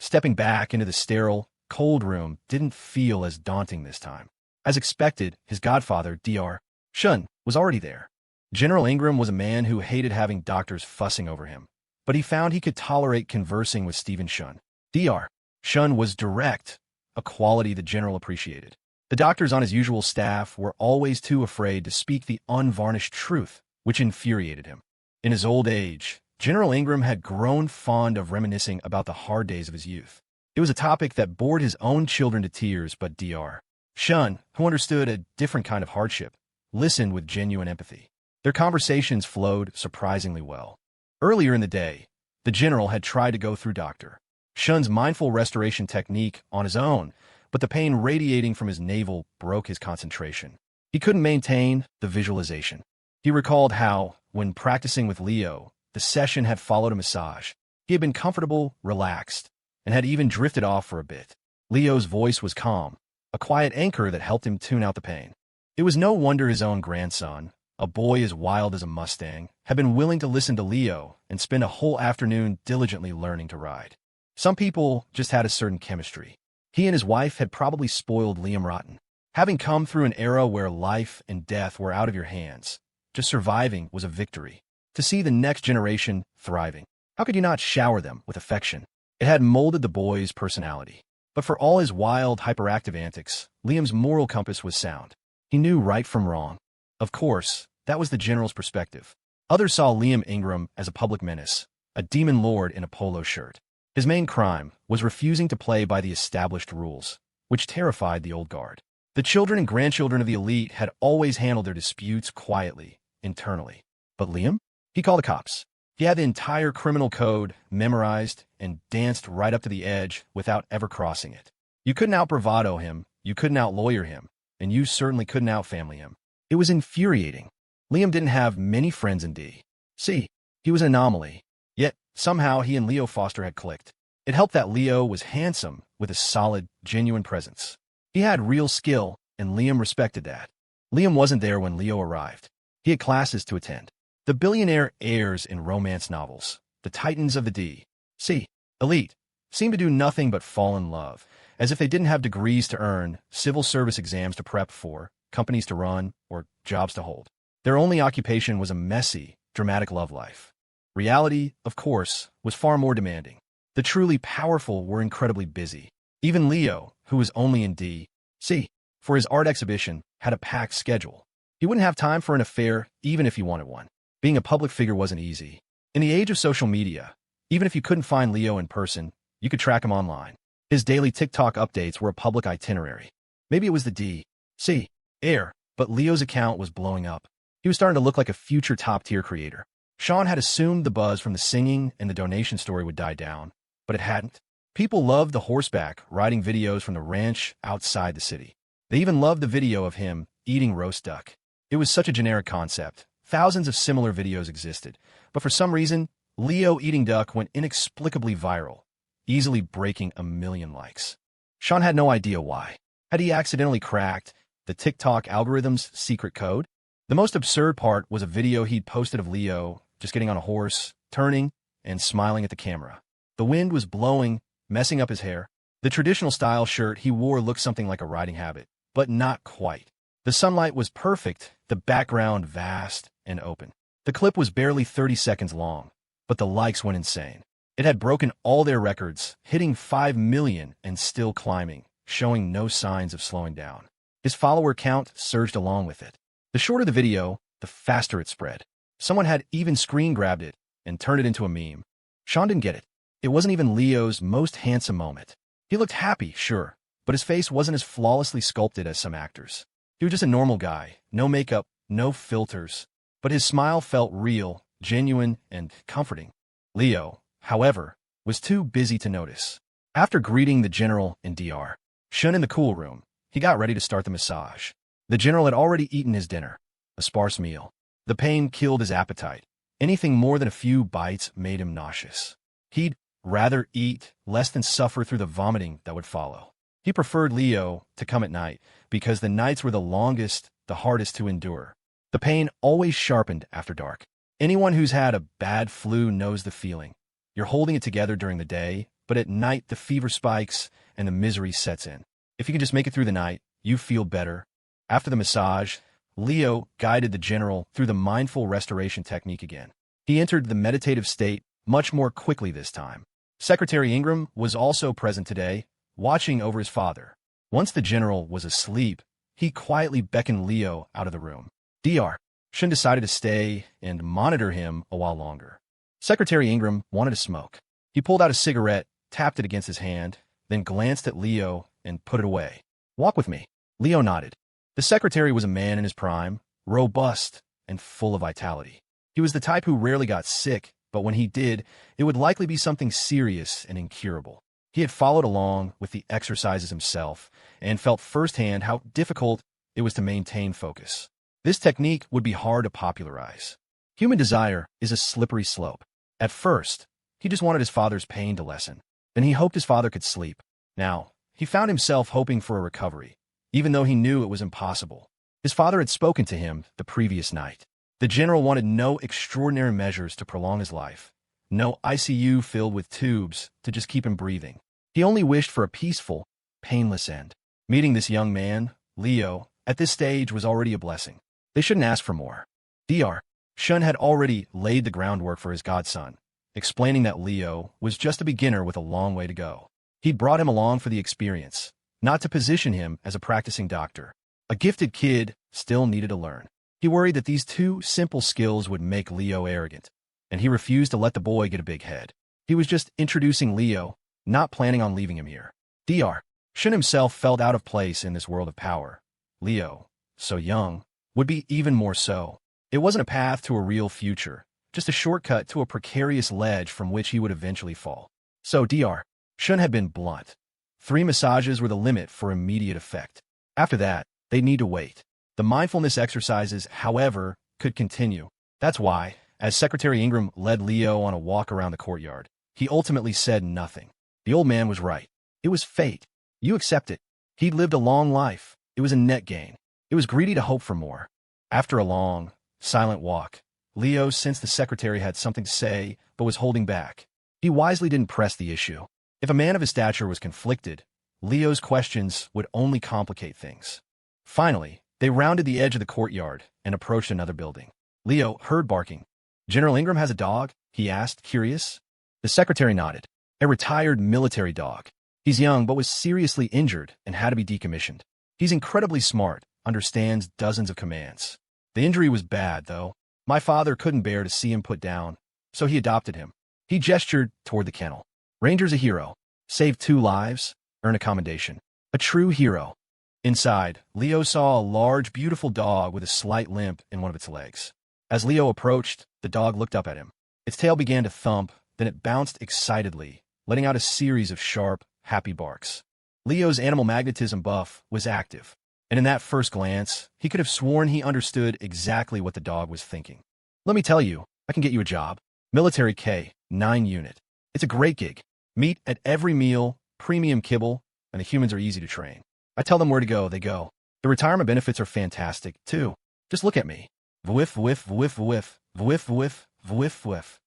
Stepping back into the sterile, cold room didn't feel as daunting this time. As expected, his godfather, Dr. Shawn, was already there. General Ingram was a man who hated having doctors fussing over him, but he found he could tolerate conversing with Stephen Shawn. Dr. Shawn was direct, a quality the general appreciated. The doctors on his usual staff were always too afraid to speak the unvarnished truth, which infuriated him. In his old age, General Ingram had grown fond of reminiscing about the hard days of his youth. It was a topic that bored his own children to tears, but Dr. Shawn, who understood a different kind of hardship, listened with genuine empathy. Their conversations flowed surprisingly well. Earlier in the day, the general had tried to go through Dr. Shawn's mindful restoration technique on his own, but the pain radiating from his navel broke his concentration. He couldn't maintain the visualization. He recalled how, when practicing with Leo, the session had followed a massage. He had been comfortable, relaxed, and had even drifted off for a bit. Leo's voice was calm, a quiet anchor that helped him tune out the pain. It was no wonder his own grandson, a boy as wild as a Mustang, had been willing to listen to Leo and spend a whole afternoon diligently learning to ride. Some people just had a certain chemistry. He and his wife had probably spoiled Liam rotten. Having come through an era where life and death were out of your hands, just surviving was a victory. To see the next generation thriving, how could you not shower them with affection? It had molded the boy's personality. But for all his wild, hyperactive antics, Liam's moral compass was sound. He knew right from wrong. Of course, that was the general's perspective. Others saw Liam Ingram as a public menace, a demon lord in a polo shirt. His main crime was refusing to play by the established rules, which terrified the old guard. The children and grandchildren of the elite had always handled their disputes quietly, internally. But Liam? He called the cops. He had the entire criminal code memorized and danced right up to the edge without ever crossing it. You couldn't out-bravado him, you couldn't out-lawyer him, and you certainly couldn't out-family him. It was infuriating. Liam didn't have many friends in D.C. He was an anomaly. Yet, somehow he and Leo Foster had clicked. It helped that Leo was handsome with a solid, genuine presence. He had real skill, and Liam respected that. Liam wasn't there when Leo arrived. He had classes to attend. The billionaire heirs in romance novels, the titans of the D.C. elite, seemed to do nothing but fall in love, as if they didn't have degrees to earn, civil service exams to prep for, companies to run, or jobs to hold. Their only occupation was a messy, dramatic love life. Reality, of course, was far more demanding. The truly powerful were incredibly busy. Even Leo, who was only in D.C. for his art exhibition, had a packed schedule. He wouldn't have time for an affair, even if he wanted one. Being a public figure wasn't easy. In the age of social media, even if you couldn't find Leo in person, you could track him online. His daily TikTok updates were a public itinerary. Maybe it was the D.C. heir, but Leo's account was blowing up. He was starting to look like a future top-tier creator. Shawn had assumed the buzz from the singing and the donation story would die down, but it hadn't. People loved the horseback riding videos from the ranch outside the city. They even loved the video of him eating roast duck. It was such a generic concept. Thousands of similar videos existed, but for some reason, Leo eating duck went inexplicably viral, easily breaking 1 million likes. Shawn had no idea why. Had he accidentally cracked the TikTok algorithm's secret code? The most absurd part was a video he'd posted of Leo just getting on a horse, turning, and smiling at the camera. The wind was blowing, messing up his hair. The traditional style shirt he wore looked something like a riding habit, but not quite. The sunlight was perfect, the background vast and open. The clip was barely 30 seconds long, but the likes went insane. It had broken all their records, hitting 5 million and still climbing, showing no signs of slowing down. His follower count surged along with it. The shorter the video, the faster it spread. Someone had even screen grabbed it and turned it into a meme. Shawn didn't get it. It wasn't even Leo's most handsome moment. He looked happy, sure, but his face wasn't as flawlessly sculpted as some actors. He was just a normal guy, no makeup, no filters, but his smile felt real, genuine, and comforting. Leo, however, was too busy to notice. After greeting the general and Dr. Shawn in the cool room, he got ready to start the massage. The general had already eaten his dinner, a sparse meal. The pain killed his appetite. Anything more than a few bites made him nauseous. He'd rather eat less than suffer through the vomiting that would follow. He preferred Leo to come at night because the nights were the longest, the hardest to endure. The pain always sharpened after dark. Anyone who's had a bad flu knows the feeling. You're holding it together during the day, but at night the fever spikes and the misery sets in. If you can just make it through the night, you feel better. After the massage, Leo guided the general through the mindful restoration technique again. He entered the meditative state much more quickly this time. Secretary Ingram was also present today, watching over his father. Once the general was asleep, he quietly beckoned Leo out of the room. Dr. Shawn decided to stay and monitor him a while longer. Secretary Ingram wanted to smoke. He pulled out a cigarette, tapped it against his hand, then glanced at Leo and put it away. "Walk with me." Leo nodded. The secretary was a man in his prime, robust and full of vitality. He was the type who rarely got sick, but when he did, it would likely be something serious and incurable. He had followed along with the exercises himself and felt firsthand how difficult it was to maintain focus. This technique would be hard to popularize. Human desire is a slippery slope. At first, he just wanted his father's pain to lessen. Then he hoped his father could sleep. Now, he found himself hoping for a recovery, even though he knew it was impossible. His father had spoken to him the previous night. The general wanted no extraordinary measures to prolong his life, no ICU filled with tubes to just keep him breathing. He only wished for a peaceful, painless end. Meeting this young man, Leo, at this stage was already a blessing. They shouldn't ask for more. Dr. Shawn had already laid the groundwork for his godson, explaining that Leo was just a beginner with a long way to go. He'd brought him along for the experience, not to position him as a practicing doctor. A gifted kid still needed to learn. He worried that these two simple skills would make Leo arrogant, and he refused to let the boy get a big head. He was just introducing Leo, not planning on leaving him here. Dr. Shawn himself felt out of place in this world of power. Leo, so young, would be even more so. It wasn't a path to a real future, just a shortcut to a precarious ledge from which he would eventually fall. So Dr. Shawn had been blunt. 3 massages were the limit for immediate effect. After that, they'd need to wait. The mindfulness exercises, however, could continue. That's why, as Secretary Ingram led Leo on a walk around the courtyard, he ultimately said nothing. The old man was right. It was fate. You accept it. He'd lived a long life. It was a net gain. It was greedy to hope for more. After a long, silent walk, Leo sensed the secretary had something to say, but was holding back. He wisely didn't press the issue. If a man of his stature was conflicted, Leo's questions would only complicate things. Finally, they rounded the edge of the courtyard and approached another building. Leo heard barking. "General Ingram has a dog?" he asked, curious. The secretary nodded. "A retired military dog. He's young but was seriously injured and had to be decommissioned. He's incredibly smart, understands dozens of commands. The injury was bad, though. My father couldn't bear to see him put down, so he adopted him." He gestured toward the kennel. "Ranger's a hero. Saved 2 lives, earned a commendation. A true hero." Inside, Leo saw a large, beautiful dog with a slight limp in one of its legs. As Leo approached, the dog looked up at him. Its tail began to thump, then it bounced excitedly, letting out a series of sharp, happy barks. Leo's animal magnetism buff was active, and in that first glance, he could have sworn he understood exactly what the dog was thinking. "Let me tell you, I can get you a job. Military K-9 unit. It's a great gig. Meat at every meal, premium kibble, and the humans are easy to train. I tell them where to go, they go. The retirement benefits are fantastic, too. Just look at me. Whiff, whiff, whiff, whiff, whiff, whiff, whiff, whiff."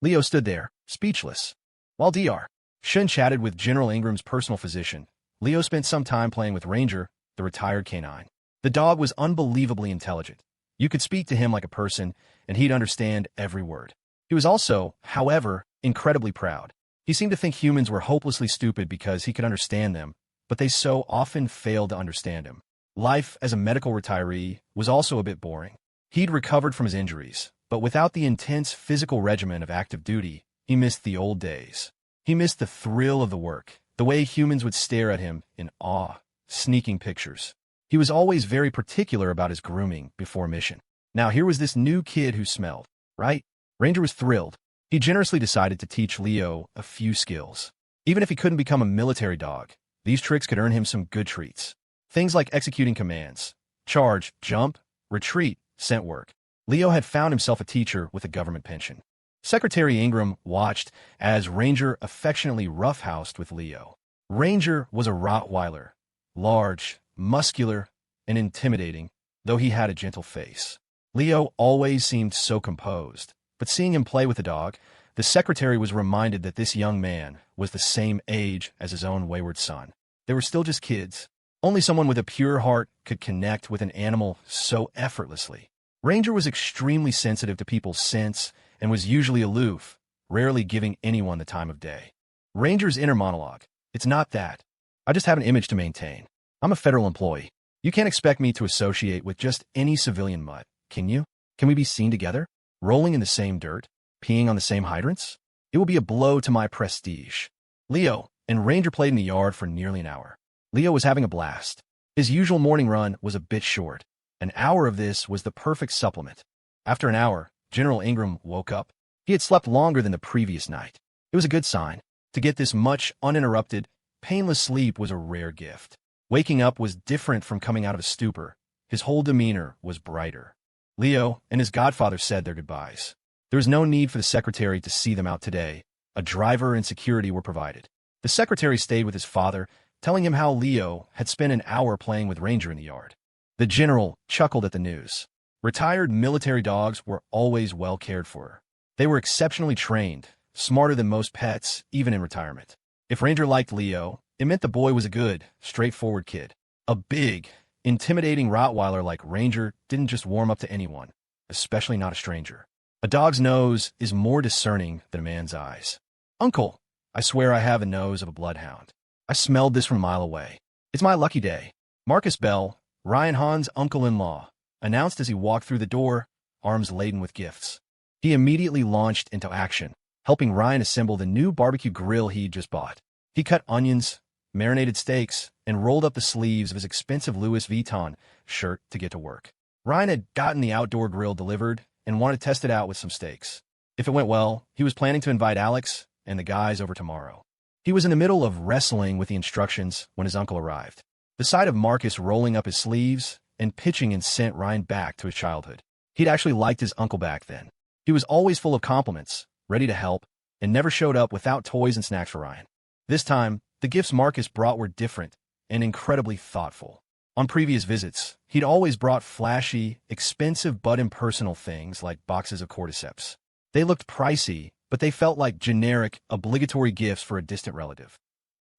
Leo stood there, speechless. While Dr. Shawn chatted with General Ingram's personal physician, Leo spent some time playing with Ranger, the retired canine. The dog was unbelievably intelligent. You could speak to him like a person, and he'd understand every word. He was also, however, incredibly proud. He seemed to think humans were hopelessly stupid because he could understand them, but they so often failed to understand him. Life as a medical retiree was also a bit boring. He'd recovered from his injuries, but without the intense physical regimen of active duty, he missed the old days. He missed the thrill of the work, the way humans would stare at him in awe, sneaking pictures. He was always very particular about his grooming before mission. Now here was this new kid who smelled, right? Ranger was thrilled. He generously decided to teach Leo a few skills. Even if he couldn't become a military dog, these tricks could earn him some good treats. Things like executing commands, charge, jump, retreat, scent work. Leo had found himself a teacher with a government pension. Secretary Ingram watched as Ranger affectionately roughhoused with Leo. Ranger was a Rottweiler, large, muscular, and intimidating, though he had a gentle face. Leo always seemed so composed, but seeing him play with the dog The secretary was reminded that this young man was the same age as his own wayward son. They were still just kids. Only someone with a pure heart could connect with an animal so effortlessly. Ranger was extremely sensitive to people's scents and was usually aloof, rarely giving anyone the time of day. Ranger's inner monologue: "It's not that. I just have an image to maintain. I'm a federal employee. You can't expect me to associate with just any civilian mutt, can you? Can we be seen together, rolling in the same dirt, peeing on the same hydrants? It will be a blow to my prestige." Leo and Ranger played in the yard for nearly an hour. Leo was having a blast. His usual morning run was a bit short. An hour of this was the perfect supplement. After an hour, General Ingram woke up. He had slept longer than the previous night. It was a good sign. To get this much uninterrupted, painless sleep was a rare gift. Waking up was different from coming out of a stupor. His whole demeanor was brighter. Leo and his godfather said their goodbyes. There was no need for the secretary to see them out today. A driver and security were provided. The secretary stayed with his father, telling him how Leo had spent an hour playing with Ranger in the yard. The general chuckled at the news. Retired military dogs were always well cared for. They were exceptionally trained, smarter than most pets, even in retirement. If Ranger liked Leo, it meant the boy was a good, straightforward kid. A big, intimidating Rottweiler like Ranger didn't just warm up to anyone, especially not a stranger. A dog's nose is more discerning than a man's eyes. "Uncle, I swear I have a nose of a bloodhound. I smelled this from a mile away. It's my lucky day." Marcus Bell, Ryan Hahn's uncle-in-law, announced as he walked through the door, arms laden with gifts. He immediately launched into action, helping Ryan assemble the new barbecue grill he'd just bought. He cut onions, marinated steaks, and rolled up the sleeves of his expensive Louis Vuitton shirt to get to work. Ryan had gotten the outdoor grill delivered and wanted to test it out with some steaks. If it went well, he was planning to invite Alex and the guys over tomorrow. He was in the middle of wrestling with the instructions when his uncle arrived. The sight of Marcus rolling up his sleeves and pitching in sent Ryan back to his childhood. He'd actually liked his uncle back then. He was always full of compliments, ready to help, and never showed up without toys and snacks for Ryan. This time, the gifts Marcus brought were different and incredibly thoughtful. On previous visits, he'd always brought flashy, expensive but impersonal things like boxes of cordyceps. They looked pricey, but they felt like generic, obligatory gifts for a distant relative.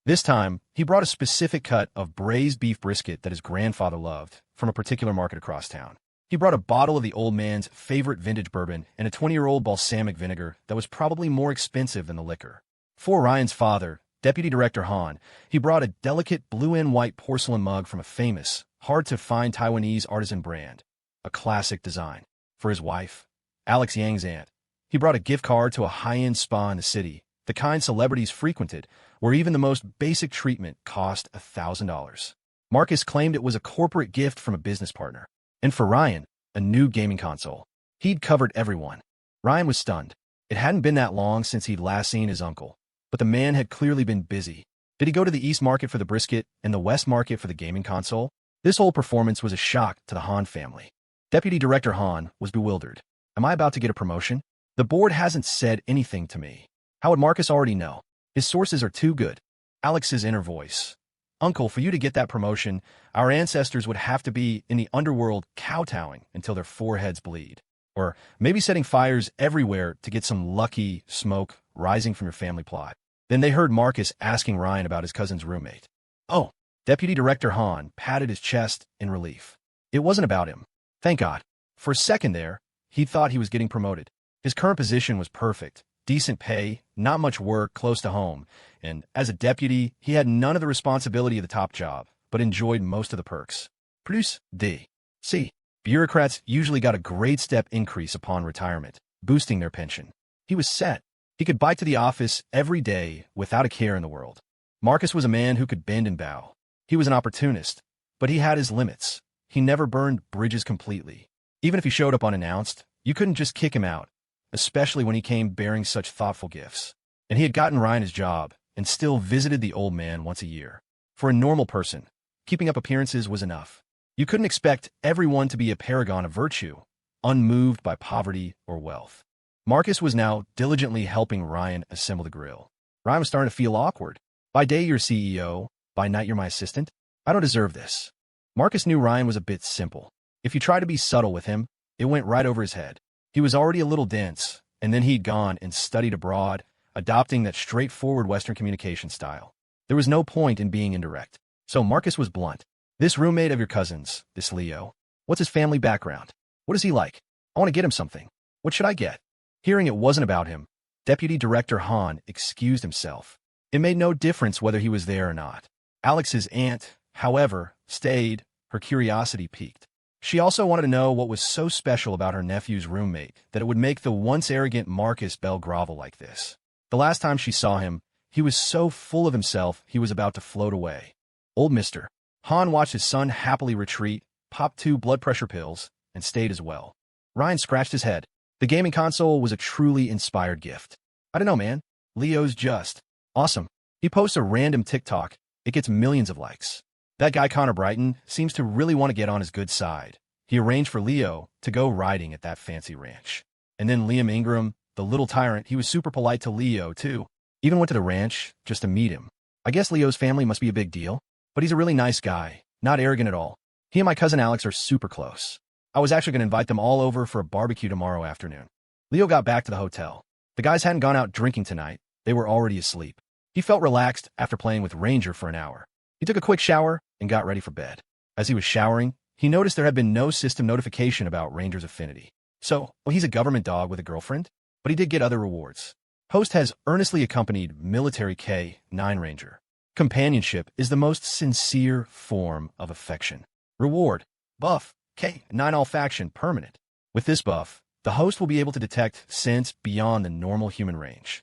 This time, he brought a specific cut of braised beef brisket that his grandfather loved from a particular market across town. He brought a bottle of the old man's favorite vintage bourbon and a 20-year-old balsamic vinegar that was probably more expensive than the liquor. For Ryan's father, Deputy Director Han, he brought a delicate blue and white porcelain mug from a famous, hard-to-find Taiwanese artisan brand, a classic design. For his wife, Alex Yang's aunt, he brought a gift card to a high-end spa in the city, the kind celebrities frequented, where even the most basic treatment cost $1,000. Marcus claimed it was a corporate gift from a business partner. And for Ryan, a new gaming console. He'd covered everyone. Ryan was stunned. It hadn't been that long since he'd last seen his uncle, but the man had clearly been busy. Did he go to the East Market for the brisket and the West Market for the gaming console? This whole performance was a shock to the Han family. Deputy Director Han was bewildered. Am I about to get a promotion? The board hasn't said anything to me. How would Marcus already know? His sources are too good. Alex's inner voice. Uncle, for you to get that promotion, our ancestors would have to be in the underworld kowtowing until their foreheads bleed. Or maybe setting fires everywhere to get some lucky smoke rising from your family plot. Then they heard Marcus asking Ryan about his cousin's roommate. Oh, Deputy Director Han patted his chest in relief. It wasn't about him. Thank God. For a second there, he thought he was getting promoted. His current position was perfect. Decent pay, not much work, close to home, and as a deputy, he had none of the responsibility of the top job, but enjoyed most of the perks. Produce D. C. Bureaucrats usually got a grade step increase upon retirement, boosting their pension. He was set. He could bike to the office every day without a care in the world. Marcus was a man who could bend and bow. He was an opportunist, but he had his limits. He never burned bridges completely. Even if he showed up unannounced, you couldn't just kick him out, especially when he came bearing such thoughtful gifts. And he had gotten Ryan his job and still visited the old man once a year. For a normal person, keeping up appearances was enough. You couldn't expect everyone to be a paragon of virtue, unmoved by poverty or wealth. Marcus was now diligently helping Ryan assemble the grill. Ryan was starting to feel awkward. By day you're CEO, by night you're my assistant. I don't deserve this. Marcus knew Ryan was a bit simple. If you tried to be subtle with him, it went right over his head. He was already a little dense, and then he'd gone and studied abroad, adopting that straightforward Western communication style. There was no point in being indirect. So Marcus was blunt. This roommate of your cousin's, this Leo, what's his family background? What is he like? I want to get him something. What should I get? Hearing it wasn't about him, Deputy Director Hahn excused himself. It made no difference whether he was there or not. Alex's aunt, however, stayed. Her curiosity piqued. She also wanted to know what was so special about her nephew's roommate that it would make the once arrogant Marcus bell grovel like this. The last time she saw him, he was so full of himself he was about to float away. Old Mr. Hahn watched his son happily retreat, popped 2 blood pressure pills, and stayed as well. Ryan scratched his head. The gaming console was a truly inspired gift. I don't know, man. Leo's just awesome. He posts a random TikTok. It gets millions of likes. That guy Connor Brighton seems to really want to get on his good side. He arranged for Leo to go riding at that fancy ranch. And then Liam Ingram, the little tyrant, he was super polite to Leo, too. Even went to the ranch just to meet him. I guess Leo's family must be a big deal. But he's a really nice guy, not arrogant at all. He and my cousin Alex are super close. I was actually going to invite them all over for a barbecue tomorrow afternoon. Leo got back to the hotel. The guys hadn't gone out drinking tonight. They were already asleep. He felt relaxed after playing with Ranger for an hour. He took a quick shower and got ready for bed. As he was showering, he noticed there had been no system notification about Ranger's affinity. So, well, he's a government dog with a girlfriend, but he did get other rewards. Host has earnestly accompanied military K-9 Ranger. Companionship is the most sincere form of affection. Reward. Buff. K-9 olfaction permanent. With this buff, the host will be able to detect scents beyond the normal human range.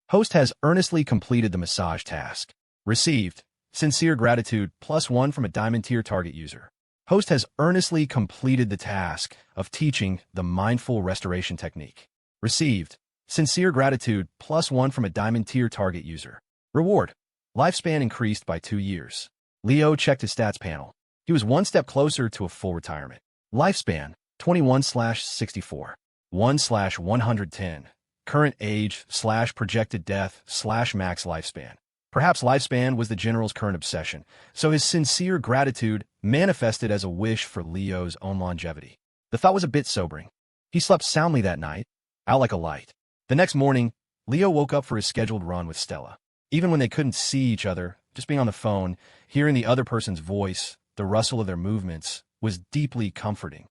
Host has earnestly completed the massage task. Received. Sincere gratitude +1 from a diamond tier target user. Host has earnestly completed the task of teaching the mindful restoration technique. Received. Sincere gratitude +1 from a diamond tier target user. Reward. Lifespan increased by 2 years. Leo checked his stats panel. He was 1 step closer to a full retirement. Lifespan, 21/64. 1/110. Current age/projected death/max lifespan. Perhaps lifespan was the general's current obsession, so his sincere gratitude manifested as a wish for Leo's own longevity. The thought was a bit sobering. He slept soundly that night, out like a light. The next morning, Leo woke up for his scheduled run with Stella. Even when they couldn't see each other, just being on the phone, hearing the other person's voice, the rustle of their movements, was deeply comforting.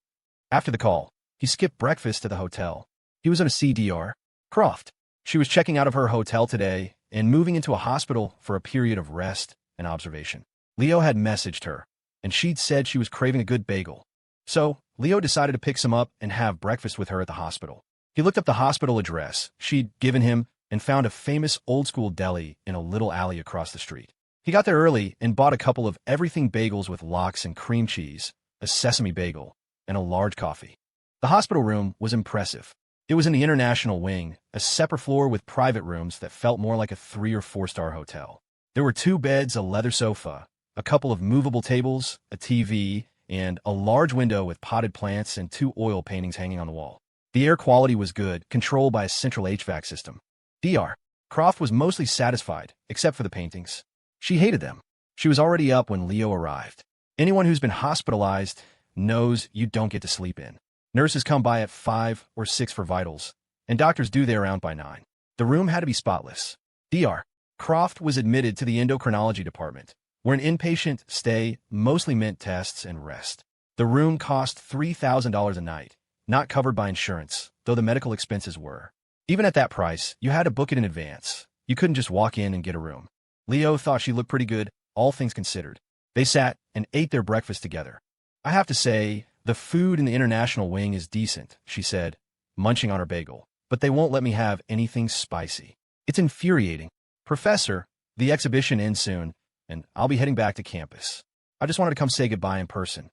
After the call, he skipped breakfast to the hotel. He was going to see Dr. Croft. She was checking out of her hotel today and moving into a hospital for a period of rest and observation. Leo had messaged her, and she'd said she was craving a good bagel. So, Leo decided to pick some up and have breakfast with her at the hospital. He looked up the hospital address she'd given him and found a famous old-school deli in a little alley across the street. He got there early and bought a couple of everything bagels with lox and cream cheese, a sesame bagel, and a large coffee. The hospital room was impressive. It was in the international wing, a separate floor with private rooms that felt more like a 3- or 4-star hotel. There were 2 beds, a leather sofa, a couple of movable tables, a TV, and a large window with potted plants and 2 oil paintings hanging on the wall. The air quality was good, controlled by a central HVAC system. Dr. Croft was mostly satisfied, except for the paintings. She hated them. She was already up when Leo arrived. Anyone who's been hospitalized knows you don't get to sleep in. Nurses come by at 5 or 6 for vitals, and doctors do their round by 9. The room had to be spotless. Dr. Croft was admitted to the endocrinology department, where an inpatient stay mostly meant tests and rest. The room cost $3,000 a night, not covered by insurance, though the medical expenses were. Even at that price, you had to book it in advance. You couldn't just walk in and get a room. Leo thought she looked pretty good, all things considered. They sat and ate their breakfast together. I have to say, the food in the international wing is decent, she said, munching on her bagel, but they won't let me have anything spicy. It's infuriating. Professor, the exhibition ends soon, and I'll be heading back to campus. I just wanted to come say goodbye in person.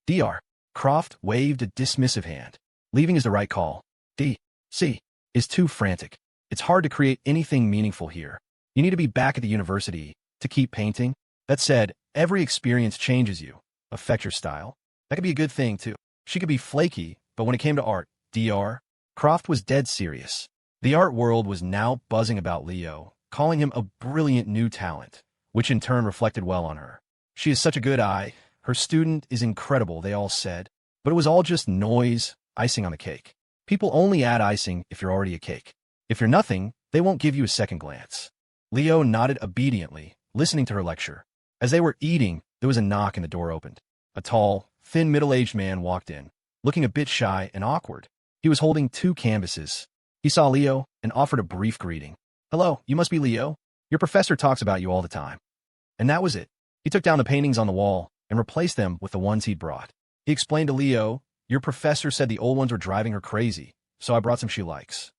Dr. Croft waved a dismissive hand. Leaving is the right call. D.C. is too frantic. It's hard to create anything meaningful here. You need to be back at the university to keep painting. That said, every experience changes you, affect your style. That could be a good thing, too. She could be flaky, but when it came to art, Dr. Croft was dead serious. The art world was now buzzing about Leo, calling him a brilliant new talent, which in turn reflected well on her. She is such a good eye. Her student is incredible, they all said. But it was all just noise, icing on the cake. People only add icing if you're already a cake. If you're nothing, they won't give you a second glance. Leo nodded obediently, listening to her lecture. As they were eating, there was a knock and the door opened. A tall, thin, middle-aged man walked in, looking a bit shy and awkward. He was holding 2 canvases. He saw Leo and offered a brief greeting. "Hello, you must be Leo. Your professor talks about you all the time." And that was it. He took down the paintings on the wall and replaced them with the ones he'd brought. He explained to Leo, "Your professor said the old ones were driving her crazy, so I brought some she likes."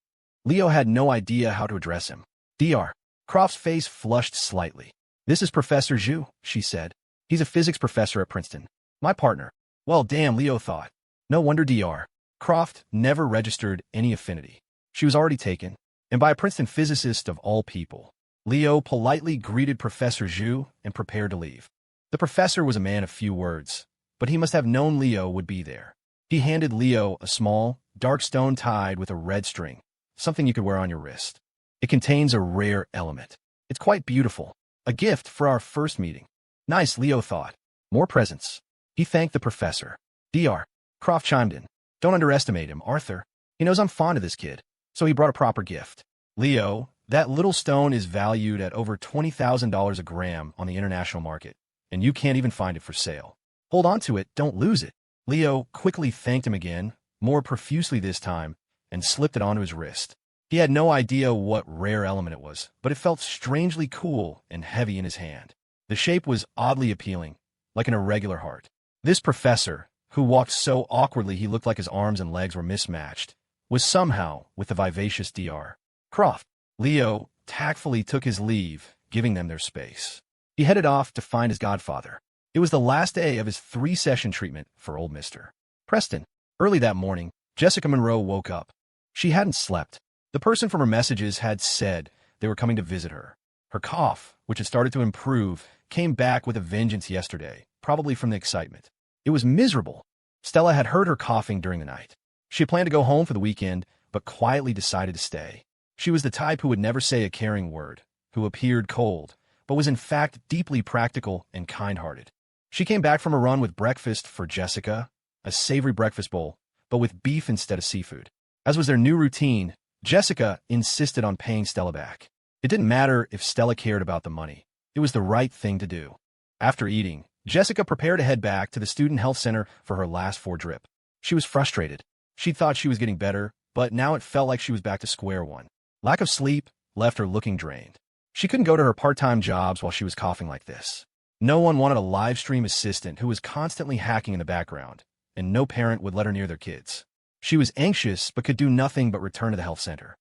Leo had no idea how to address him. "Dr." Croft's face flushed slightly. "This is Professor Zhu," she said. "He's a physics professor at Princeton. My partner." Well, damn, Leo thought. No wonder Dr. Croft never registered any affinity. She was already taken, and by a Princeton physicist of all people. Leo politely greeted Professor Zhu and prepared to leave. The professor was a man of few words, but he must have known Leo would be there. He handed Leo a small, dark stone tied with a red string, something you could wear on your wrist. "It contains a rare element. It's quite beautiful. A gift for our first meeting." Nice, Leo thought. More presents. He thanked the professor. "Dr." Croft chimed in. "Don't underestimate him, Arthur. He knows I'm fond of this kid, so he brought a proper gift." "Leo, that little stone is valued at over $20,000 a gram on the international market, and you can't even find it for sale. Hold on to it, don't lose it." Leo quickly thanked him again, more profusely this time, and slipped it onto his wrist. He had no idea what rare element it was, but it felt strangely cool and heavy in his hand. The shape was oddly appealing, like an irregular heart. This professor, who walked so awkwardly he looked like his arms and legs were mismatched, was somehow with the vivacious Dr. Croft. Leo tactfully took his leave, giving them their space. He headed off to find his godfather. It was the last day of his 3-session treatment for old Mr. Preston. Early that morning, Jessica Monroe woke up. She hadn't slept. The person from her messages had said they were coming to visit her. Her cough, which had started to improve, came back with a vengeance yesterday, probably from the excitement. It was miserable. Stella had heard her coughing during the night. She had planned to go home for the weekend, but quietly decided to stay. She was the type who would never say a caring word, who appeared cold, but was in fact deeply practical and kind-hearted. She came back from a run with breakfast for Jessica, a savory breakfast bowl, but with beef instead of seafood. As was their new routine, Jessica insisted on paying Stella back. It didn't matter if Stella cared about the money. It was the right thing to do. After eating, Jessica prepared to head back to the student health center for her last 4 drip. She was frustrated. She thought she was getting better, but now it felt like she was back to square one. Lack of sleep left her looking drained. She couldn't go to her part-time jobs while she was coughing like this. No one wanted a live stream assistant who was constantly hacking in the background, and no parent would let her near their kids. She was anxious but could do nothing but return to the health center.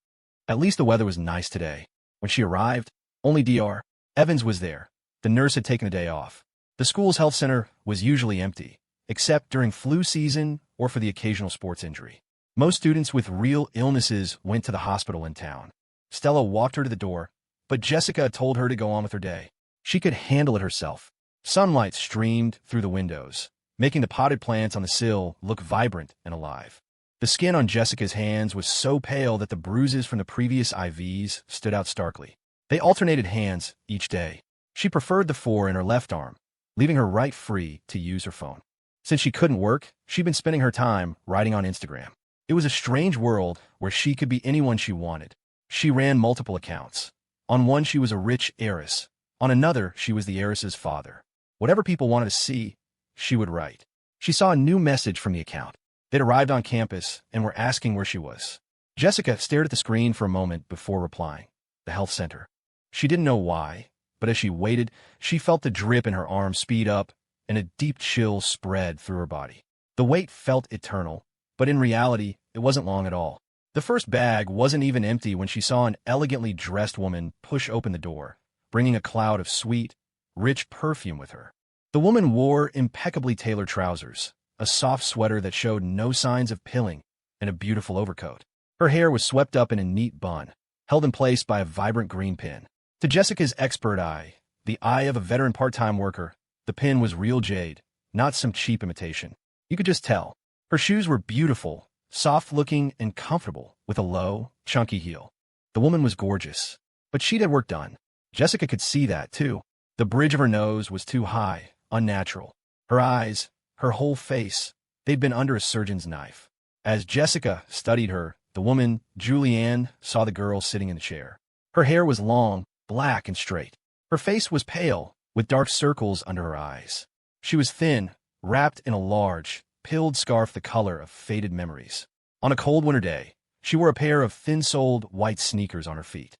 At least the weather was nice today. When she arrived, only Dr. Evans was there. The nurse had taken a day off. The school's health center was usually empty, except during flu season or for the occasional sports injury. Most students with real illnesses went to the hospital in town. Stella walked her to the door, but Jessica told her to go on with her day. She could handle it herself. Sunlight streamed through the windows, making the potted plants on the sill look vibrant and alive. The skin on Jessica's hands was so pale that the bruises from the previous IVs stood out starkly. They alternated hands each day. She preferred the 4 in her left arm, leaving her right free to use her phone. Since she couldn't work, she'd been spending her time writing on Instagram. It was a strange world where she could be anyone she wanted. She ran multiple accounts. On one, she was a rich heiress. On another, she was the heiress's father. Whatever people wanted to see, she would write. She saw a new message from the account. They'd arrived on campus and were asking where she was. Jessica stared at the screen for a moment before replying. The health center. She didn't know why, but as she waited, she felt the drip in her arm speed up and a deep chill spread through her body. The wait felt eternal, but in reality, it wasn't long at all. The first bag wasn't even empty when she saw an elegantly dressed woman push open the door, bringing a cloud of sweet, rich perfume with her. The woman wore impeccably tailored trousers, a soft sweater that showed no signs of pilling, and a beautiful overcoat. Her hair was swept up in a neat bun, held in place by a vibrant green pin. To Jessica's expert eye, the eye of a veteran part-time worker, the pin was real jade, not some cheap imitation. You could just tell. Her shoes were beautiful, soft-looking and comfortable, with a low, chunky heel. The woman was gorgeous, but she'd had work done. Jessica could see that, too. The bridge of her nose was too high, unnatural. Her eyes, her whole face, they'd been under a surgeon's knife. As Jessica studied her, the woman, Julianne, saw the girl sitting in the chair. Her hair was long, black, and straight. Her face was pale, with dark circles under her eyes. She was thin, wrapped in a large, pilled scarf the color of faded memories. On a cold winter day, she wore a pair of thin-soled white sneakers on her feet.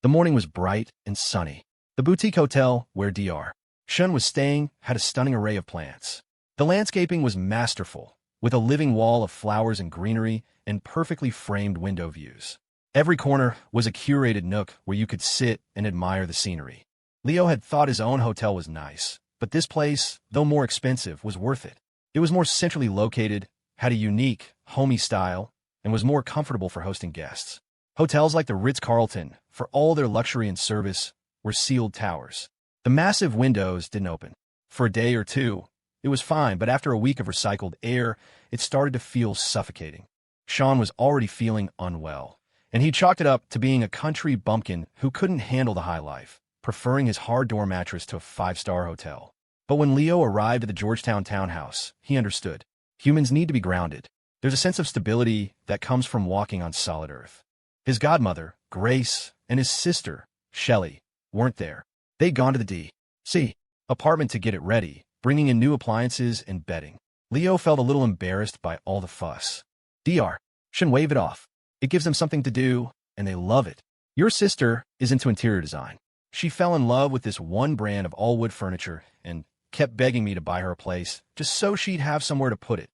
The morning was bright and sunny. The boutique hotel where Dr. Shawn was staying had a stunning array of plants. The landscaping was masterful, with a living wall of flowers and greenery and perfectly framed window views. Every corner was a curated nook where you could sit and admire the scenery. Leo had thought his own hotel was nice, but this place, though more expensive, was worth it. It was more centrally located, had a unique, homey style, and was more comfortable for hosting guests. Hotels like the Ritz-Carlton, for all their luxury and service, were sealed towers. The massive windows didn't open. For a day or two, it was fine, but after a week of recycled air, it started to feel suffocating. Shawn was already feeling unwell, and he chalked it up to being a country bumpkin who couldn't handle the high life, preferring his hard door mattress to a five-star hotel. But when Leo arrived at the Georgetown townhouse, he understood. Humans need to be grounded. There's a sense of stability that comes from walking on solid earth. His godmother, Grace, and his sister, Shelley, weren't there. They'd gone to the D.C. apartment to get it ready, bringing in new appliances and bedding. Leo felt a little embarrassed by all the fuss. Dr. Shawn wave it off. It gives them something to do, and they love it. Your sister is into interior design. She fell in love with this one brand of all-wood furniture and kept begging me to buy her a place just so she'd have somewhere to put it.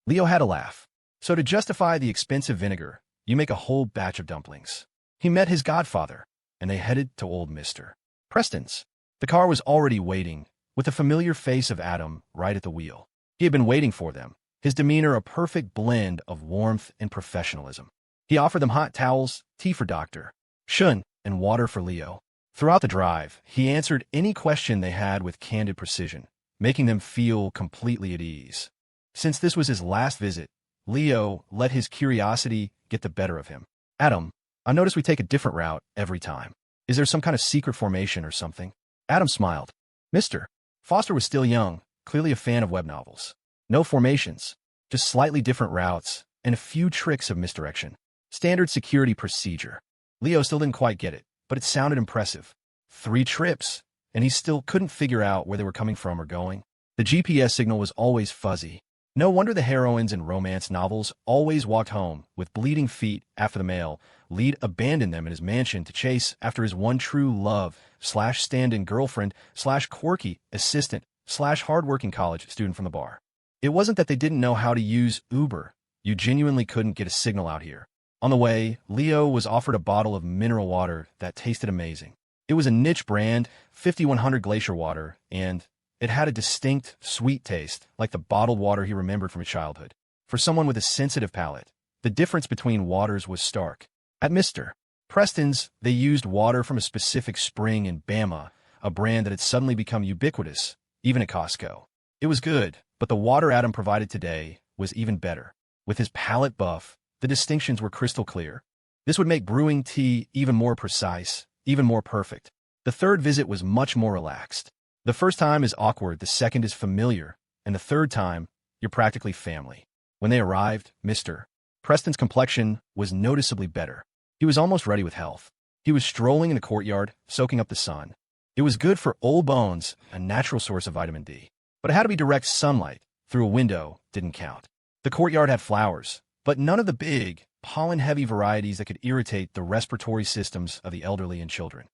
Leo had a laugh. So to justify the expensive vinegar, you make a whole batch of dumplings. He met his godfather, and they headed to old Mr. Preston's. The car was already waiting, with the familiar face of Adam right at the wheel. He had been waiting for them, his demeanor a perfect blend of warmth and professionalism. He offered them hot towels, tea for Dr. Shawn, and water for Leo. Throughout the drive, he answered any question they had with candid precision, making them feel completely at ease. Since this was his last visit, Leo let his curiosity get the better of him. Adam, I notice we take a different route every time. Is there some kind of secret formation or something? Adam smiled. Mr. Foster was still young, clearly a fan of web novels. No formations, just slightly different routes and a few tricks of misdirection. Standard security procedure. Leo still didn't quite get it, but it sounded impressive. 3 trips, and he still couldn't figure out where they were coming from or going. The GPS signal was always fuzzy. No wonder the heroines in romance novels always walked home with bleeding feet after the male lead abandoned them in his mansion to chase after his one true love / stand-in girlfriend / quirky assistant / hardworking college student from the bar. It wasn't that they didn't know how to use Uber. You genuinely couldn't get a signal out here. On the way, Leo was offered a bottle of mineral water that tasted amazing. It was a niche brand, 5100 glacier water, and it had a distinct, sweet taste, like the bottled water he remembered from his childhood. For someone with a sensitive palate, the difference between waters was stark. At Mr. Preston's, they used water from a specific spring in Bama, a brand that had suddenly become ubiquitous, even at Costco. It was good, but the water Adam provided today was even better. With his palate buff, the distinctions were crystal clear. This would make brewing tea even more precise, even more perfect. The third visit was much more relaxed. The first time is awkward, the second is familiar, and the third time, you're practically family. When they arrived, Mr. Preston's complexion was noticeably better. He was almost ready with health. He was strolling in the courtyard, soaking up the sun. It was good for old bones, a natural source of vitamin D. But it had to be direct sunlight. Through a window didn't count. The courtyard had flowers, but none of the big, pollen-heavy varieties that could irritate the respiratory systems of the elderly and children.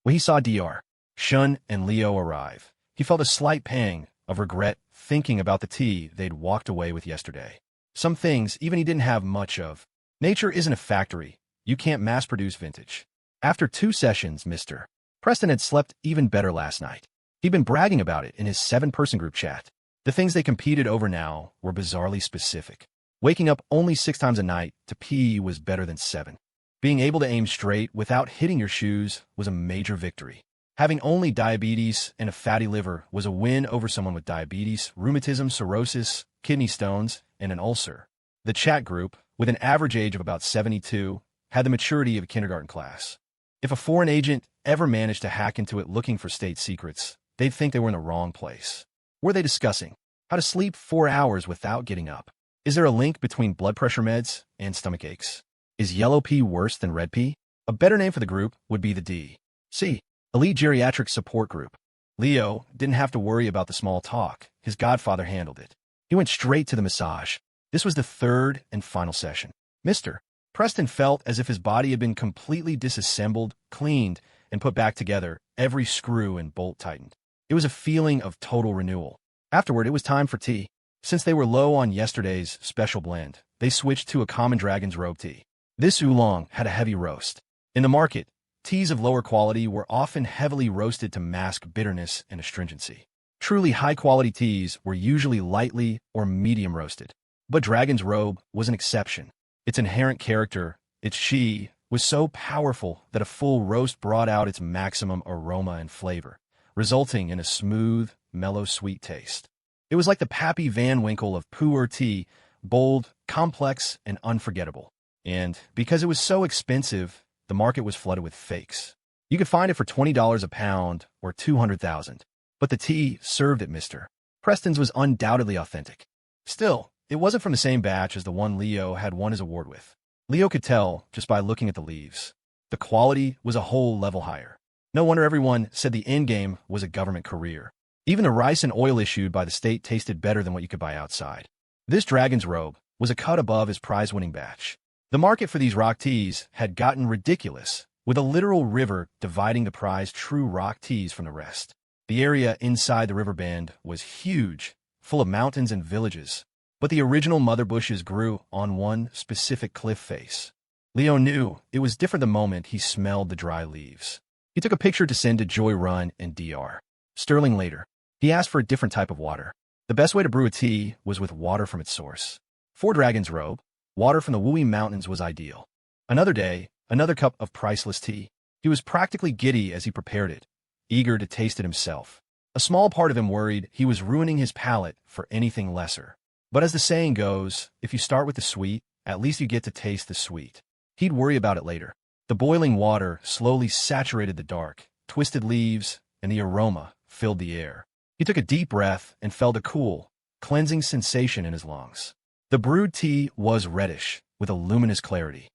When he saw Dr. Shawn and Leo arrive, he felt a slight pang of regret thinking about the tea they'd walked away with yesterday. Some things even he didn't have much of. Nature isn't a factory. You can't mass-produce vintage. After 2 sessions, Mr. Preston had slept even better last night. He'd been bragging about it in his 7-person group chat. The things they competed over now were bizarrely specific. Waking up only 6 times a night to pee was better than 7. Being able to aim straight without hitting your shoes was a major victory. Having only diabetes and a fatty liver was a win over someone with diabetes, rheumatism, cirrhosis, kidney stones, and an ulcer. The chat group, with an average age of about 72, had the maturity of a kindergarten class. If a foreign agent ever managed to hack into it looking for state secrets, they'd think they were in the wrong place. Were they discussing how to sleep 4 hours without getting up? Is there a link between blood pressure meds and stomach aches? Is yellow pea worse than red pea? A better name for the group would be the D.C. Elite Geriatric Support Group. Leo didn't have to worry about the small talk. His godfather handled it. He went straight to the massage. This was the third and final session. Mr. Preston felt as if his body had been completely disassembled, cleaned, and put back together, every screw and bolt tightened. It was a feeling of total renewal. Afterward, it was time for tea. Since they were low on yesterday's special blend, they switched to a common dragon's robe tea. This oolong had a heavy roast. In the market, teas of lower quality were often heavily roasted to mask bitterness and astringency. Truly high-quality teas were usually lightly or medium roasted. But Dragon's Robe was an exception. Its inherent character, its she, was so powerful that a full roast brought out its maximum aroma and flavor, resulting in a smooth, mellow, sweet taste. It was like the Pappy Van Winkle of pu'er tea, bold, complex, and unforgettable. And because it was so expensive, the market was flooded with fakes. You could find it for $20 a pound or $200,000. But the tea served at Mr. Preston's was undoubtedly authentic. Still, it wasn't from the same batch as the one Leo had won his award with. Leo could tell just by looking at the leaves. The quality was a whole level higher. No wonder everyone said the endgame was a government career. Even the rice and oil issued by the state tasted better than what you could buy outside. This Dragon's Robe was a cut above his prize-winning batch. The market for these rock teas had gotten ridiculous, with a literal river dividing the prized true rock teas from the rest. The area inside the river bend was huge, full of mountains and villages, but the original mother bushes grew on one specific cliff face. Leo knew it was different the moment he smelled the dry leaves. He took a picture to send to Joy Run and Dr. Sterling later. He asked for a different type of water. The best way to brew a tea was with water from its source. For Dragon's Robe, water from the Wui Mountains was ideal. Another day, another cup of priceless tea. He was practically giddy as he prepared it, eager to taste it himself. A small part of him worried he was ruining his palate for anything lesser. But as the saying goes, if you start with the sweet, at least you get to taste the sweet. He'd worry about it later. The boiling water slowly saturated the dark, twisted leaves, and the aroma filled the air. He took a deep breath and felt a cool, cleansing sensation in his lungs. The brewed tea was reddish, with a luminous clarity.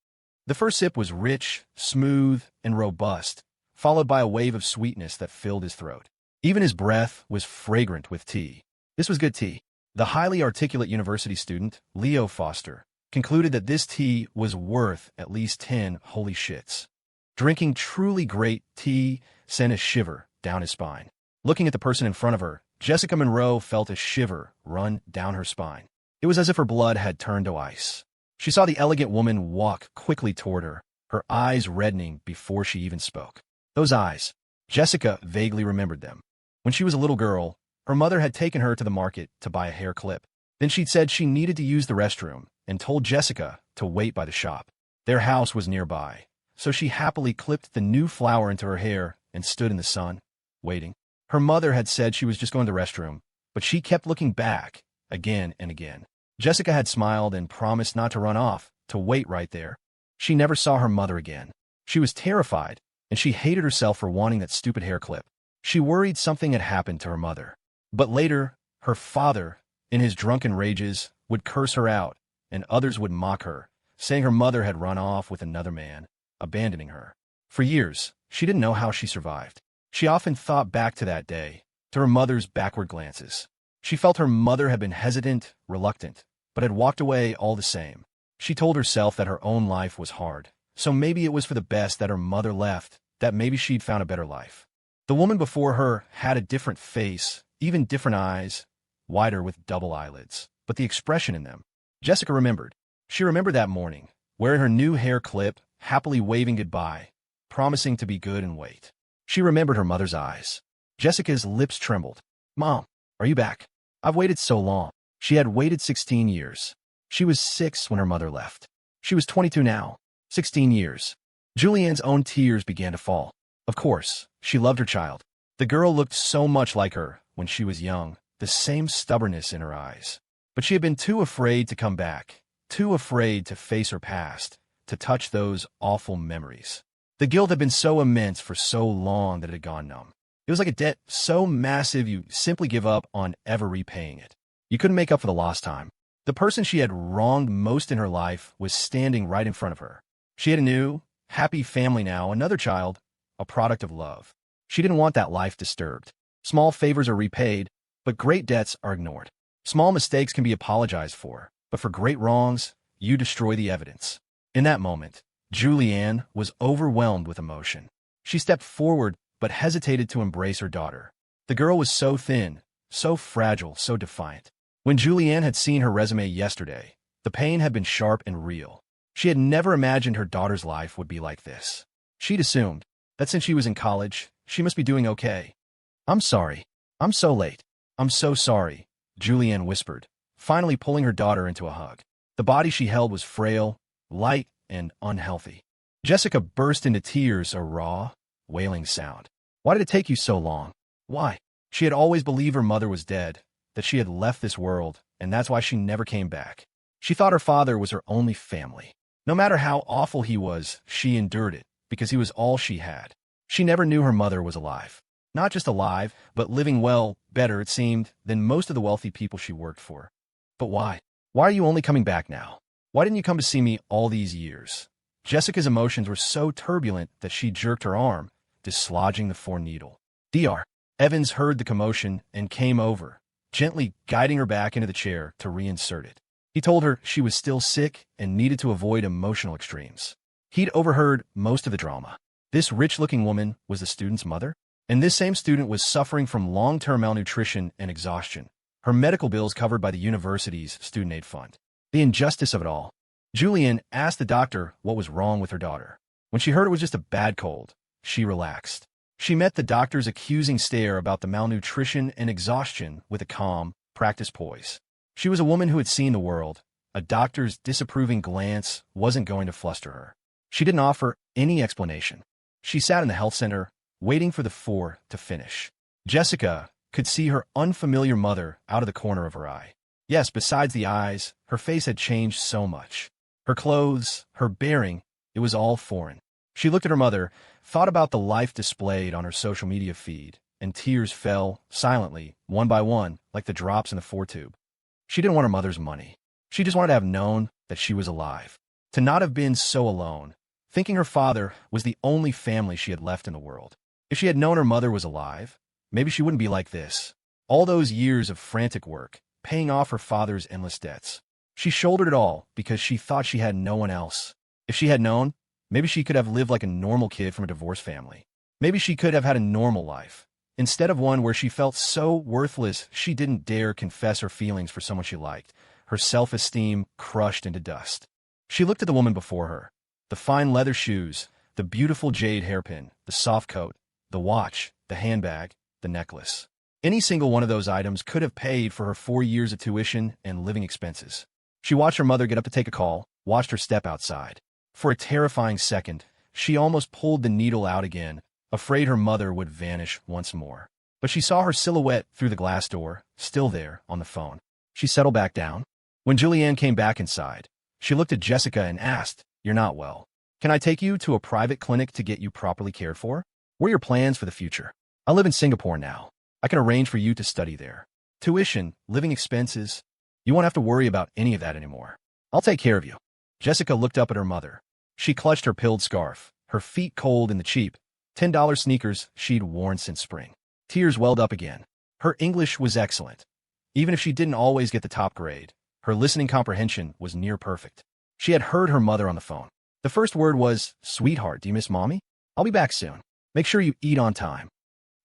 The first sip was rich, smooth, and robust, followed by a wave of sweetness that filled his throat. Even his breath was fragrant with tea. This was good tea. The highly articulate university student, Leo Foster, concluded that this tea was worth at least 10 holy shits. Drinking truly great tea sent a shiver down his spine. Looking at the person in front of her, Jessica Monroe felt a shiver run down her spine. It was as if her blood had turned to ice. She saw the elegant woman walk quickly toward her, her eyes reddening before she even spoke. Those eyes. Jessica vaguely remembered them. When she was a little girl, her mother had taken her to the market to buy a hair clip. Then she'd said she needed to use the restroom and told Jessica to wait by the shop. Their house was nearby, so she happily clipped the new flower into her hair and stood in the sun, waiting. Her mother had said she was just going to the restroom, but she kept looking back again and again. Jessica had smiled and promised not to run off, to wait right there. She never saw her mother again. She was terrified, and she hated herself for wanting that stupid hair clip. She worried something had happened to her mother. But later, her father, in his drunken rages, would curse her out, and others would mock her, saying her mother had run off with another man, abandoning her. For years, she didn't know how she survived. She often thought back to that day, to her mother's backward glances. She felt her mother had been hesitant, reluctant, but had walked away all the same. She told herself that her own life was hard, so maybe it was for the best that her mother left, that maybe she'd found a better life. The woman before her had a different face, even different eyes, wider with double eyelids, but the expression in them. Jessica remembered. She remembered that morning, wearing her new hair clip, happily waving goodbye, promising to be good and wait. She remembered her mother's eyes. Jessica's lips trembled. "Mom, are you back? I've waited so long." She had waited 16 years. She was 6 when her mother left. She was 22 now. 16 years. Julianne's own tears began to fall. Of course, she loved her child. The girl looked so much like her when she was young, the same stubbornness in her eyes. But she had been too afraid to come back, too afraid to face her past, to touch those awful memories. The guilt had been so immense for so long that it had gone numb. It was like a debt so massive you simply give up on ever repaying it. You couldn't make up for the lost time. The person she had wronged most in her life was standing right in front of her. She had a new, happy family now, another child, a product of love. She didn't want that life disturbed. Small favors are repaid, but great debts are ignored. Small mistakes can be apologized for, but for great wrongs, you destroy the evidence. In that moment, Julianne was overwhelmed with emotion. She stepped forward, but hesitated to embrace her daughter. The girl was so thin, so fragile, so defiant. When Julianne had seen her resume yesterday, the pain had been sharp and real. She had never imagined her daughter's life would be like this. She'd assumed that since she was in college, she must be doing okay. "I'm sorry. I'm so late. I'm so sorry," Julianne whispered, finally pulling her daughter into a hug. The body she held was frail, light, and unhealthy. Jessica burst into tears, a raw, wailing sound. "Why did it take you so long? Why?" She had always believed her mother was dead, that she had left this world, and that's why she never came back. She thought her father was her only family. No matter how awful he was, she endured it, because he was all she had. She never knew her mother was alive. Not just alive, but living well, better, it seemed, than most of the wealthy people she worked for. But why? Why are you only coming back now? Why didn't you come to see me all these years? Jessica's emotions were so turbulent that she jerked her arm, dislodging the foreneedle. Dr. Evans heard the commotion and came over, gently guiding her back into the chair to reinsert it. He told her she was still sick and needed to avoid emotional extremes. He'd overheard most of the drama. This rich-looking woman was the student's mother, and this same student was suffering from long-term malnutrition and exhaustion, her medical bills covered by the university's student aid fund. The injustice of it all. Julianne asked the doctor what was wrong with her daughter. When she heard it was just a bad cold, she relaxed. She met the doctor's accusing stare about the malnutrition and exhaustion with a calm, practiced poise. She was a woman who had seen the world. A doctor's disapproving glance wasn't going to fluster her. She didn't offer any explanation. She sat in the health center, waiting for the four to finish. Jessica could see her unfamiliar mother out of the corner of her eye. Yes, besides the eyes, her face had changed so much. Her clothes, her bearing, it was all foreign. She looked at her mother, thought about the life displayed on her social media feed, and tears fell, silently, one by one, like the drops in the foretube. She didn't want her mother's money. She just wanted to have known that she was alive. To not have been so alone, thinking her father was the only family she had left in the world. If she had known her mother was alive, maybe she wouldn't be like this. All those years of frantic work, paying off her father's endless debts. She shouldered it all because she thought she had no one else. If she had known, maybe she could have lived like a normal kid from a divorced family. Maybe she could have had a normal life, instead of one where she felt so worthless she didn't dare confess her feelings for someone she liked, her self-esteem crushed into dust. She looked at the woman before her. The fine leather shoes, the beautiful jade hairpin, the soft coat, the watch, the handbag, the necklace. Any single one of those items could have paid for her 4 years of tuition and living expenses. She watched her mother get up to take a call, watched her step outside. For a terrifying second, she almost pulled the needle out again, afraid her mother would vanish once more. But she saw her silhouette through the glass door, still there, on the phone. She settled back down. When Julianne came back inside, she looked at Jessica and asked, "You're not well. Can I take you to a private clinic to get you properly cared for? What are your plans for the future? I live in Singapore now. I can arrange for you to study there. Tuition, living expenses, you won't have to worry about any of that anymore. I'll take care of you." Jessica looked up at her mother. She clutched her pilled scarf, her feet cold in the cheap, $10 sneakers she'd worn since spring. Tears welled up again. Her English was excellent. Even if she didn't always get the top grade, her listening comprehension was near perfect. She had heard her mother on the phone. The first word was, "Sweetheart, do you miss Mommy? I'll be back soon. Make sure you eat on time."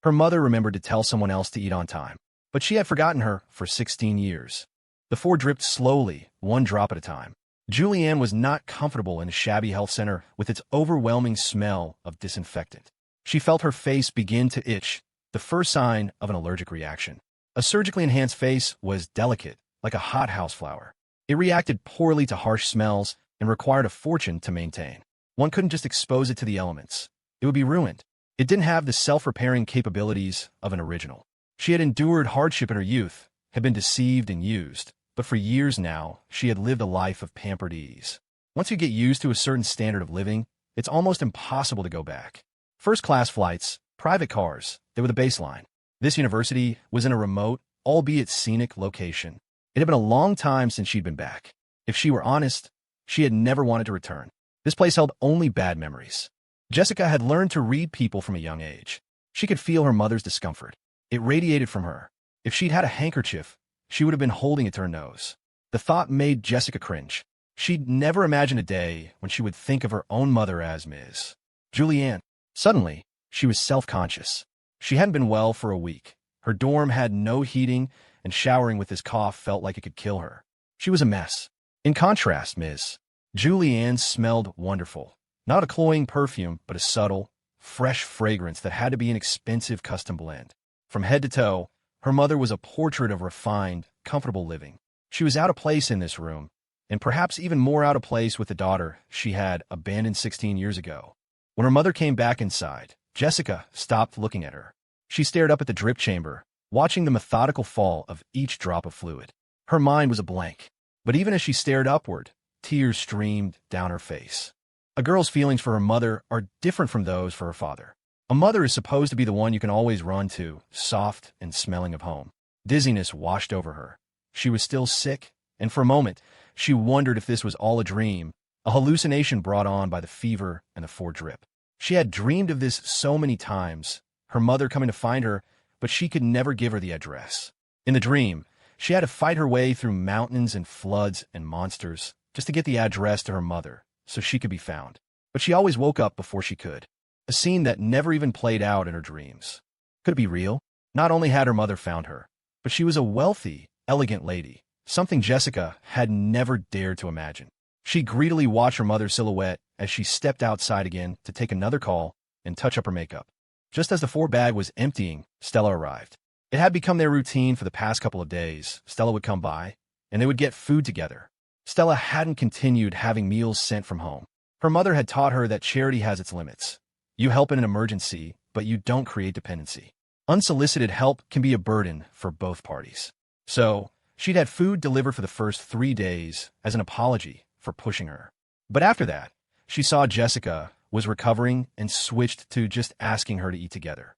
Her mother remembered to tell someone else to eat on time, but she had forgotten her for 16 years. The four dripped slowly, one drop at a time. Julianne was not comfortable in a shabby health center with its overwhelming smell of disinfectant. She felt her face begin to itch, the first sign of an allergic reaction. A surgically enhanced face was delicate, like a hothouse flower. It reacted poorly to harsh smells and required a fortune to maintain. One couldn't just expose it to the elements. It would be ruined. It didn't have the self-repairing capabilities of an original. She had endured hardship in her youth, had been deceived and used, but for years now, she had lived a life of pampered ease. Once you get used to a certain standard of living, it's almost impossible to go back. First-class flights, private cars, they were the baseline. This university was in a remote, albeit scenic, location. It had been a long time since she'd been back. If she were honest, she had never wanted to return. This place held only bad memories. Jessica had learned to read people from a young age. She could feel her mother's discomfort. It radiated from her. If she'd had a handkerchief, she would have been holding it to her nose. The thought made Jessica cringe. She'd never imagined a day when she would think of her own mother as Ms. Julianne. Suddenly, she was self-conscious. She hadn't been well for a week. Her dorm had no heating, and showering with this cough felt like it could kill her. She was a mess. In contrast, Ms. Julianne smelled wonderful. Not a cloying perfume, but a subtle, fresh fragrance that had to be an expensive custom blend. From head to toe, her mother was a portrait of refined, comfortable living. She was out of place in this room, and perhaps even more out of place with the daughter she had abandoned 16 years ago. When her mother came back inside, Jessica stopped looking at her. She stared up at the drip chamber, watching the methodical fall of each drop of fluid. Her mind was a blank. But even as she stared upward, tears streamed down her face. A girl's feelings for her mother are different from those for her father. A mother is supposed to be the one you can always run to, soft and smelling of home. Dizziness washed over her. She was still sick, and for a moment, she wondered if this was all a dream, a hallucination brought on by the fever and the foredrip. She had dreamed of this so many times, her mother coming to find her, but she could never give her the address. In the dream, she had to fight her way through mountains and floods and monsters just to get the address to her mother so she could be found. But she always woke up before she could. A scene that never even played out in her dreams. Could it be real? Not only had her mother found her, but she was a wealthy, elegant lady, something Jessica had never dared to imagine. She greedily watched her mother's silhouette as she stepped outside again to take another call and touch up her makeup. Just as the 4-bag was emptying, Stella arrived. It had become their routine for the past couple of days. Stella would come by, and they would get food together. Stella hadn't continued having meals sent from home. Her mother had taught her that charity has its limits. You help in an emergency, but you don't create dependency. Unsolicited help can be a burden for both parties. So, she'd had food delivered for the first 3 days as an apology for pushing her. But after that, she saw Jessica was recovering and switched to just asking her to eat together.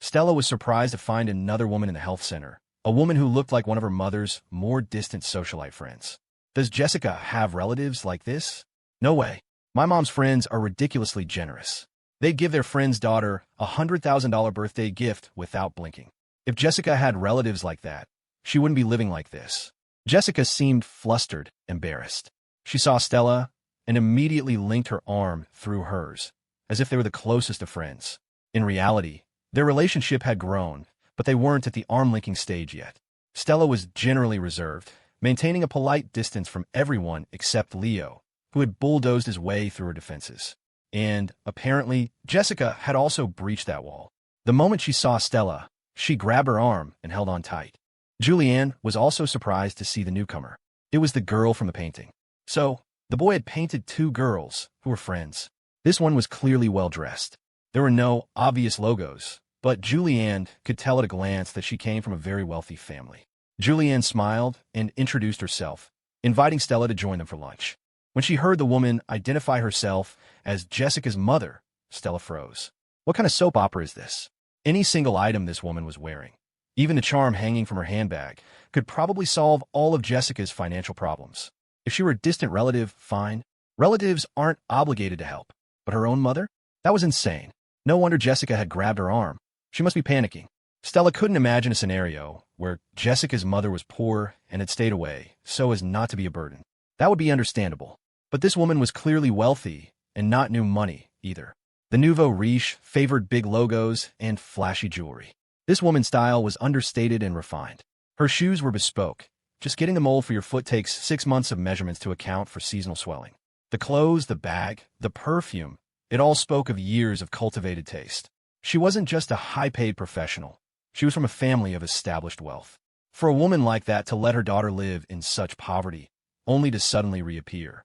Stella was surprised to find another woman in the health center, a woman who looked like one of her mother's more distant socialite friends. Does Jessica have relatives like this? No way. My mom's friends are ridiculously generous. They'd give their friend's daughter a $100,000 birthday gift without blinking. If Jessica had relatives like that, she wouldn't be living like this. Jessica seemed flustered, embarrassed. She saw Stella and immediately linked her arm through hers, as if they were the closest of friends. In reality, their relationship had grown, but they weren't at the arm-linking stage yet. Stella was generally reserved, maintaining a polite distance from everyone except Leo, who had bulldozed his way through her defenses. And, apparently, Jessica had also breached that wall. The moment she saw Stella, she grabbed her arm and held on tight. Julianne was also surprised to see the newcomer. It was the girl from the painting. So, the boy had painted 2 girls who were friends. This one was clearly well-dressed. There were no obvious logos, but Julianne could tell at a glance that she came from a very wealthy family. Julianne smiled and introduced herself, inviting Stella to join them for lunch. When she heard the woman identify herself as Jessica's mother, Stella froze. What kind of soap opera is this? Any single item this woman was wearing, even the charm hanging from her handbag, could probably solve all of Jessica's financial problems. If she were a distant relative, fine. Relatives aren't obligated to help. But her own mother? That was insane. No wonder Jessica had grabbed her arm. She must be panicking. Stella couldn't imagine a scenario where Jessica's mother was poor and had stayed away so as not to be a burden. That would be understandable. But this woman was clearly wealthy and not new money either. The nouveau riche favored big logos and flashy jewelry. This woman's style was understated and refined. Her shoes were bespoke. Just getting the mold for your foot takes 6 months of measurements to account for seasonal swelling. The clothes, the bag, the perfume, it all spoke of years of cultivated taste. She wasn't just a high-paid professional. She was from a family of established wealth. For a woman like that to let her daughter live in such poverty, only to suddenly reappear.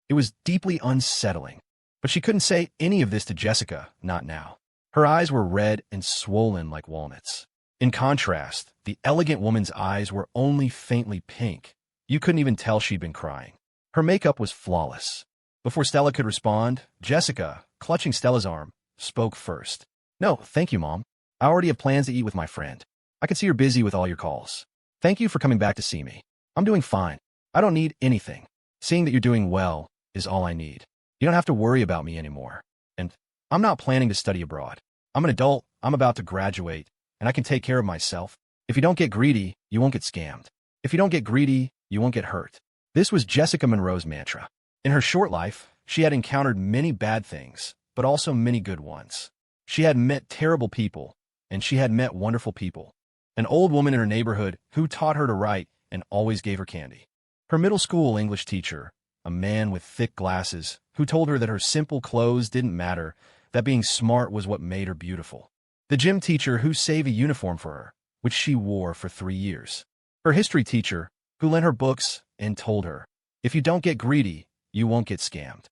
It was deeply unsettling. But she couldn't say any of this to Jessica, not now. Her eyes were red and swollen like walnuts. In contrast, the elegant woman's eyes were only faintly pink. You couldn't even tell she'd been crying. Her makeup was flawless. Before Stella could respond, Jessica, clutching Stella's arm, spoke first. No, thank you, Mom. I already have plans to eat with my friend. I can see you're busy with all your calls. Thank you for coming back to see me. I'm doing fine. I don't need anything. Seeing that you're doing well is all I need. You don't have to worry about me anymore. And I'm not planning to study abroad. I'm an adult, I'm about to graduate, and I can take care of myself. If you don't get greedy, you won't get scammed. If you don't get greedy, you won't get hurt. This was Jessica Monroe's mantra. In her short life, she had encountered many bad things, but also many good ones. She had met terrible people, and she had met wonderful people. An old woman in her neighborhood who taught her to write and always gave her candy. Her middle school English teacher, a man with thick glasses, who told her that her simple clothes didn't matter, that being smart was what made her beautiful. The gym teacher who saved a uniform for her, which she wore for 3 years. Her history teacher, who lent her books and told her, if you don't get greedy, you won't get scammed.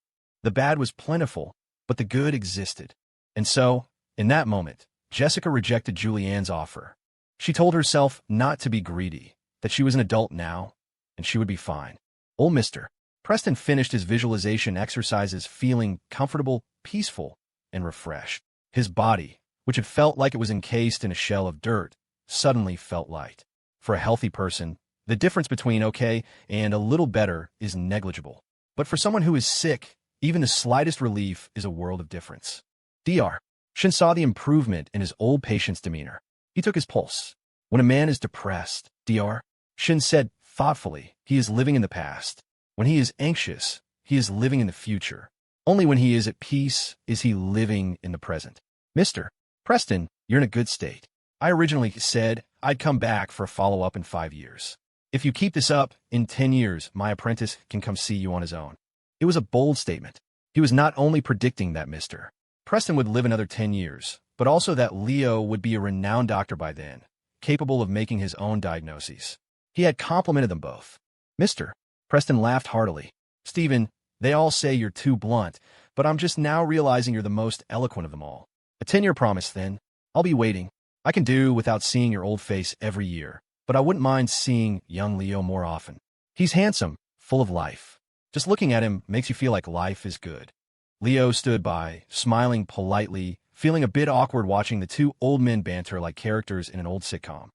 The bad was plentiful, but the good existed. And so, in that moment, Jessica rejected Julianne's offer. She told herself not to be greedy, that she was an adult now, and she would be fine. Old Mr. Preston finished his visualization exercises feeling comfortable, peaceful, and refreshed. His body, which had felt like it was encased in a shell of dirt, suddenly felt light. For a healthy person, the difference between okay and a little better is negligible. But for someone who is sick, even the slightest relief is a world of difference. Dr. Shawn saw the improvement in his old patient's demeanor. He took his pulse. When a man is depressed, Dr. Shawn said thoughtfully, he is living in the past. When he is anxious, he is living in the future. Only when he is at peace is he living in the present. Mr. Preston, you're in a good state. I originally said I'd come back for a follow-up in 5 years. If you keep this up, in 10 years, my apprentice can come see you on his own. It was a bold statement. He was not only predicting that Mr. Preston would live another 10 years, but also that Leo would be a renowned doctor by then, capable of making his own diagnoses. He had complimented them both. Mr. Preston laughed heartily. Stephen, they all say you're too blunt, but I'm just now realizing you're the most eloquent of them all. A 10-year promise, then. I'll be waiting. I can do without seeing your old face every year, but I wouldn't mind seeing young Leo more often. He's handsome, full of life. Just looking at him makes you feel like life is good. Leo stood by, smiling politely, feeling a bit awkward watching the two old men banter like characters in an old sitcom.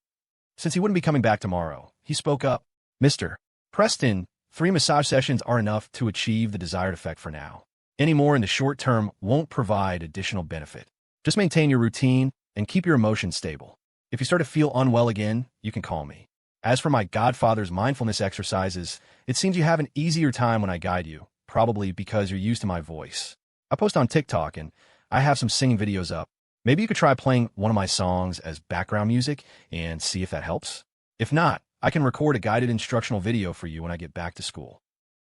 Since he wouldn't be coming back tomorrow, he spoke up. Mr. Preston, 3 massage sessions are enough to achieve the desired effect for now. Any more in the short term won't provide additional benefit. Just maintain your routine and keep your emotions stable. If you start to feel unwell again, you can call me. As for my godfather's mindfulness exercises, it seems you have an easier time when I guide you, probably because you're used to my voice. I post on TikTok and I have some singing videos up. Maybe you could try playing one of my songs as background music and see if that helps. If not, I can record a guided instructional video for you when I get back to school.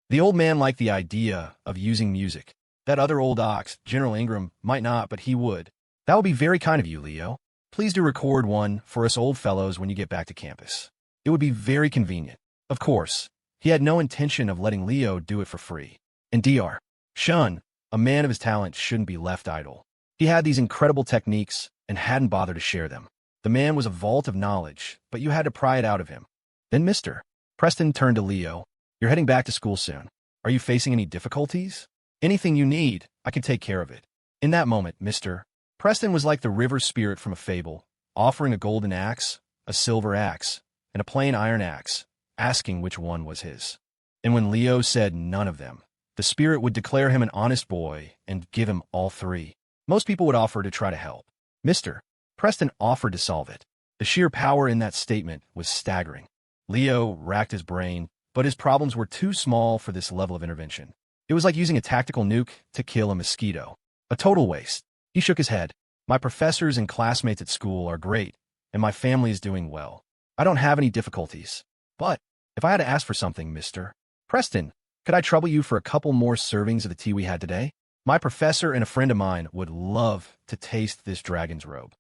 The old man liked the idea of using music. That other old ox, General Ingram, might not, but he would. That would be very kind of you, Leo. Please do record one for us old fellows when you get back to campus. It would be very convenient. Of course, he had no intention of letting Leo do it for free. And Dr. Shawn, a man of his talent, shouldn't be left idle. He had these incredible techniques and hadn't bothered to share them. The man was a vault of knowledge, but you had to pry it out of him. Then Mr. Preston turned to Leo. You're heading back to school soon. Are you facing any difficulties? Anything you need, I can take care of it. In that moment, Mr. Preston was like the river spirit from a fable, offering a golden axe, a silver axe, and a plain iron axe, asking which one was his. And when Leo said none of them, the spirit would declare him an honest boy and give him all 3. Most people would offer to try to help. Mr. Preston offered to solve it. The sheer power in that statement was staggering. Leo racked his brain, but his problems were too small for this level of intervention. It was like using a tactical nuke to kill a mosquito. A total waste. He shook his head. My professors and classmates at school are great, and my family is doing well. I don't have any difficulties. But if I had to ask for something, Mr. Preston, could I trouble you for a couple more servings of the tea we had today? My professor and a friend of mine would love to taste this dragon's robe.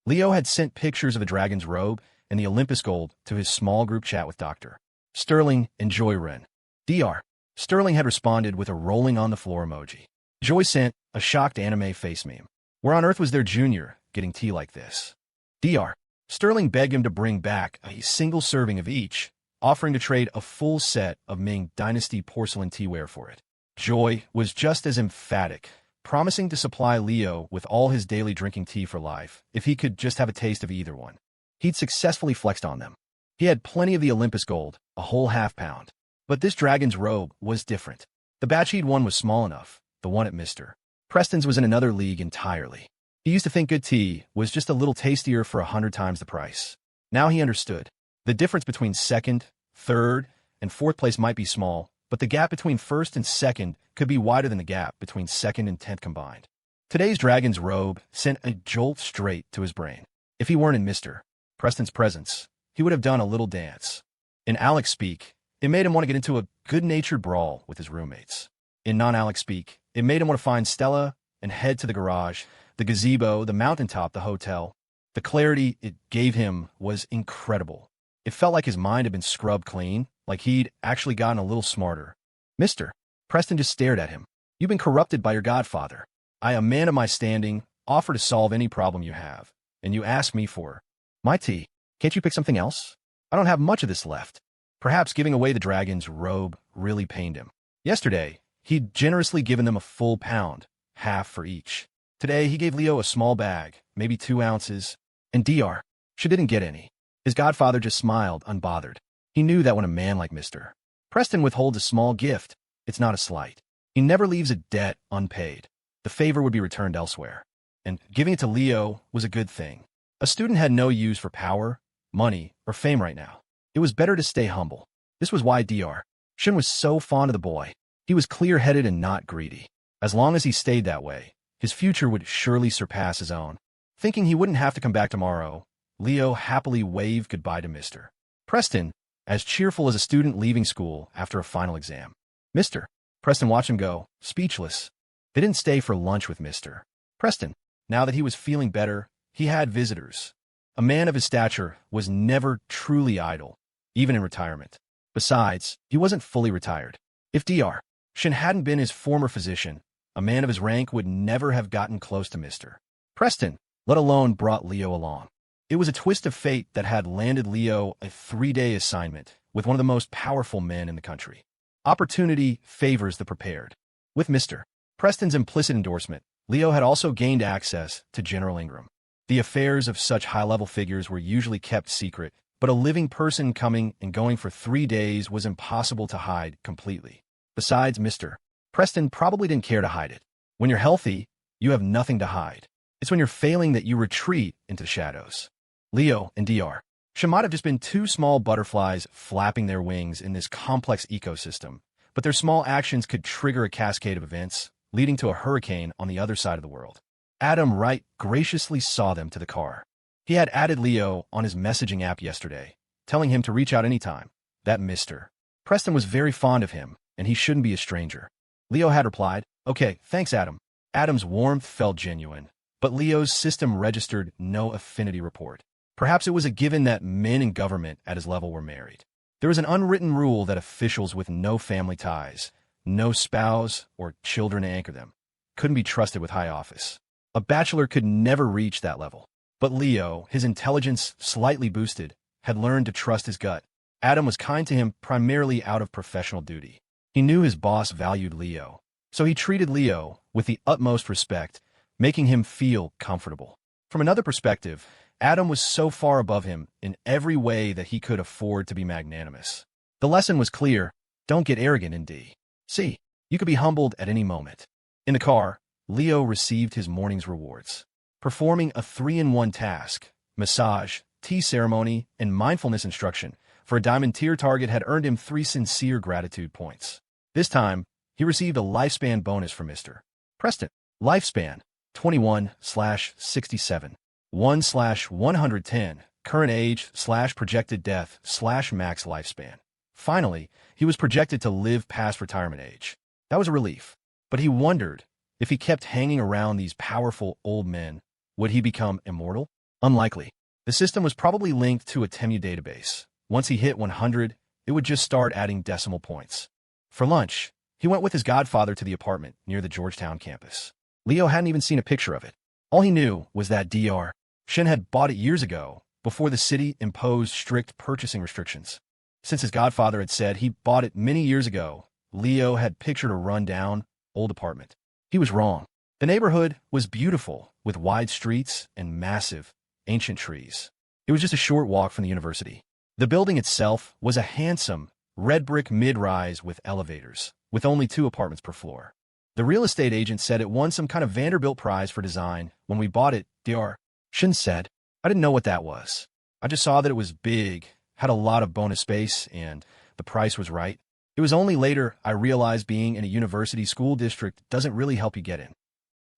Leo had sent pictures of a dragon's robe and the Olympus gold to his small group chat with Dr. Sterling and Joy Wren. Dr. Sterling had responded with a rolling on the floor emoji. Joy sent a shocked anime face meme. Where on earth was their junior getting tea like this? Dr. Sterling begged him to bring back a single serving of each, offering to trade a full set of Ming Dynasty porcelain teaware for it. Joy was just as emphatic, promising to supply Leo with all his daily drinking tea for life if he could just have a taste of either one. He'd successfully flexed on them. He had plenty of the Olympus gold, a whole half-pound. But this dragon's robe was different. The batch he'd won was small enough, the one at Mr. Preston's was in another league entirely. He used to think good tea was just a little tastier for 100 times the price. Now he understood. The difference between second, third, and fourth place might be small, but the gap between first and second could be wider than the gap between second and 10th combined. Today's dragon's robe sent a jolt straight to his brain. If he weren't in Mr. Preston's presence, he would have done a little dance. In Alex speak, it made him want to get into a good-natured brawl with his roommates. In non-Alex speak, it made him want to find Stella and head to the garage, the gazebo, the mountaintop, the hotel. The clarity it gave him was incredible. It felt like his mind had been scrubbed clean, like he'd actually gotten a little smarter. Mr. Preston just stared at him. You've been corrupted by your godfather. I, a man of my standing, offer to solve any problem you have, and you ask me for my tea. Can't you pick something else? I don't have much of this left. Perhaps giving away the dragon's robe really pained him. Yesterday, he'd generously given them a full pound, half for each. Today, he gave Leo a small bag, maybe 2 ounces, and Dr. She didn't get any. His godfather just smiled, unbothered. He knew that when a man like Mr. Preston withholds a small gift, it's not a slight. He never leaves a debt unpaid. The favor would be returned elsewhere. And giving it to Leo was a good thing. A student had no use for power, money, or fame right now. It was better to stay humble. This was why Dr. Shawn was so fond of the boy. He was clear-headed and not greedy. As long as he stayed that way, his future would surely surpass his own. Thinking he wouldn't have to come back tomorrow, Leo happily waved goodbye to Mr. Preston, as cheerful as a student leaving school after a final exam. Mr. Preston watched him go, speechless. They didn't stay for lunch with Mr. Preston. Now that he was feeling better, he had visitors. A man of his stature was never truly idle, even in retirement. Besides, he wasn't fully retired. If Dr. Shawn hadn't been his former physician, a man of his rank would never have gotten close to Mr. Preston, let alone brought Leo along. It was a twist of fate that had landed Leo a 3-day assignment with one of the most powerful men in the country. Opportunity favors the prepared. With Mr. Preston's implicit endorsement, Leo had also gained access to General Ingram. The affairs of such high-level figures were usually kept secret, but a living person coming and going for 3 days was impossible to hide completely. Besides, Mr. Preston probably didn't care to hide it. When you're healthy, you have nothing to hide. It's when you're failing that you retreat into the shadows. Leo and Dr. Shawn might have just been 2 small butterflies flapping their wings in this complex ecosystem, but their small actions could trigger a cascade of events, leading to a hurricane on the other side of the world. Adam Wright graciously saw them to the car. He had added Leo on his messaging app yesterday, telling him to reach out anytime. That Mr. Preston was very fond of him, and he shouldn't be a stranger. Leo had replied, "Okay, thanks, Adam." Adam's warmth felt genuine, but Leo's system registered no affinity report. Perhaps it was a given that men in government at his level were married. There was an unwritten rule that officials with no family ties, no spouse or children to anchor them, couldn't be trusted with high office. A bachelor could never reach that level. But Leo, his intelligence slightly boosted, had learned to trust his gut. Adam was kind to him primarily out of professional duty. He knew his boss valued Leo, so he treated Leo with the utmost respect, making him feel comfortable. From another perspective, Adam was so far above him in every way that he could afford to be magnanimous. The lesson was clear: don't get arrogant in D.C. You could be humbled at any moment. In the car, Leo received his morning's rewards. Performing a 3-in-1 task, massage, tea ceremony, and mindfulness instruction for a diamond tier target had earned him 3 sincere gratitude points. This time, he received a lifespan bonus from Mr. Preston. Lifespan, 21/67. 1/110. Current age/projected death/max lifespan. Finally, he was projected to live past retirement age. That was a relief. But he wondered, if he kept hanging around these powerful old men, would he become immortal? Unlikely. The system was probably linked to a Temu database. Once he hit 100, it would just start adding decimal points. For lunch, he went with his godfather to the apartment near the Georgetown campus. Leo hadn't even seen a picture of it. All he knew was that Dr. Shawn had bought it years ago, before the city imposed strict purchasing restrictions. Since his godfather had said he bought it many years ago, Leo had pictured a run-down, old apartment. He was wrong. The neighborhood was beautiful, with wide streets and massive, ancient trees. It was just a short walk from the university. The building itself was a handsome, red brick mid-rise with elevators, with only 2 apartments per floor. The real estate agent said it won some kind of Vanderbilt prize for design. When we bought it, Dr. Shawn said, I didn't know what that was. I just saw that it was big, had a lot of bonus space, and the price was right. It was only later I realized being in a university school district doesn't really help you get in.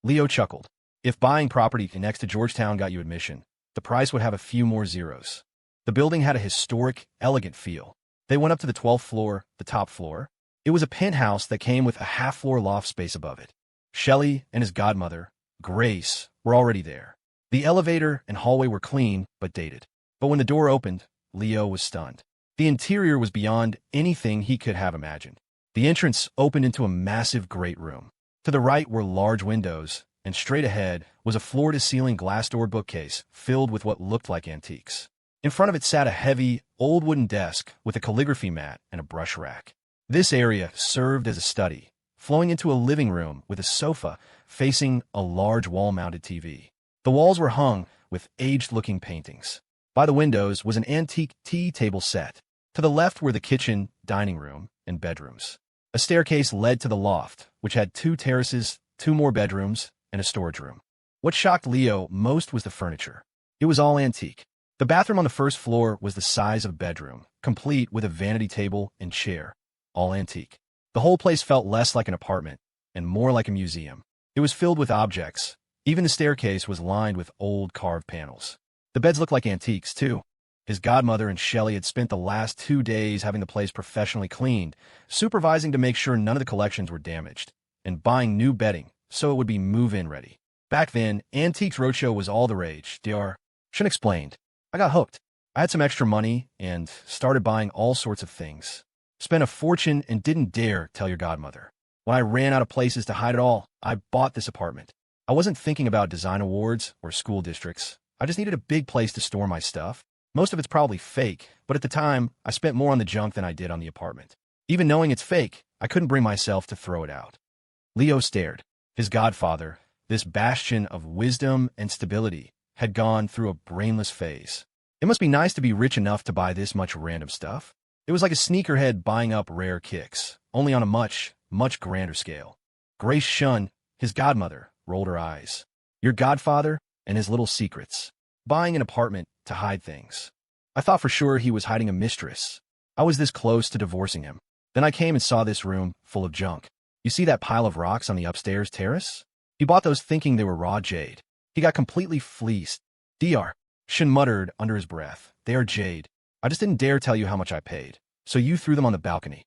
Leo chuckled. If buying property next to Georgetown got you admission, the price would have a few more zeros. The building had a historic, elegant feel. They went up to the 12th floor, the top floor. It was a penthouse that came with a half-floor loft space above it. Shelley and his godmother, Grace, were already there. The elevator and hallway were clean, but dated. But when the door opened, Leo was stunned. The interior was beyond anything he could have imagined. The entrance opened into a massive great room. To the right were large windows, and straight ahead was a floor-to-ceiling glass-door bookcase filled with what looked like antiques. In front of it sat a heavy, old wooden desk with a calligraphy mat and a brush rack. This area served as a study, flowing into a living room with a sofa facing a large wall-mounted TV. The walls were hung with aged-looking paintings. By the windows was an antique tea table set. To the left were the kitchen, dining room, and bedrooms. A staircase led to the loft, which had 2 terraces, 2 more bedrooms, and a storage room. What shocked Leo most was the furniture. It was all antique. The bathroom on the first floor was the size of a bedroom, complete with a vanity table and chair, all antique. The whole place felt less like an apartment and more like a museum. It was filled with objects. Even the staircase was lined with old carved panels. The beds looked like antiques, too. His godmother and Shelley had spent the last 2 days having the place professionally cleaned, supervising to make sure none of the collections were damaged, and buying new bedding so it would be move-in ready. Back then, Antiques Roadshow was all the rage, Dr. Shawn explained. I got hooked. I had some extra money and started buying all sorts of things. Spent a fortune and didn't dare tell your godmother. When I ran out of places to hide it all, I bought this apartment. I wasn't thinking about design awards or school districts. I just needed a big place to store my stuff. Most of it's probably fake, but at the time, I spent more on the junk than I did on the apartment. Even knowing it's fake, I couldn't bring myself to throw it out. Leo stared. His godfather, this bastion of wisdom and stability, had gone through a brainless phase. It must be nice to be rich enough to buy this much random stuff. It was like a sneakerhead buying up rare kicks, only on a much, much grander scale. Grace Shawn, his godmother, rolled her eyes. Your godfather and his little secrets. Buying an apartment to hide things. I thought for sure he was hiding a mistress. I was this close to divorcing him. Then I came and saw this room full of junk. You see that pile of rocks on the upstairs terrace? He bought those thinking they were raw jade. He got completely fleeced. Dr. Shawn muttered under his breath. They are jade. I just didn't dare tell you how much I paid. So you threw them on the balcony.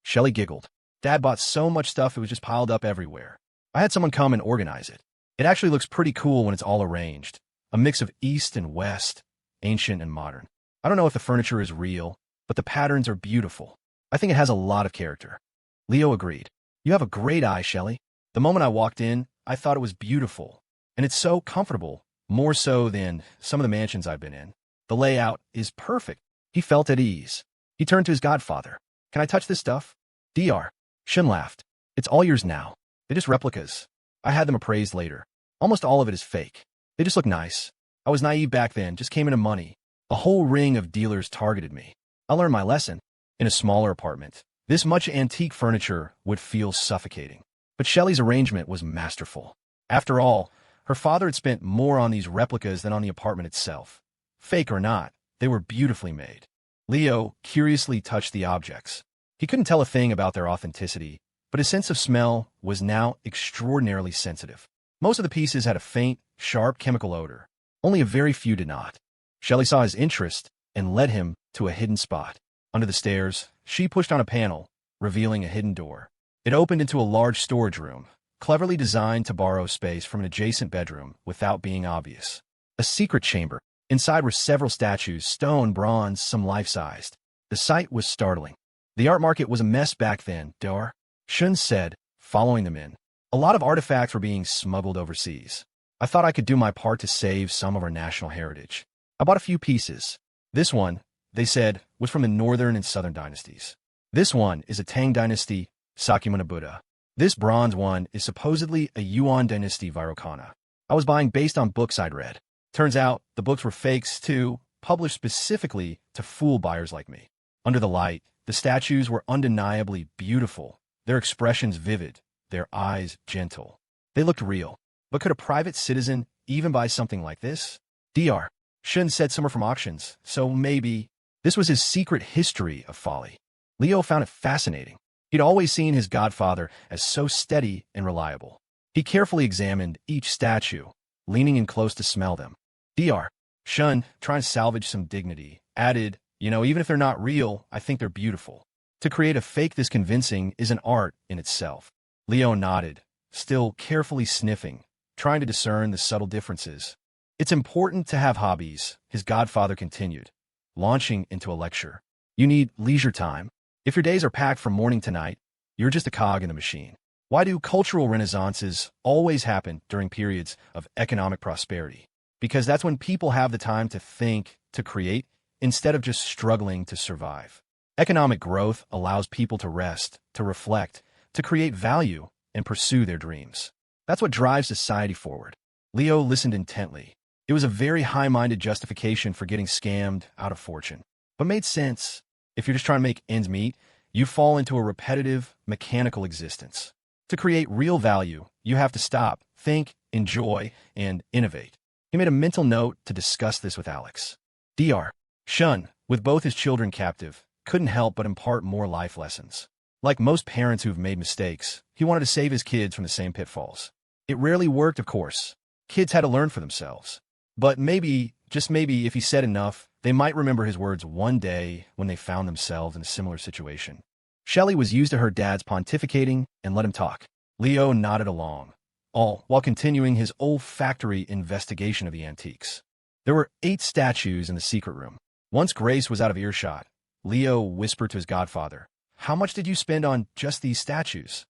Shelley giggled. Dad bought so much stuff it was just piled up everywhere. I had someone come and organize it. It actually looks pretty cool when it's all arranged. A mix of East and West, ancient and modern. I don't know if the furniture is real, but the patterns are beautiful. I think it has a lot of character. Leo agreed. You have a great eye, Shelley. The moment I walked in, I thought it was beautiful. And it's so comfortable, more so than some of the mansions I've been in. The layout is perfect. He felt at ease. He turned to his godfather. Can I touch this stuff? Dr. Shawn laughed. It's all yours now. They're just replicas. I had them appraised later. Almost all of it is fake. They just look nice. I was naive back then, just came into money. A whole ring of dealers targeted me. I learned my lesson. In a smaller apartment, this much antique furniture would feel suffocating. But Shelley's arrangement was masterful. After all, her father had spent more on these replicas than on the apartment itself. Fake or not, they were beautifully made. Leo curiously touched the objects. He couldn't tell a thing about their authenticity, but his sense of smell was now extraordinarily sensitive. Most of the pieces had a faint, sharp chemical odor. Only a very few did not. Shelley saw his interest and led him to a hidden spot. Under the stairs, she pushed on a panel, revealing a hidden door. It opened into a large storage room, cleverly designed to borrow space from an adjacent bedroom without being obvious. A secret chamber. Inside were several statues, stone, bronze, some life-sized. The sight was startling. The art market was a mess back then, Dr. Shawn said, following them in. A lot of artifacts were being smuggled overseas. I thought I could do my part to save some of our national heritage. I bought a few pieces. This one, they said, was from the northern and southern dynasties. This one is a Tang dynasty, Sakyamuni Buddha. This bronze one is supposedly a Yuan dynasty Vairocana. I was buying based on books I'd read. Turns out, the books were fakes too, published specifically to fool buyers like me. Under the light, the statues were undeniably beautiful, their expressions vivid, their eyes gentle. They looked real. But could a private citizen even buy something like this? Dr. Shawn said some were from auctions, so maybe this was his secret history of folly. Leo found it fascinating. He'd always seen his godfather as so steady and reliable. He carefully examined each statue, leaning in close to smell them. Dr. Shawn, trying to salvage some dignity, added, even if they're not real, I think they're beautiful. To create a fake this convincing is an art in itself. Leo nodded, still carefully sniffing, trying to discern the subtle differences. It's important to have hobbies, his godfather continued, launching into a lecture. You need leisure time. If your days are packed from morning to night, you're just a cog in the machine. Why do cultural renaissances always happen during periods of economic prosperity? Because that's when people have the time to think, to create, instead of just struggling to survive. Economic growth allows people to rest, to reflect, to create value, and pursue their dreams. That's what drives society forward. Leo listened intently. It was a very high-minded justification for getting scammed out of fortune, but made sense. If you're just trying to make ends meet, you fall into a repetitive, mechanical existence. To create real value, you have to stop, think, enjoy, and innovate. He made a mental note to discuss this with Alex. Dr. Shawn, with both his children captive, couldn't help but impart more life lessons. Like most parents who've made mistakes, he wanted to save his kids from the same pitfalls. It rarely worked, of course. Kids had to learn for themselves. But maybe, just maybe, if he said enough, they might remember his words one day when they found themselves in a similar situation. Shelley was used to her dad's pontificating and let him talk. Leo nodded along, all while continuing his olfactory investigation of the antiques. There were 8 statues in the secret room. Once Grace was out of earshot, Leo whispered to his godfather, "How much did you spend on just these statues?"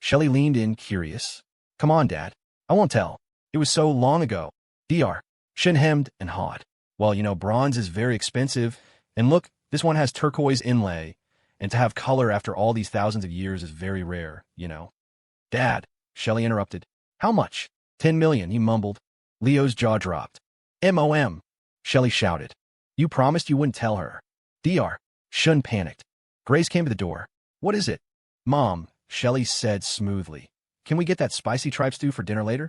Shelley leaned in, curious. "Come on, Dad. I won't tell. It was so long ago." Dr. Shawn hemmed and hawed. "Well, bronze is very expensive. And look, this one has turquoise inlay. And to have color after all these thousands of years is very rare. "Dad," Shelley interrupted. "How much?" 10 million, he mumbled. Leo's jaw dropped. "M.O.M." Shelley shouted. "You promised you wouldn't tell her." Dr. Shawn panicked. Grace came to the door. "What is it?" "Mom," Shelley said smoothly. "Can we get that spicy tripe stew for dinner later?"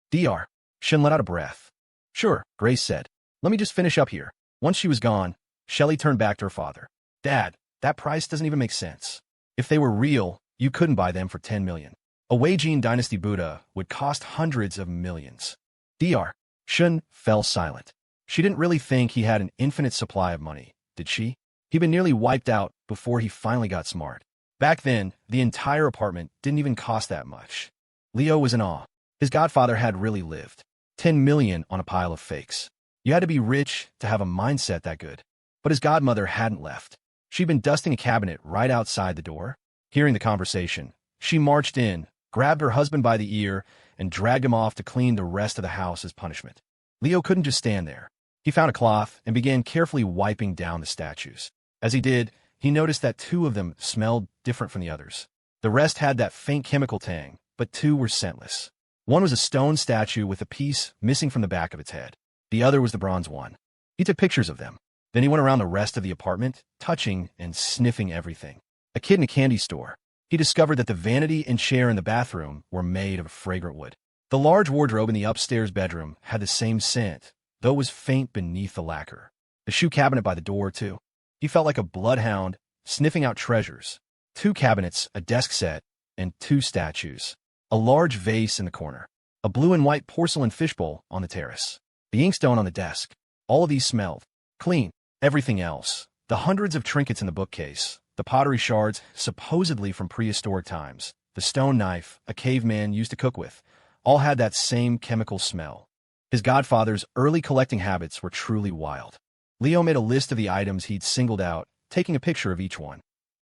Dr. Shawn let out a breath. "Sure," Grace said. "Let me just finish up here." Once she was gone, Shelley turned back to her father. "Dad, that price doesn't even make sense. If they were real, you couldn't buy them for 10 million. A Wei-Jin dynasty Buddha would cost hundreds of millions." Dr. Shawn fell silent. She didn't really think he had an infinite supply of money, did she? He'd been nearly wiped out before he finally got smart. Back then, the entire apartment didn't even cost that much. Leo was in awe. His godfather had really lived. 10 million on a pile of fakes. You had to be rich to have a mindset that good. But his godmother hadn't left. She'd been dusting a cabinet right outside the door. Hearing the conversation, she marched in, grabbed her husband by the ear, and dragged him off to clean the rest of the house as punishment. Leo couldn't just stand there. He found a cloth and began carefully wiping down the statues. As he did, he noticed that 2 of them smelled different from the others. The rest had that faint chemical tang, but 2 were scentless. One was a stone statue with a piece missing from the back of its head. The other was the bronze one. He took pictures of them. Then he went around the rest of the apartment, touching and sniffing everything. A kid in a candy store. He discovered that the vanity and chair in the bathroom were made of fragrant wood. The large wardrobe in the upstairs bedroom had the same scent, though it was faint beneath the lacquer. The shoe cabinet by the door, too. He felt like a bloodhound, sniffing out treasures. 2 cabinets, a desk set, and 2 statues. A large vase in the corner. A blue and white porcelain fishbowl on the terrace. The inkstone on the desk. All of these smelled clean. Everything else, the hundreds of trinkets in the bookcase, the pottery shards supposedly from prehistoric times, the stone knife a caveman used to cook with, all had that same chemical smell. His godfather's early collecting habits were truly wild. Leo made a list of the items he'd singled out, taking a picture of each one.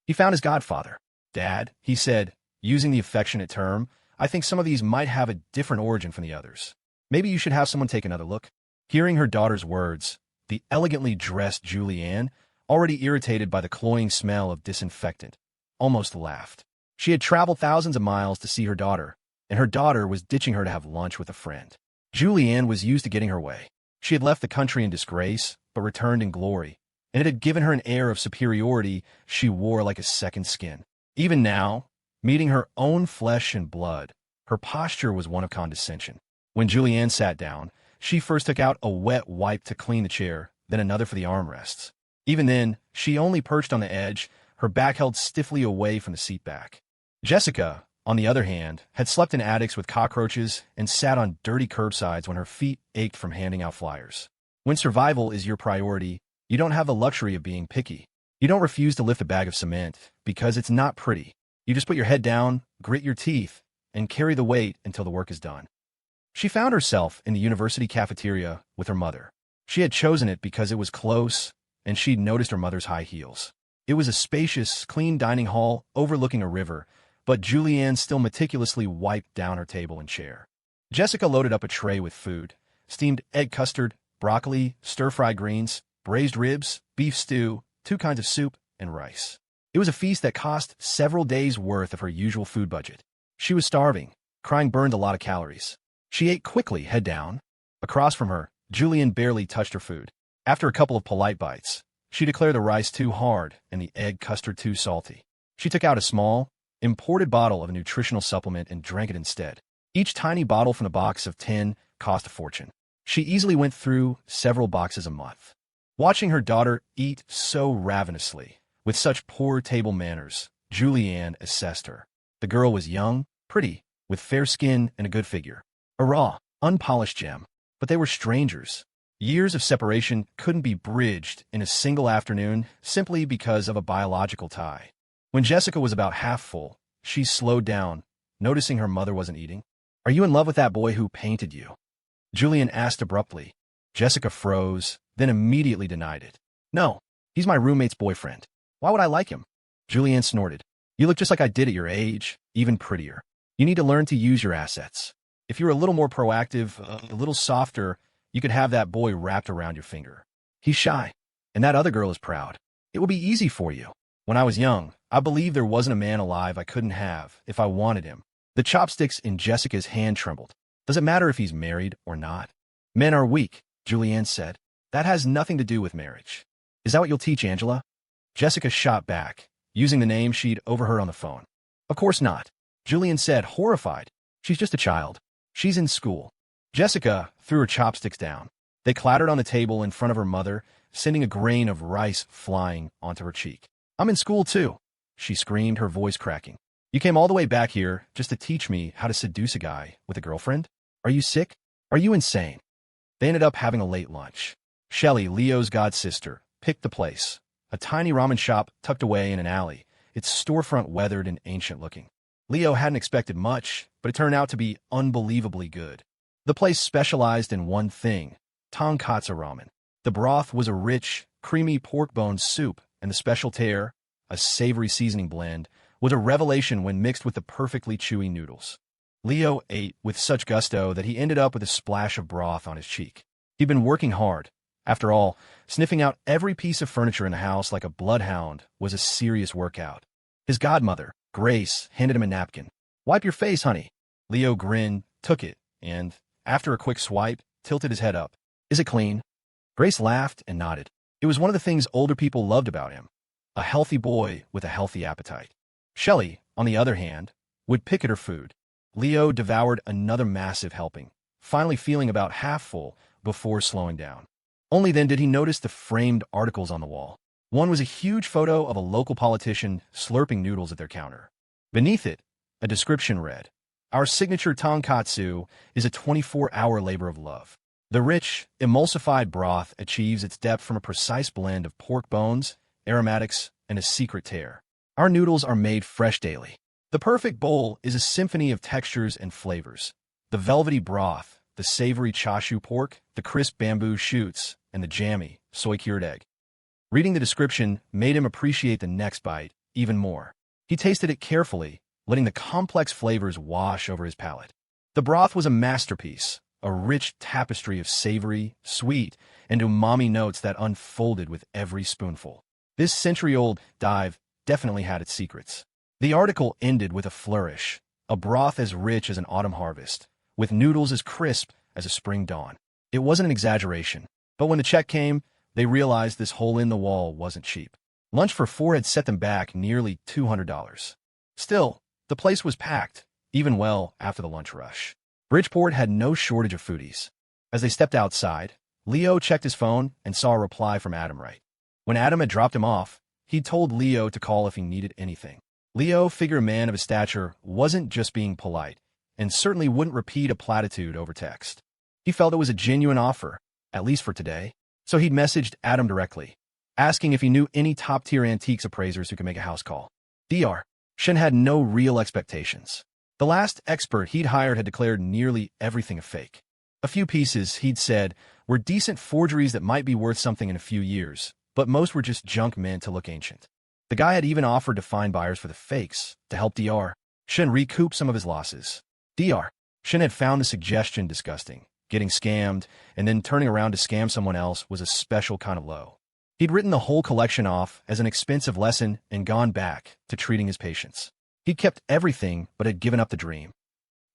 He found his godfather. "Dad," he said, using the affectionate term, "I think some of these might have a different origin from the others. Maybe you should have someone take another look." Hearing her daughter's words, the elegantly dressed Julianne, already irritated by the cloying smell of disinfectant, almost laughed. She had traveled thousands of miles to see her daughter, and her daughter was ditching her to have lunch with a friend. Julianne was used to getting her way. She had left the country in disgrace, but returned in glory, and it had given her an air of superiority she wore like a second skin. Even now, meeting her own flesh and blood, her posture was one of condescension. When Julianne sat down, she first took out a wet wipe to clean the chair, then another for the armrests. Even then, she only perched on the edge, her back held stiffly away from the seat back. Jessica, on the other hand, had slept in attics with cockroaches and sat on dirty curbsides when her feet ached from handing out flyers. When survival is your priority, you don't have the luxury of being picky. You don't refuse to lift a bag of cement because it's not pretty. You just put your head down, grit your teeth, and carry the weight until the work is done. She found herself in the university cafeteria with her mother. She had chosen it because it was close, and she'd noticed her mother's high heels. It was a spacious, clean dining hall overlooking a river, but Julianne still meticulously wiped down her table and chair. Jessica loaded up a tray with food: steamed egg custard, broccoli, stir-fried greens, braised ribs, beef stew, 2 kinds of soup, and rice. It was a feast that cost several days' worth of her usual food budget. She was starving. Crying burned a lot of calories. She ate quickly, head down. Across from her, Julianne barely touched her food. After a couple of polite bites, she declared the rice too hard and the egg custard too salty. She took out a small, imported bottle of a nutritional supplement and drank it instead. Each tiny bottle from the box of 10 cost a fortune. She easily went through several boxes a month. Watching her daughter eat so ravenously, with such poor table manners, Julianne assessed her. The girl was young, pretty, with fair skin and a good figure. A raw, unpolished gem. But they were strangers. Years of separation couldn't be bridged in a single afternoon simply because of a biological tie. When Jessica was about half full, she slowed down, noticing her mother wasn't eating. "Are you in love with that boy who painted you?" Julianne asked abruptly. Jessica froze, then immediately denied it. "No, he's my roommate's boyfriend. Why would I like him?" Julianne snorted. "You look just like I did at your age, even prettier. You need to learn to use your assets. If you were a little more proactive, a little softer, you could have that boy wrapped around your finger. He's shy, and that other girl is proud. It will be easy for you. When I was young, I believed there wasn't a man alive I couldn't have if I wanted him." The chopsticks in Jessica's hand trembled. "Does it matter if he's married or not?" "Men are weak," Julianne said. "That has nothing to do with marriage. Is that what you'll teach Angela?" Jessica shot back, using the name she'd overheard on the phone. "Of course not," Julianne said, horrified. "She's just a child. She's in school." Jessica threw her chopsticks down. They clattered on the table in front of her mother, sending a grain of rice flying onto her cheek. "I'm in school too," she screamed, her voice cracking. "You came all the way back here just to teach me how to seduce a guy with a girlfriend? Are you sick? Are you insane?" They ended up having a late lunch. Shelley, Leo's godsister, picked the place. A tiny ramen shop tucked away in an alley, its storefront weathered and ancient-looking. Leo hadn't expected much, but it turned out to be unbelievably good. The place specialized in one thing: tonkatsu ramen. The broth was a rich, creamy pork bone soup, and the special tear, a savory seasoning blend, was a revelation when mixed with the perfectly chewy noodles. Leo ate with such gusto that he ended up with a splash of broth on his cheek. He'd been working hard. After all, sniffing out every piece of furniture in the house like a bloodhound was a serious workout. His godmother, Grace, handed him a napkin. "Wipe your face, honey." Leo grinned, took it, and, after a quick swipe, tilted his head up. "Is it clean?" Grace laughed and nodded. It was one of the things older people loved about him. A healthy boy with a healthy appetite. Shelley, on the other hand, would pick at her food. Leo devoured another massive helping, finally feeling about half full before slowing down. Only then did he notice the framed articles on the wall. One was a huge photo of a local politician slurping noodles at their counter. Beneath it, a description read, "Our signature tonkatsu is a 24-hour labor of love. The rich, emulsified broth achieves its depth from a precise blend of pork bones, aromatics, and a secret tear. Our noodles are made fresh daily. The perfect bowl is a symphony of textures and flavors. The velvety broth, the savory chashu pork, the crisp bamboo shoots, and the jammy, soy-cured egg." Reading the description made him appreciate the next bite even more. He tasted it carefully, letting the complex flavors wash over his palate. The broth was a masterpiece, a rich tapestry of savory, sweet, and umami notes that unfolded with every spoonful. This century-old dive definitely had its secrets. The article ended with a flourish, a broth as rich as an autumn harvest, with noodles as crisp as a spring dawn. It wasn't an exaggeration, but when the check came, they realized this hole in the wall wasn't cheap. Lunch for four had set them back nearly $200. Still, the place was packed, even well after the lunch rush. Bridgeport had no shortage of foodies. As they stepped outside, Leo checked his phone and saw a reply from Adam right. When Adam had dropped him off, he'd told Leo to call if he needed anything. Leo figured a man of his stature wasn't just being polite, and certainly wouldn't repeat a platitude over text. He felt it was a genuine offer, at least for today, so he'd messaged Adam directly, asking if he knew any top-tier antiques appraisers who could make a house call. Dr. Shawn had no real expectations. The last expert he'd hired had declared nearly everything a fake. A few pieces, he'd said, were decent forgeries that might be worth something in a few years, but most were just junk meant to look ancient. The guy had even offered to find buyers for the fakes to help Dr. Shawn recoup some of his losses. Dr. Shawn had found the suggestion disgusting. Getting scammed and then turning around to scam someone else was a special kind of low. He'd written the whole collection off as an expensive lesson and gone back to treating his patients. He'd kept everything but had given up the dream.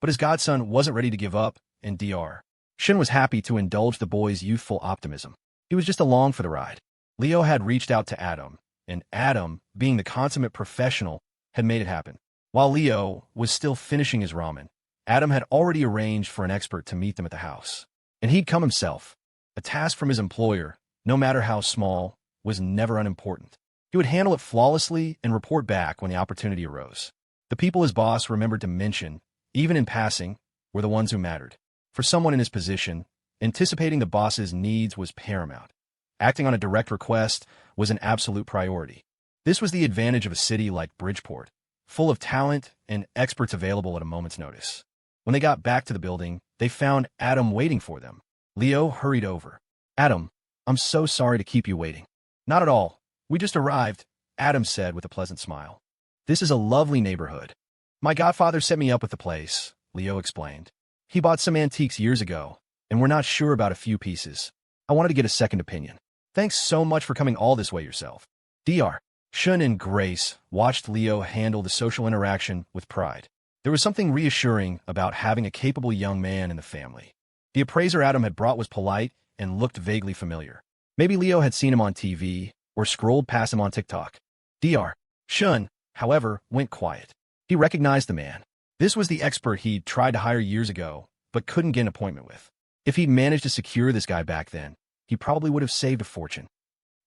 But his godson wasn't ready to give up, and Dr. Shawn was happy to indulge the boy's youthful optimism. He was just along for the ride. Leo had reached out to Adam, and Adam, being the consummate professional, had made it happen. While Leo was still finishing his ramen, Adam had already arranged for an expert to meet them at the house. And he'd come himself. A task from his employer, no matter how small, was never unimportant. He would handle it flawlessly and report back when the opportunity arose. The people his boss remembered to mention, even in passing, were the ones who mattered. For someone in his position, anticipating the boss's needs was paramount. Acting on a direct request was an absolute priority. This was the advantage of a city like Bridgeport, full of talent and experts available at a moment's notice. When they got back to the building, they found Adam waiting for them. Leo hurried over. "Adam, I'm so sorry to keep you waiting." "Not at all. We just arrived," Adam said with a pleasant smile. "This is a lovely neighborhood. My godfather set me up with the place," Leo explained. "He bought some antiques years ago, and we're not sure about a few pieces. I wanted to get a second opinion. Thanks so much for coming all this way yourself." Dr. Shawn and Grace watched Leo handle the social interaction with pride. There was something reassuring about having a capable young man in the family. The appraiser Adam had brought was polite and looked vaguely familiar. Maybe Leo had seen him on TV or scrolled past him on TikTok. Dr. Shawn, however, went quiet. He recognized the man. This was the expert he'd tried to hire years ago, but couldn't get an appointment with. If he'd managed to secure this guy back then, he probably would have saved a fortune.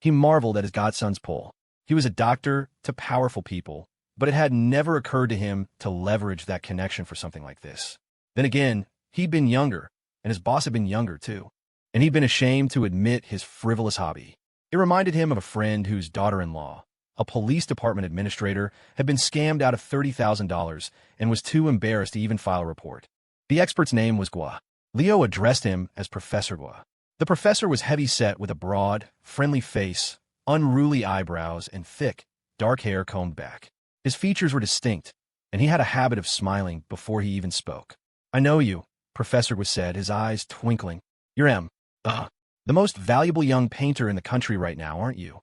He marveled at his godson's pull. He was a doctor to powerful people, but it had never occurred to him to leverage that connection for something like this. Then again, he'd been younger, and his boss had been younger too, and he'd been ashamed to admit his frivolous hobby. It reminded him of a friend whose daughter-in-law, a police department administrator, had been scammed out of $30,000 and was too embarrassed to even file a report. The expert's name was Gua. Leo addressed him as Professor Gua. The professor was heavy-set with a broad, friendly face, unruly eyebrows, and thick, dark hair combed back. His features were distinct, and he had a habit of smiling before he even spoke. "I know you," Professor Gua said, his eyes twinkling. "You're the most valuable young painter in the country right now, aren't you?"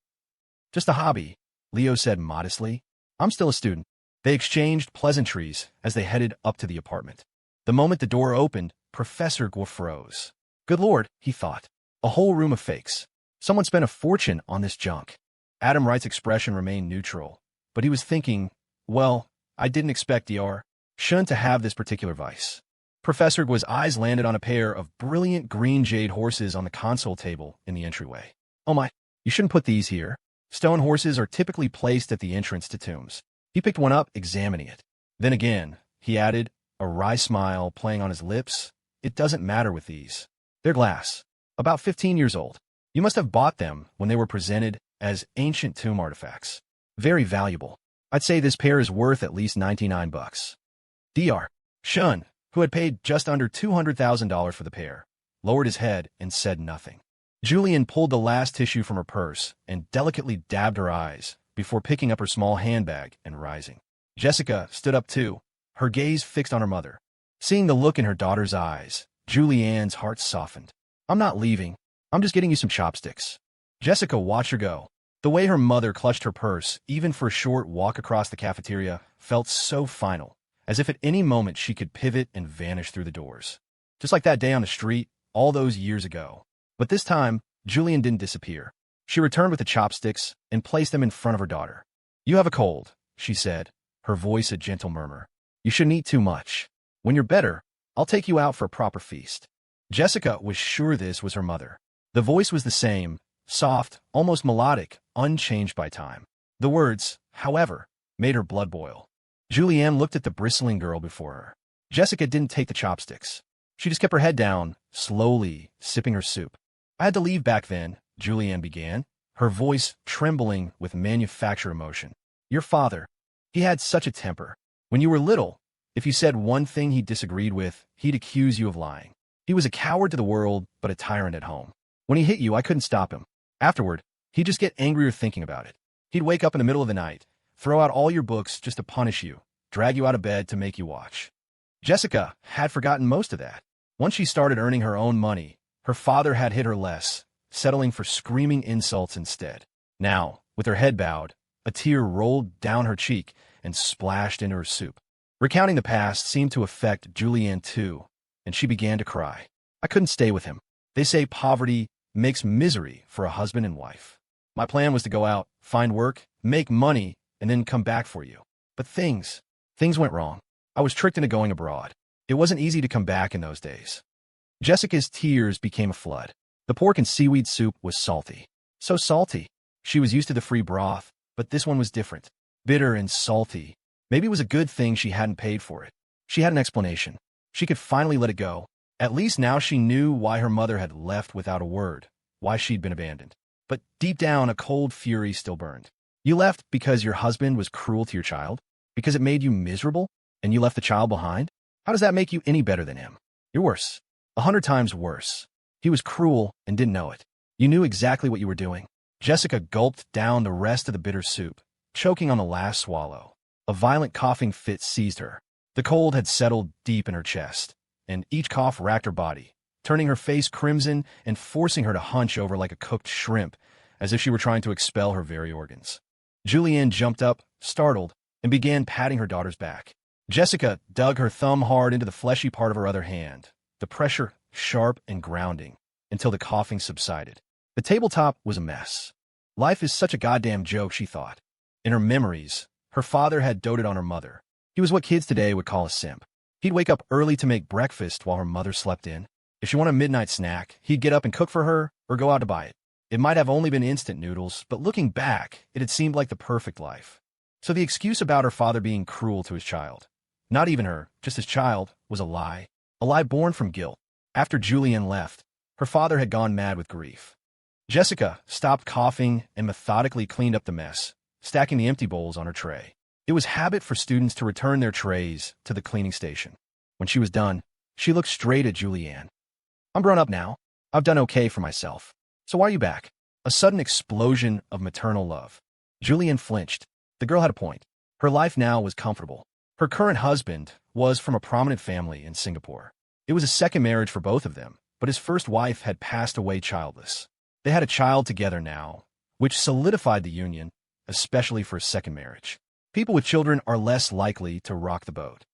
"Just a hobby," Leo said modestly. "I'm still a student." They exchanged pleasantries as they headed up to the apartment. The moment the door opened, Professor Gua froze. Good Lord, he thought. A whole room of fakes. Someone spent a fortune on this junk. Adam Wright's expression remained neutral, but he was thinking, well, I didn't expect Dr. Shawn to have this particular vice. Professor Gua's eyes landed on a pair of brilliant green jade horses on the console table in the entryway. "Oh my, you shouldn't put these here. Stone horses are typically placed at the entrance to tombs." He picked one up, examining it. Then again, he added, a wry smile playing on his lips, "It doesn't matter with these. They're glass. About 15 years old. You must have bought them when they were presented as ancient tomb artifacts. Very valuable. I'd say this pair is worth at least $99. Dr. Shawn, who had paid just under $200,000 for the pair, lowered his head and said nothing. Julian pulled the last tissue from her purse and delicately dabbed her eyes before picking up her small handbag and rising. Jessica stood up too, her gaze fixed on her mother. Seeing the look in her daughter's eyes, Julianne's heart softened. "I'm not leaving. I'm just getting you some chopsticks." Jessica watched her go. The way her mother clutched her purse, even for a short walk across the cafeteria, felt so final, as if at any moment she could pivot and vanish through the doors. Just like that day on the street, all those years ago. But this time, Julian didn't disappear. She returned with the chopsticks and placed them in front of her daughter. "You have a cold," she said, her voice a gentle murmur. "You shouldn't eat too much. When you're better, I'll take you out for a proper feast." Jessica was sure this was her mother. The voice was the same, soft, almost melodic, unchanged by time. The words, however, made her blood boil. Julianne looked at the bristling girl before her. Jessica didn't take the chopsticks. She just kept her head down, slowly sipping her soup. "I had to leave back then," Julianne began, her voice trembling with manufactured emotion. "Your father, he had such a temper. When you were little, if you said one thing he disagreed with, he'd accuse you of lying. He was a coward to the world, but a tyrant at home. When he hit you, I couldn't stop him. Afterward, he'd just get angrier thinking about it. He'd wake up in the middle of the night, throw out all your books just to punish you, drag you out of bed to make you watch." Jessica had forgotten most of that. Once she started earning her own money, her father had hit her less, settling for screaming insults instead. Now, with her head bowed, a tear rolled down her cheek and splashed into her soup. Recounting the past seemed to affect Julianne too, and she began to cry. "I couldn't stay with him. They say poverty makes misery for a husband and wife. My plan was to go out, find work, make money, and then come back for you. But things went wrong. I was tricked into going abroad. It wasn't easy to come back in those days." Jessica's tears became a flood. The pork and seaweed soup was salty. So salty. She was used to the free broth, but this one was different. Bitter and salty. Maybe it was a good thing she hadn't paid for it. She had an explanation. She could finally let it go. At least now she knew why her mother had left without a word, why she'd been abandoned. But deep down, a cold fury still burned. You left because your husband was cruel to your child? Because it made you miserable, and you left the child behind? How does that make you any better than him? You're worse. 100 times worse. He was cruel and didn't know it. You knew exactly what you were doing. Jessica gulped down the rest of the bitter soup, choking on the last swallow. A violent coughing fit seized her. The cold had settled deep in her chest, and each cough racked her body, turning her face crimson and forcing her to hunch over like a cooked shrimp, as if she were trying to expel her very organs. Julianne jumped up, startled, and began patting her daughter's back. Jessica dug her thumb hard into the fleshy part of her other hand, the pressure sharp and grounding, until the coughing subsided. The tabletop was a mess. Life is such a goddamn joke, she thought. In her memories, her father had doted on her mother. He was what kids today would call a simp. He'd wake up early to make breakfast while her mother slept in. If she wanted a midnight snack, he'd get up and cook for her or go out to buy it. It might have only been instant noodles, but looking back, it had seemed like the perfect life. So the excuse about her father being cruel to his child, not even her, just his child, was a lie born from guilt. After Julianne left, her father had gone mad with grief. Jessica stopped coughing and methodically cleaned up the mess, stacking the empty bowls on her tray. It was habit for students to return their trays to the cleaning station. When she was done, she looked straight at Julianne. "I'm grown up now. I've done okay for myself. So why are you back?" A sudden explosion of maternal love. Julianne flinched. The girl had a point. Her life now was comfortable. Her current husband was from a prominent family in Singapore. It was a second marriage for both of them, but his first wife had passed away childless. They had a child together now, which solidified the union, especially for a second marriage. People with children are less likely to rock the boat.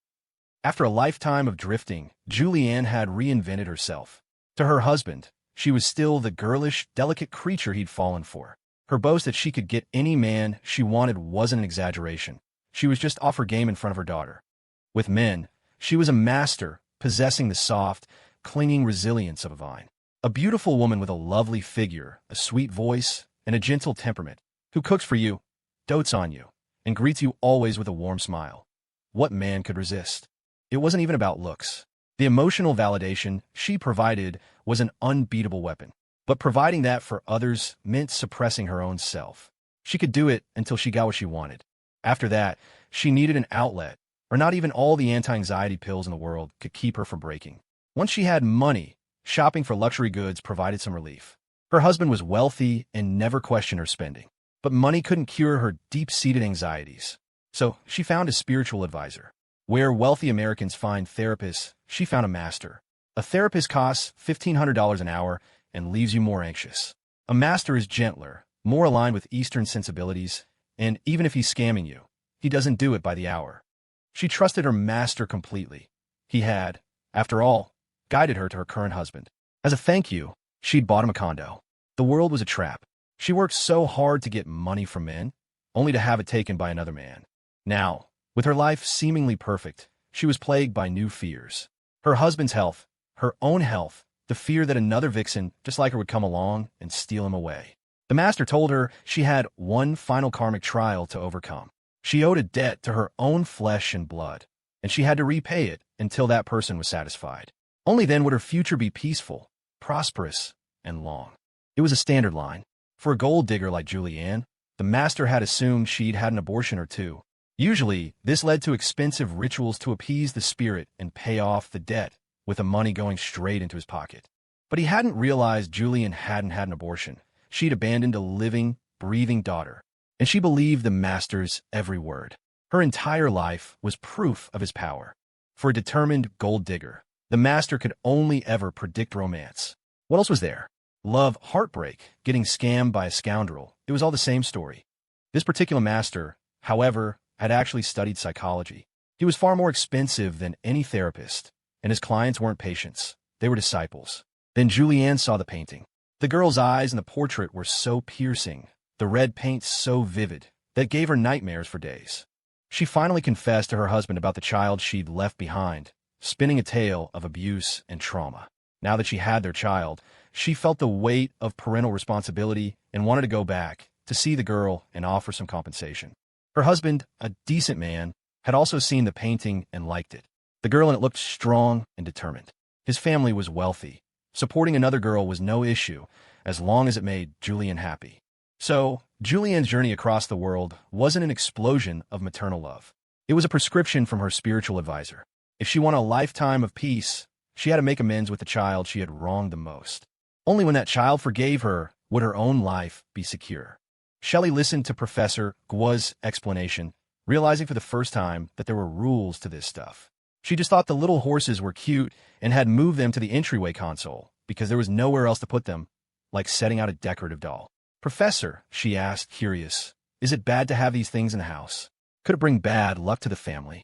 After a lifetime of drifting, Julianne had reinvented herself. To her husband, she was still the girlish, delicate creature he'd fallen for. Her boast that she could get any man she wanted wasn't an exaggeration. She was just off her game in front of her daughter. With men, she was a master, possessing the soft, clinging resilience of a vine. A beautiful woman with a lovely figure, a sweet voice, and a gentle temperament, who cooks for you, dotes on you, and greets you always with a warm smile. What man could resist? It wasn't even about looks. The emotional validation she provided was an unbeatable weapon. But providing that for others meant suppressing her own self. She could do it until she got what she wanted. After that, she needed an outlet, or not even all the anti-anxiety pills in the world could keep her from breaking. Once she had money, shopping for luxury goods provided some relief. Her husband was wealthy and never questioned her spending. But money couldn't cure her deep-seated anxieties. So she found a spiritual advisor. Where wealthy Americans find therapists, she found a master. A therapist costs $1,500 an hour and leaves you more anxious. A master is gentler, more aligned with Eastern sensibilities, and even if he's scamming you, he doesn't do it by the hour. She trusted her master completely. He had, after all, guided her to her current husband. As a thank you, she'd bought him a condo. The world was a trap. She worked so hard to get money from men, only to have it taken by another man. Now, with her life seemingly perfect, she was plagued by new fears. Her husband's health, her own health, the fear that another vixen just like her would come along and steal him away. The master told her she had one final karmic trial to overcome. She owed a debt to her own flesh and blood, and she had to repay it until that person was satisfied. Only then would her future be peaceful, prosperous, and long. It was a standard line. For a gold digger like Julianne, the master had assumed she'd had an abortion or two. Usually, this led to expensive rituals to appease the spirit and pay off the debt, with the money going straight into his pocket. But he hadn't realized Julianne hadn't had an abortion. She'd abandoned a living, breathing daughter, and she believed the master's every word. Her entire life was proof of his power. For a determined gold digger, the master could only ever predict romance. What else was there? Love, heartbreak, getting scammed by a scoundrel. It was all the same story. This particular master, however, had actually studied psychology. He was far more expensive than any therapist, and his clients weren't patients. They were disciples. Then Julianne saw the painting. The girl's eyes in the portrait were so piercing, the red paint so vivid, that gave her nightmares for days. She finally confessed to her husband about the child she'd left behind, spinning a tale of abuse and trauma. Now that she had their child, she felt the weight of parental responsibility and wanted to go back to see the girl and offer some compensation. Her husband, a decent man, had also seen the painting and liked it. The girl in it looked strong and determined. His family was wealthy. Supporting another girl was no issue, as long as it made Julianne happy. So, Julianne's journey across the world wasn't an explosion of maternal love. It was a prescription from her spiritual advisor. If she wanted a lifetime of peace, she had to make amends with the child she had wronged the most. Only when that child forgave her would her own life be secure. Shelley listened to Professor Gua's explanation, realizing for the first time that there were rules to this stuff. She just thought the little horses were cute and had moved them to the entryway console because there was nowhere else to put them, like setting out a decorative doll. Professor, she asked, curious, is it bad to have these things in the house? Could it bring bad luck to the family?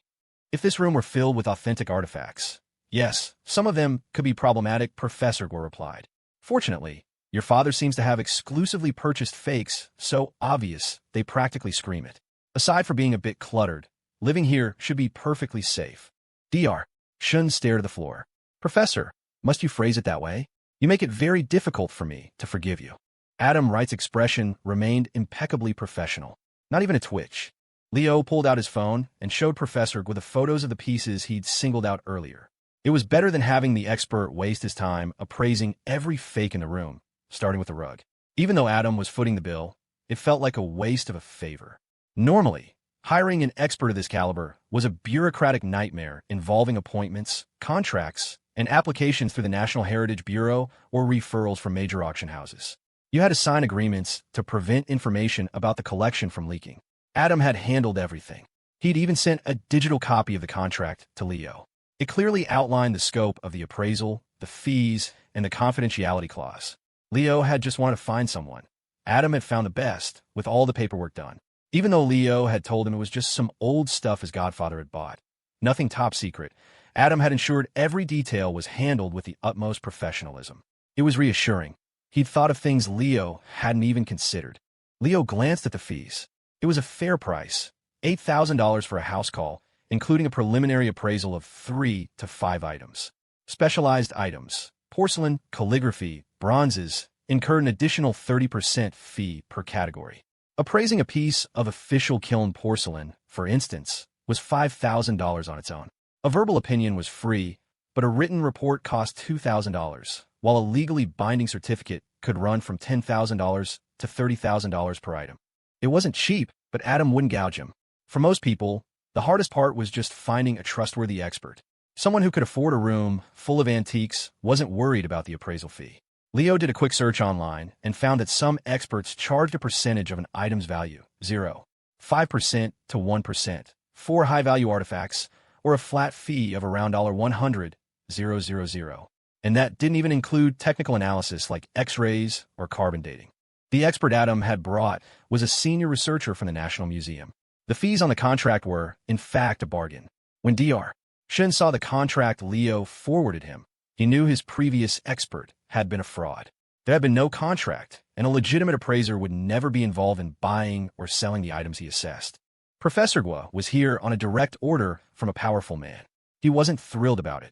If this room were filled with authentic artifacts, yes, some of them could be problematic, Professor Gua replied. Fortunately, your father seems to have exclusively purchased fakes so obvious they practically scream it. Aside from being a bit cluttered, living here should be perfectly safe. Dr. Shun stared at the floor. Professor, must you phrase it that way? You make it very difficult for me to forgive you. Adam Wright's expression remained impeccably professional. Not even a twitch. Leo pulled out his phone and showed Professor Gua the photos of the pieces he'd singled out earlier. It was better than having the expert waste his time appraising every fake in the room, starting with the rug. Even though Adam was footing the bill, it felt like a waste of a favor. Normally, hiring an expert of this caliber was a bureaucratic nightmare involving appointments, contracts, and applications through the National Heritage Bureau or referrals from major auction houses. You had to sign agreements to prevent information about the collection from leaking. Adam had handled everything. He'd even sent a digital copy of the contract to Leo. It clearly outlined the scope of the appraisal, the fees, and the confidentiality clause. Leo had just wanted to find someone. Adam had found the best, with all the paperwork done. Even though Leo had told him it was just some old stuff his godfather had bought. Nothing top secret. Adam had ensured every detail was handled with the utmost professionalism. It was reassuring. He'd thought of things Leo hadn't even considered. Leo glanced at the fees. It was a fair price, $8,000 for a house call, including a preliminary appraisal of 3 to 5 items. Specialized items, porcelain, calligraphy, bronzes, incurred an additional 30% fee per category. Appraising a piece of official kiln porcelain, for instance, was $5,000 on its own. A verbal opinion was free, but a written report cost $2,000, while a legally binding certificate could run from $10,000 to $30,000 per item. It wasn't cheap, but Adam wouldn't gouge him. For most people, the hardest part was just finding a trustworthy expert. Someone who could afford a room full of antiques wasn't worried about the appraisal fee. Leo did a quick search online and found that some experts charged a percentage of an item's value, 0, 5% to 1%, for high-value artifacts, or a flat fee of around $100,000. And that didn't even include technical analysis like X-rays or carbon dating. The expert Adam had brought was a senior researcher from the National Museum. The fees on the contract were, in fact, a bargain. When Dr. Shun saw the contract Leo forwarded him, he knew his previous expert had been a fraud. There had been no contract, and a legitimate appraiser would never be involved in buying or selling the items he assessed. Professor Gua was here on a direct order from a powerful man. He wasn't thrilled about it.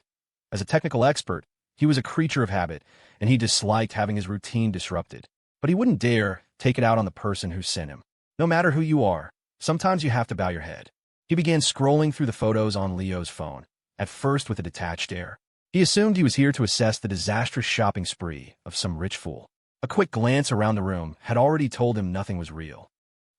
As a technical expert, he was a creature of habit, and he disliked having his routine disrupted. But he wouldn't dare take it out on the person who sent him. No matter who you are, sometimes you have to bow your head. He began scrolling through the photos on Leo's phone, at first with a detached air. He assumed he was here to assess the disastrous shopping spree of some rich fool. A quick glance around the room had already told him nothing was real.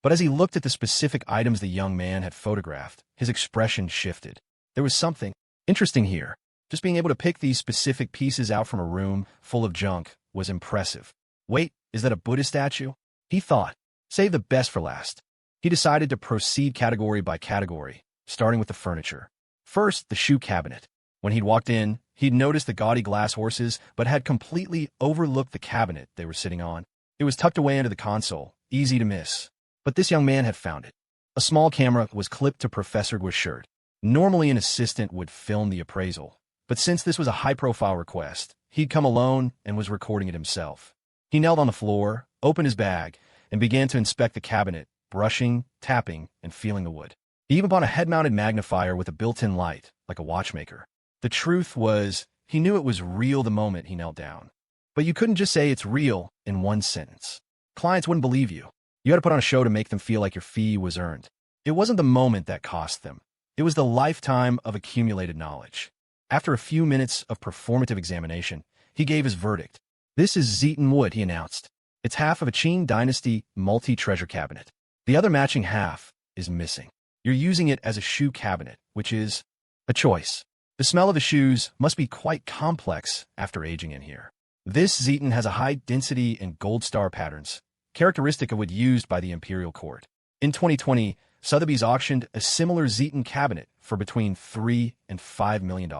But as he looked at the specific items the young man had photographed, his expression shifted. There was something interesting here. Just being able to pick these specific pieces out from a room full of junk was impressive. Wait, is that a Buddha statue? He thought. Save the best for last. He decided to proceed category by category, starting with the furniture. First, the shoe cabinet. When he'd walked in, he'd noticed the gaudy glass horses, but had completely overlooked the cabinet they were sitting on. It was tucked away under the console, easy to miss. But this young man had found it. A small camera was clipped to Professor Gua's shirt. Normally an assistant would film the appraisal, but since this was a high-profile request, he'd come alone and was recording it himself. He knelt on the floor, opened his bag, and began to inspect the cabinet, brushing, tapping, and feeling the wood. He even bought a head-mounted magnifier with a built-in light, like a watchmaker. The truth was, he knew it was real the moment he knelt down. But you couldn't just say it's real in one sentence. Clients wouldn't believe you. You had to put on a show to make them feel like your fee was earned. It wasn't the moment that cost them. It was the lifetime of accumulated knowledge. After a few minutes of performative examination, he gave his verdict. This is Zeton wood, he announced. It's half of a Qing Dynasty multi-treasure cabinet. The other matching half is missing. You're using it as a shoe cabinet, which is a choice. The smell of the shoes must be quite complex after aging in here. This Zeton has a high density and gold star patterns, characteristic of wood used by the imperial court. In 2020, Sotheby's auctioned a similar Zeton cabinet for between $3 and $5 million.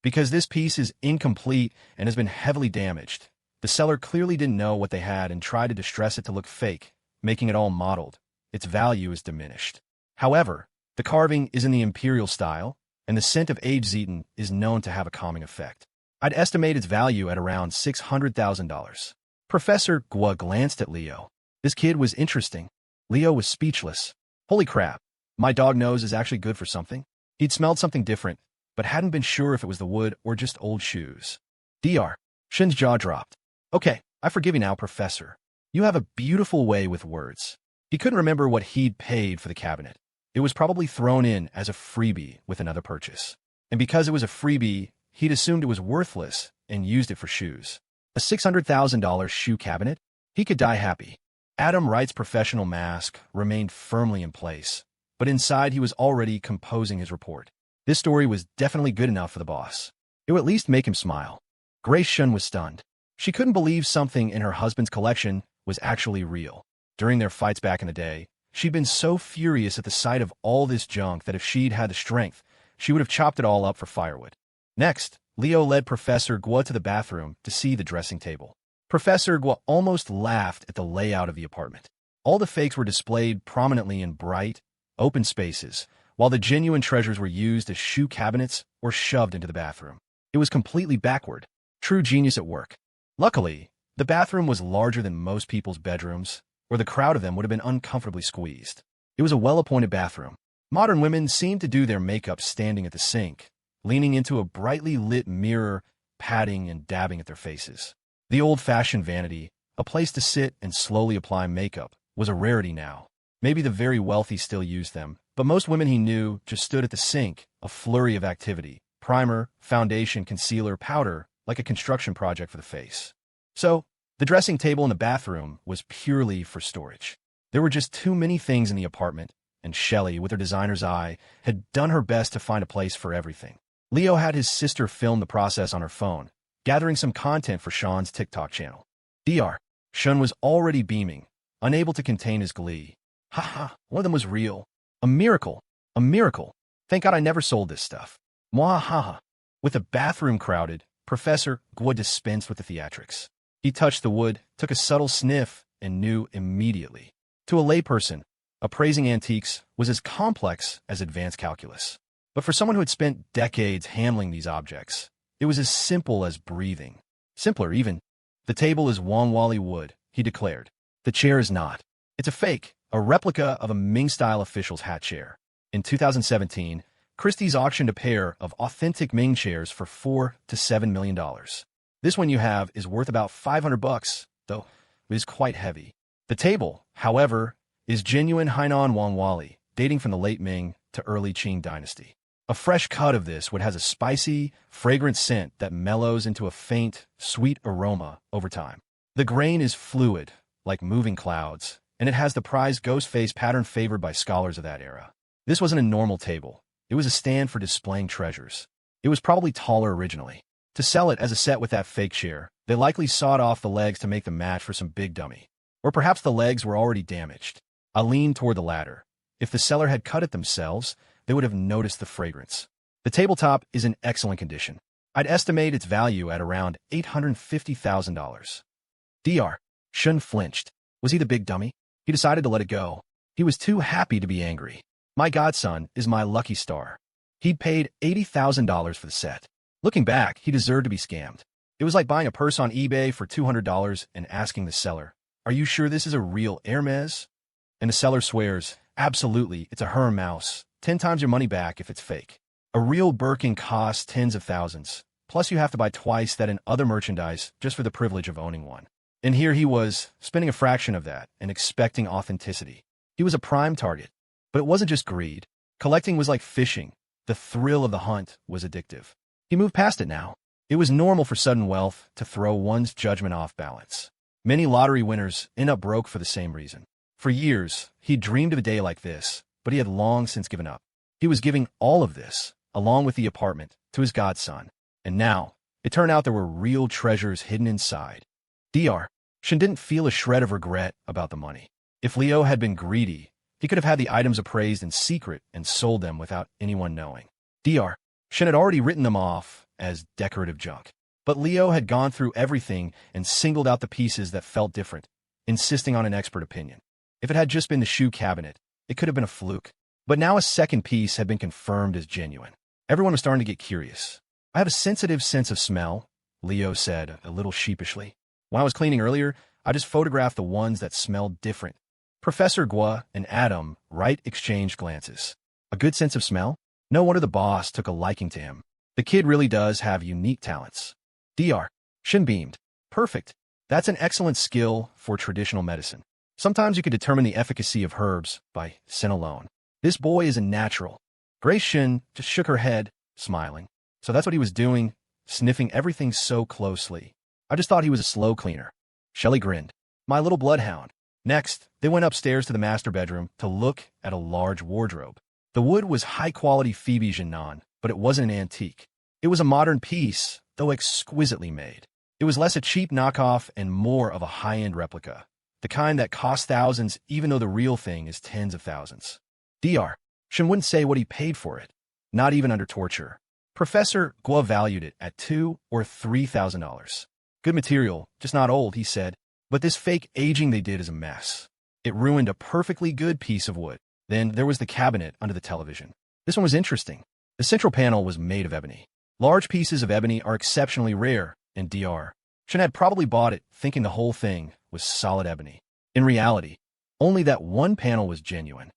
Because this piece is incomplete and has been heavily damaged, the seller clearly didn't know what they had and tried to distress it to look fake, making it all modeled. Its value is diminished. However, the carving is in the imperial style, and the scent of aged Zeton is known to have a calming effect. I'd estimate its value at around $600,000. Professor Gua glanced at Leo. This kid was interesting. Leo was speechless. Holy crap, my dog nose is actually good for something. He'd smelled something different, but hadn't been sure if it was the wood or just old shoes. Dr. Shin's jaw dropped. Okay, I forgive you now, Professor. You have a beautiful way with words. He couldn't remember what he'd paid for the cabinet. It was probably thrown in as a freebie with another purchase. And because it was a freebie, he'd assumed it was worthless and used it for shoes. A $600,000 shoe cabinet? He could die happy. Adam Wright's professional mask remained firmly in place, but inside he was already composing his report. This story was definitely good enough for the boss. It would at least make him smile. Grace Shun was stunned. She couldn't believe something in her husband's collection was actually real. During their fights back in the day, she'd been so furious at the sight of all this junk that if she'd had the strength, she would have chopped it all up for firewood. Next, Leo led Professor Gua to the bathroom to see the dressing table. Professor Gua almost laughed at the layout of the apartment. All the fakes were displayed prominently in bright, open spaces, while the genuine treasures were used as shoe cabinets or shoved into the bathroom. It was completely backward. True genius at work. Luckily, the bathroom was larger than most people's bedrooms, or the crowd of them would have been uncomfortably squeezed. It was a well-appointed bathroom. Modern women seemed to do their makeup standing at the sink, leaning into a brightly lit mirror, patting and dabbing at their faces. The old-fashioned vanity, a place to sit and slowly apply makeup, was a rarity now. Maybe the very wealthy still used them, but most women he knew just stood at the sink, a flurry of activity. Primer, foundation, concealer, powder, like a construction project for the face. So, the dressing table in the bathroom was purely for storage. There were just too many things in the apartment, and Shelley, with her designer's eye, had done her best to find a place for everything. Leo had his sister film the process on her phone, gathering some content for Shawn's TikTok channel. Dr. Shawn was already beaming, unable to contain his glee. Haha, one of them was real. A miracle. A miracle. Thank God I never sold this stuff. Mwahaha. With the bathroom crowded, Professor Gua dispensed with the theatrics. He touched the wood, took a subtle sniff, and knew immediately. To a layperson, appraising antiques was as complex as advanced calculus. But for someone who had spent decades handling these objects, it was as simple as breathing. Simpler, even. The table is Wali wood, he declared. The chair is not. It's a fake, a replica of a Ming-style official's hat chair. In 2017, Christie's auctioned a pair of authentic Ming chairs for $4 to $7 million. This one you have is worth about $500, though it is quite heavy. The table, however, is genuine Hainan Wali, dating from the late Ming to early Qing dynasty. A fresh cut of this wood has a spicy, fragrant scent that mellows into a faint, sweet aroma over time. The grain is fluid, like moving clouds, and it has the prized ghost face pattern favored by scholars of that era. This wasn't a normal table. It was a stand for displaying treasures. It was probably taller originally. To sell it as a set with that fake chair, they likely sawed off the legs to make the match for some big dummy. Or perhaps the legs were already damaged. I leaned toward the latter. If the seller had cut it themselves, they would have noticed the fragrance. The tabletop is in excellent condition. I'd estimate its value at around $850,000. Dr. Shawn flinched. Was he the big dummy? He decided to let it go. He was too happy to be angry. My godson is my lucky star. He'd paid $80,000 for the set. Looking back, he deserved to be scammed. It was like buying a purse on eBay for $200 and asking the seller, "Are you sure this is a real Hermes?" And the seller swears, "Absolutely, it's a Hermes. 10 times your money back if it's fake." A real Birkin costs tens of thousands. Plus you have to buy twice that in other merchandise just for the privilege of owning one. And here he was, spending a fraction of that and expecting authenticity. He was a prime target. But it wasn't just greed. Collecting was like fishing. The thrill of the hunt was addictive. He moved past it now. It was normal for sudden wealth to throw one's judgment off balance. Many lottery winners end up broke for the same reason. For years, he dreamed of a day like this, but he had long since given up. He was giving all of this, along with the apartment, to his godson. And now, it turned out there were real treasures hidden inside. Dr. Shawn didn't feel a shred of regret about the money. If Leo had been greedy, he could have had the items appraised in secret and sold them without anyone knowing. Dr. Shawn had already written them off as decorative junk. But Leo had gone through everything and singled out the pieces that felt different, insisting on an expert opinion. If it had just been the shoe cabinet, it could have been a fluke. But now a second piece had been confirmed as genuine. Everyone was starting to get curious. "I have a sensitive sense of smell," Leo said, a little sheepishly. "When I was cleaning earlier, I just photographed the ones that smelled different." Professor Gua and Adam Wright exchanged glances. A good sense of smell? No wonder the boss took a liking to him. The kid really does have unique talents. Dr. Shawn beamed. "Perfect. That's an excellent skill for traditional medicine. Sometimes you can determine the efficacy of herbs by scent alone. This boy is a natural." Grace Shawn just shook her head, smiling. So that's what he was doing, sniffing everything so closely. "I just thought he was a slow cleaner." Shelley grinned. "My little bloodhound." Next, they went upstairs to the master bedroom to look at a large wardrobe. The wood was high-quality Phoebe Genon, but it wasn't an antique. It was a modern piece, though exquisitely made. It was less a cheap knockoff and more of a high-end replica, the kind that costs thousands even though the real thing is tens of thousands. Dr. Shawn wouldn't say what he paid for it, not even under torture. Professor Gua valued it at $2,000 or $3,000. "Good material, just not old," he said. "But this fake aging they did is a mess. It ruined a perfectly good piece of wood." Then there was the cabinet under the television. This one was interesting. The central panel was made of ebony. Large pieces of ebony are exceptionally rare, and Dr. Shawn had probably bought it thinking the whole thing was solid ebony. In reality, only that one panel was genuine.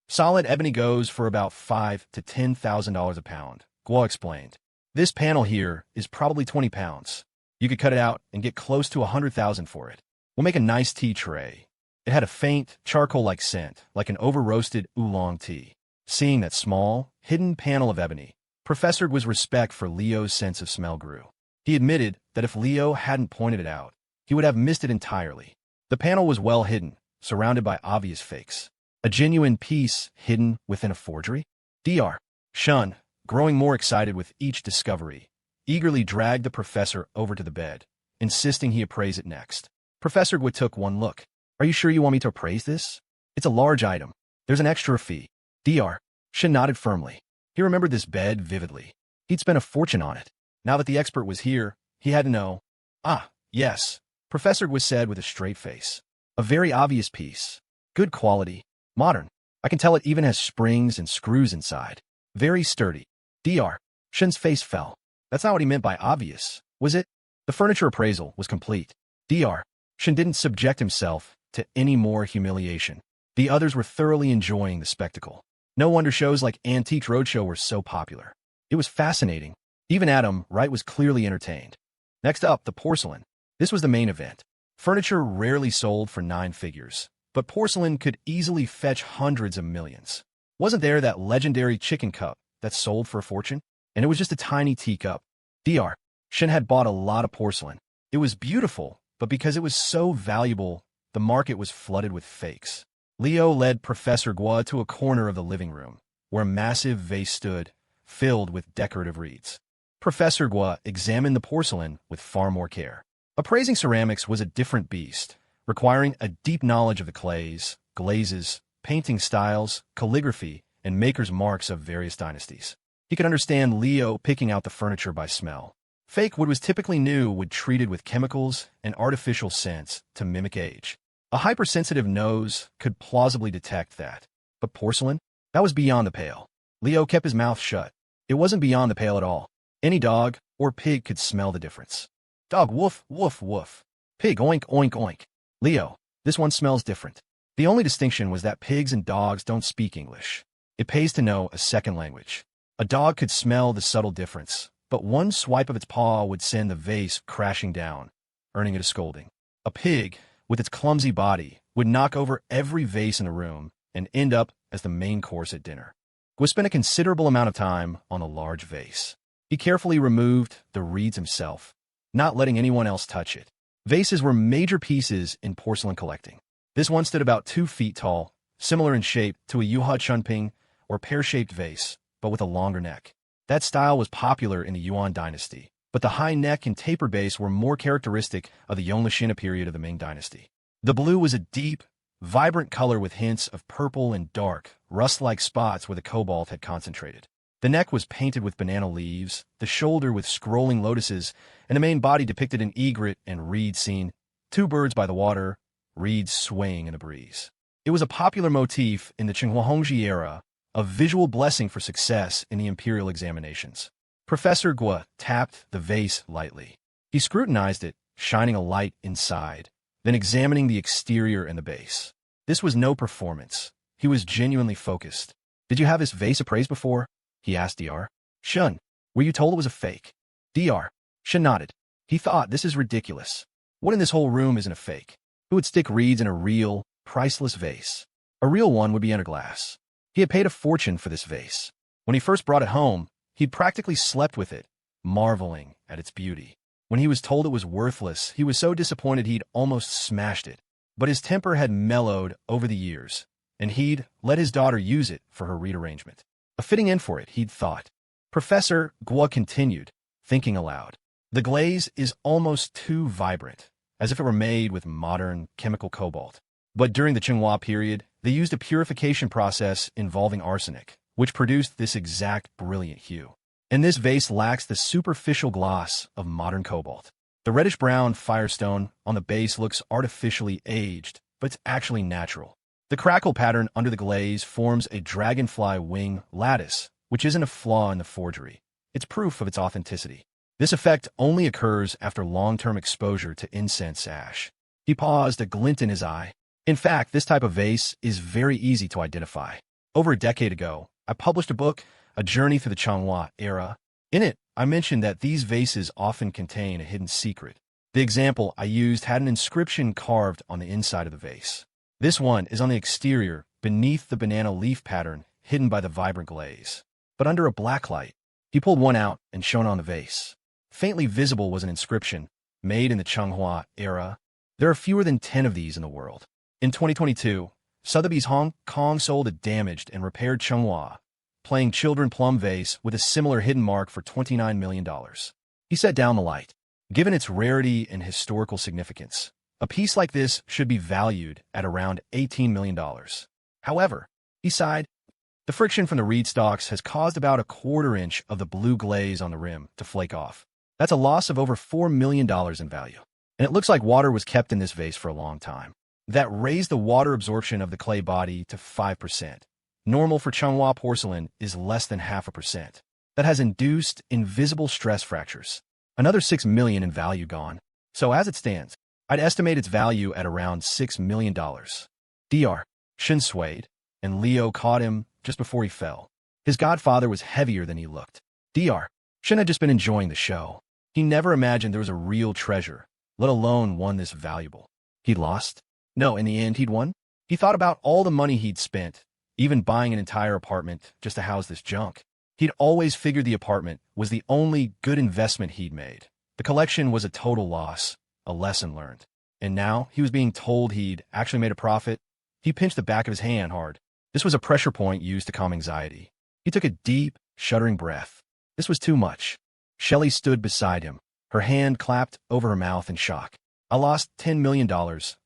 "Solid ebony goes for about $5,000 to $10,000 a pound," Gua explained. "This panel here is probably 20 pounds. You could cut it out and get close to 100,000 for it. We'll make a nice tea tray." It had a faint, charcoal-like scent, like an over-roasted oolong tea. Seeing that small, hidden panel of ebony, Professor Gua's respect for Leo's sense of smell grew. He admitted that if Leo hadn't pointed it out, he would have missed it entirely. The panel was well hidden, surrounded by obvious fakes. A genuine piece hidden within a forgery? Dr. Shawn, growing more excited with each discovery, eagerly dragged the professor over to the bed, insisting he appraise it next. Professor Gua took one look. "Are you sure you want me to appraise this? It's a large item. There's an extra fee." Dr. Shawn nodded firmly. He remembered this bed vividly. He'd spent a fortune on it. Now that the expert was here, he had to know. "Ah, yes," Professor Gua said with a straight face. "A very obvious piece. Good quality. Modern. I can tell it even has springs and screws inside. Very sturdy." Dr. Shawn's face fell. That's not what he meant by obvious, was it? The furniture appraisal was complete. Dr. Shawn didn't subject himself to any more humiliation. The others were thoroughly enjoying the spectacle. No wonder shows like Antiques Roadshow were so popular. It was fascinating. Even Adam Wright was clearly entertained. Next up, the porcelain. This was the main event. Furniture rarely sold for 9 figures, but porcelain could easily fetch hundreds of millions. Wasn't there that legendary chicken cup that sold for a fortune? And it was just a tiny teacup. Dr. Shawn had bought a lot of porcelain. It was beautiful, but because it was so valuable, the market was flooded with fakes. Leo led Professor Gua to a corner of the living room, where a massive vase stood, filled with decorative reeds. Professor Gua examined the porcelain with far more care. Appraising ceramics was a different beast, requiring a deep knowledge of the clays, glazes, painting styles, calligraphy, and maker's marks of various dynasties. He could understand Leo picking out the furniture by smell. Fake wood was typically new wood treated with chemicals and artificial scents to mimic age. A hypersensitive nose could plausibly detect that. But porcelain? That was beyond the pale. Leo kept his mouth shut. It wasn't beyond the pale at all. Any dog or pig could smell the difference. Dog woof, woof, woof. Pig oink, oink, oink. Leo, this one smells different. The only distinction was that pigs and dogs don't speak English. It pays to know a second language. A dog could smell the subtle difference, but one swipe of its paw would send the vase crashing down, earning it a scolding. A pig, with its clumsy body, would knock over every vase in the room and end up as the main course at dinner. Gua spent a considerable amount of time on a large vase. He carefully removed the reeds himself, not letting anyone else touch it. Vases were major pieces in porcelain collecting. This one stood about 2 feet tall, similar in shape to a Yuhua Chunping or pear-shaped vase, but with a longer neck. That style was popular in the Yuan dynasty, but the high neck and taper base were more characteristic of the Yonglishina period of the Ming dynasty. The blue was a deep, vibrant color with hints of purple and dark, rust-like spots where the cobalt had concentrated. The neck was painted with banana leaves, the shoulder with scrolling lotuses, and the main body depicted an egret and reed scene, 2 birds by the water, reeds swaying in a breeze. It was a popular motif in the Qinghua Hongzhi era, a visual blessing for success in the imperial examinations. Professor Gua tapped the vase lightly. He scrutinized it, shining a light inside, then examining the exterior and the base. This was no performance. He was genuinely focused. Did you have this vase appraised before? He asked Dr. Shawn, were you told it was a fake? Dr. Shawn nodded. He thought, this is ridiculous. What in this whole room isn't a fake? Who would stick reeds in a real, priceless vase? A real one would be under glass. He had paid a fortune for this vase. When he first brought it home, he'd practically slept with it, marveling at its beauty. When he was told it was worthless, he was so disappointed he'd almost smashed it. But his temper had mellowed over the years, and he'd let his daughter use it for her reed arrangement. A fitting end for it, he'd thought. Professor Gua continued, thinking aloud. The glaze is almost too vibrant, as if it were made with modern chemical cobalt. But during the Qinghua period, they used a purification process involving arsenic, which produced this exact brilliant hue. And this vase lacks the superficial gloss of modern cobalt. The reddish-brown firestone on the base looks artificially aged, but it's actually natural. The crackle pattern under the glaze forms a dragonfly wing lattice, which isn't a flaw in the forgery. It's proof of its authenticity. This effect only occurs after long-term exposure to incense ash. He paused, a glint in his eye. In fact, this type of vase is very easy to identify. Over a decade ago, I published a book, A Journey Through the Qinghua Era. In it, I mentioned that these vases often contain a hidden secret. The example I used had an inscription carved on the inside of the vase. This one is on the exterior, beneath the banana leaf pattern, hidden by the vibrant glaze. But under a black light, he pulled one out and shone on the vase. Faintly visible was an inscription, made in the Qinghua era. There are fewer than 10 of these in the world. In 2022, Sotheby's Hong Kong sold a damaged and repaired Qinghua, playing children plum vase with a similar hidden mark for $29 million. He set down the light. Given its rarity and historical significance, a piece like this should be valued at around $18 million. However, he sighed, the friction from the reed stalks has caused about a 1/4 inch of the blue glaze on the rim to flake off. That's a loss of over $4 million in value. And it looks like water was kept in this vase for a long time. That raised the water absorption of the clay body to 5%. Normal for Qinghua porcelain is less than 0.5%. That has induced invisible stress fractures. Another $6 million in value gone. So as it stands, I'd estimate its value at around $6 million. Dr. Shawn swayed, and Leo caught him just before he fell. His godfather was heavier than he looked. Dr. Shawn had just been enjoying the show. He never imagined there was a real treasure, let alone one this valuable. He'd lost? No, in the end, he'd won. He thought about all the money he'd spent, even buying an entire apartment just to house this junk. He'd always figured the apartment was the only good investment he'd made. The collection was a total loss, a lesson learned. And now he was being told he'd actually made a profit. He pinched the back of his hand hard. This was a pressure point used to calm anxiety. He took a deep, shuddering breath. This was too much. Shelley stood beside him. Her hand clapped over her mouth in shock. I lost $10 million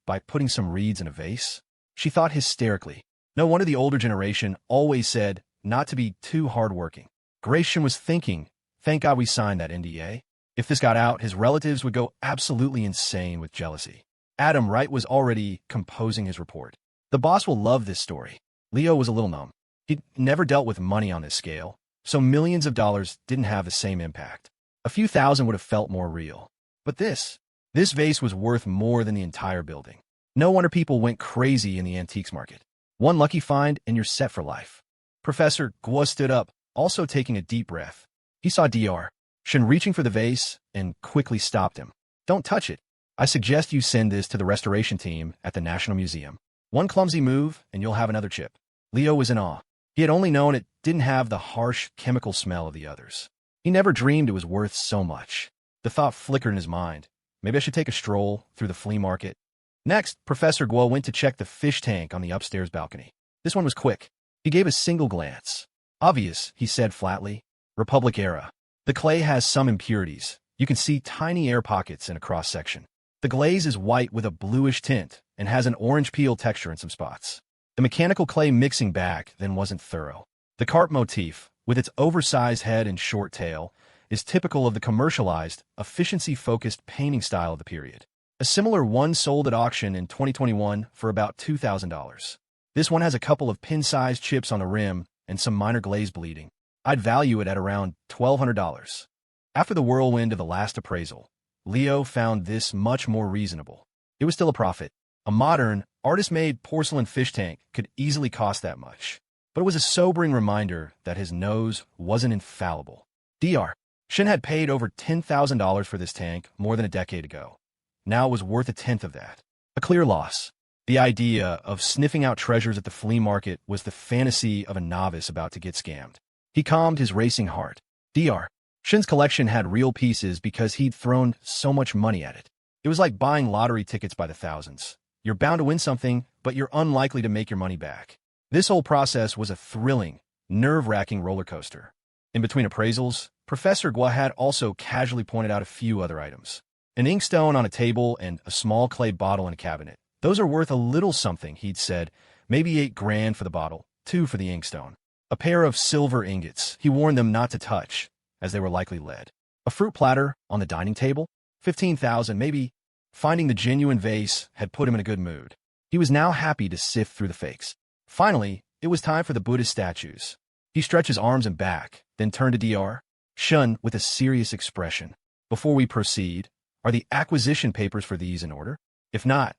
by putting some reeds in a vase? She thought hysterically. No wonder the older generation always said not to be too hardworking. Gratian was thinking, thank God we signed that NDA. If this got out, his relatives would go absolutely insane with jealousy. Adam Wright was already composing his report. The boss will love this story. Leo was a little numb. He'd never dealt with money on this scale, so millions of dollars didn't have the same impact. A few thousand would have felt more real. But this vase was worth more than the entire building. No wonder people went crazy in the antiques market. One lucky find and you're set for life. Professor Guo stood up, also taking a deep breath. He saw Dr. Shawn reaching for the vase and quickly stopped him. Don't touch it. I suggest you send this to the restoration team at the National Museum. One clumsy move and you'll have another chip. Leo was in awe. He had only known it didn't have the harsh chemical smell of the others. He never dreamed it was worth so much. The thought flickered in his mind. Maybe I should take a stroll through the flea market. Next, Professor Guo went to check the fish tank on the upstairs balcony. This one was quick. He gave a single glance. Obvious, he said flatly. Republic era. The clay has some impurities. You can see tiny air pockets in a cross-section. The glaze is white with a bluish tint and has an orange peel texture in some spots. The mechanical clay mixing back then wasn't thorough. The carp motif, with its oversized head and short tail, is typical of the commercialized, efficiency-focused painting style of the period. A similar one sold at auction in 2021 for about $2,000. This one has a couple of pin-sized chips on the rim and some minor glaze bleeding. I'd value it at around $1,200. After the whirlwind of the last appraisal, Leo found this much more reasonable. It was still a profit. A modern, artist-made porcelain fish tank could easily cost that much. But it was a sobering reminder that his nose wasn't infallible. Dr. Shawn had paid over $10,000 for this tank more than a decade ago. Now it was worth a tenth of that. A clear loss. The idea of sniffing out treasures at the flea market was the fantasy of a novice about to get scammed. He calmed his racing heart. Dr. Shawn's collection had real pieces because he'd thrown so much money at it. It was like buying lottery tickets by the thousands. You're bound to win something, but you're unlikely to make your money back. This whole process was a thrilling, nerve-wracking roller coaster. In between appraisals, Professor Guo had also casually pointed out a few other items. An inkstone on a table and a small clay bottle in a cabinet. Those are worth a little something, he'd said. Maybe $8,000 for the bottle, $2,000 for the inkstone. A pair of silver ingots. He warned them not to touch, as they were likely lead. A fruit platter on the dining table? $15,000, maybe. Finding the genuine vase had put him in a good mood. He was now happy to sift through the fakes. Finally, it was time for the Buddhist statues. He stretched his arms and back, then turned to Dr. Shawn with a serious expression. Before we proceed, are the acquisition papers for these in order? If not,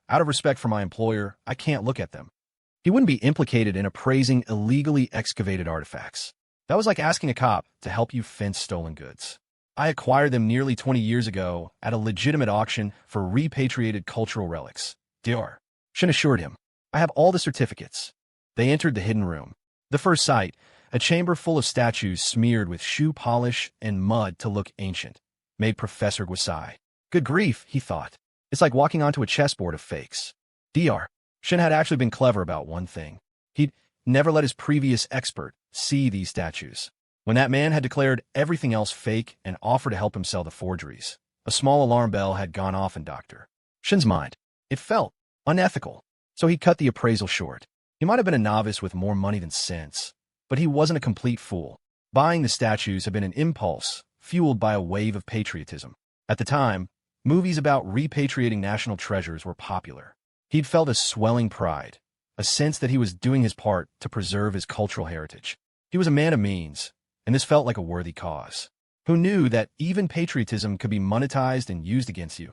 out of respect for my employer, I can't look at them. He wouldn't be implicated in appraising illegally excavated artifacts. That was like asking a cop to help you fence stolen goods. I acquired them nearly 20 years ago at a legitimate auction for repatriated cultural relics. Dr. Shawn assured him. I have all the certificates. They entered the hidden room. The first sight, a chamber full of statues smeared with shoe polish and mud to look ancient, made Professor Guo sigh. Good grief, he thought. It's like walking onto a chessboard of fakes. Dr. Shawn had actually been clever about one thing. He'd never let his previous expert see these statues. When that man had declared everything else fake and offered to help him sell the forgeries, a small alarm bell had gone off in Dr. Shawn's mind. It felt unethical, so he cut the appraisal short. He might have been a novice with more money than sense, but he wasn't a complete fool. Buying the statues had been an impulse, fueled by a wave of patriotism. At the time, movies about repatriating national treasures were popular. He'd felt a swelling pride, a sense that he was doing his part to preserve his cultural heritage. He was a man of means, and this felt like a worthy cause. Who knew that even patriotism could be monetized and used against you?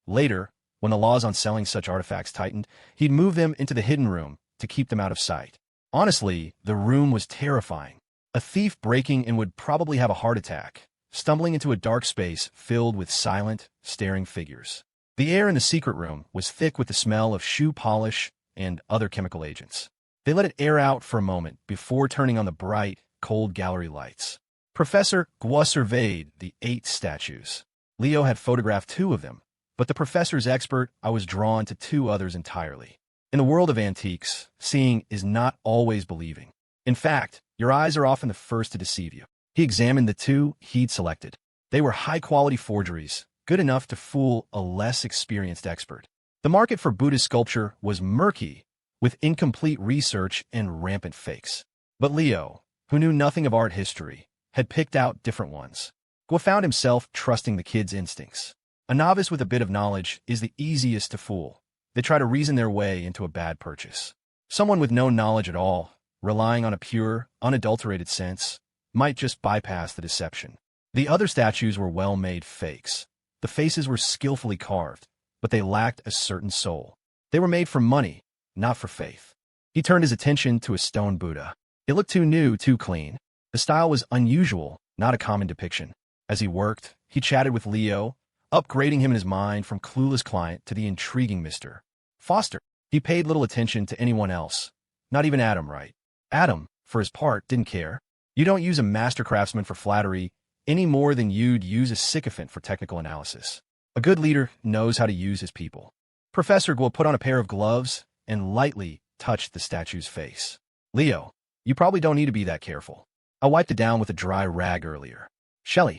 Later, When the laws on selling such artifacts tightened, he'd move them into the hidden room to keep them out of sight. Honestly, the room was terrifying. A thief breaking in would probably have a heart attack, stumbling into a dark space filled with silent, staring figures. The air in the secret room was thick with the smell of shoe polish and other chemical agents. They let it air out for a moment before turning on the bright, cold gallery lights. Professor Gua surveyed the 8 statues. Leo had photographed 2 of them, but the professor's expert, I was drawn to 2 others entirely. In the world of antiques, seeing is not always believing. In fact, your eyes are often the first to deceive you. He examined the 2 he'd selected. They were high-quality forgeries, good enough to fool a less experienced expert. The market for Buddhist sculpture was murky, with incomplete research and rampant fakes. But Leo, who knew nothing of art history, had picked out different ones. Gua found himself trusting the kid's instincts. A novice with a bit of knowledge is the easiest to fool. They try to reason their way into a bad purchase. Someone with no knowledge at all, relying on a pure, unadulterated sense, might just bypass the deception. The other statues were well-made fakes. The faces were skillfully carved, but they lacked a certain soul. They were made for money, not for faith. He turned his attention to a stone Buddha. It looked too new, too clean. The style was unusual, not a common depiction. As he worked, he chatted with Leo, upgrading him in his mind from clueless client to the intriguing Mr. Foster. He paid little attention to anyone else, not even Adam, right? Adam, for his part, didn't care. You don't use a master craftsman for flattery any more than you'd use a sycophant for technical analysis. A good leader knows how to use his people. Professor Gua put on a pair of gloves and lightly touched the statue's face. Leo, you probably don't need to be that careful. I wiped it down with a dry rag earlier. Shelley,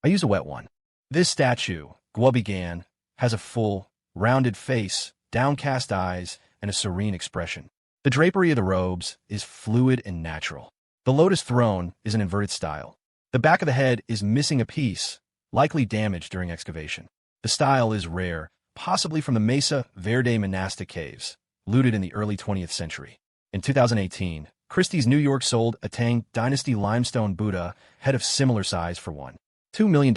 I use a wet one. This statue, Gua began, has a full, rounded face, downcast eyes, and a serene expression. The drapery of the robes is fluid and natural. The lotus throne is an inverted style. The back of the head is missing a piece, likely damaged during excavation. The style is rare, possibly from the Mesa Verde monastic caves, looted in the early 20th century. In 2018, Christie's New York sold a Tang Dynasty limestone Buddha head of similar size for $2 million.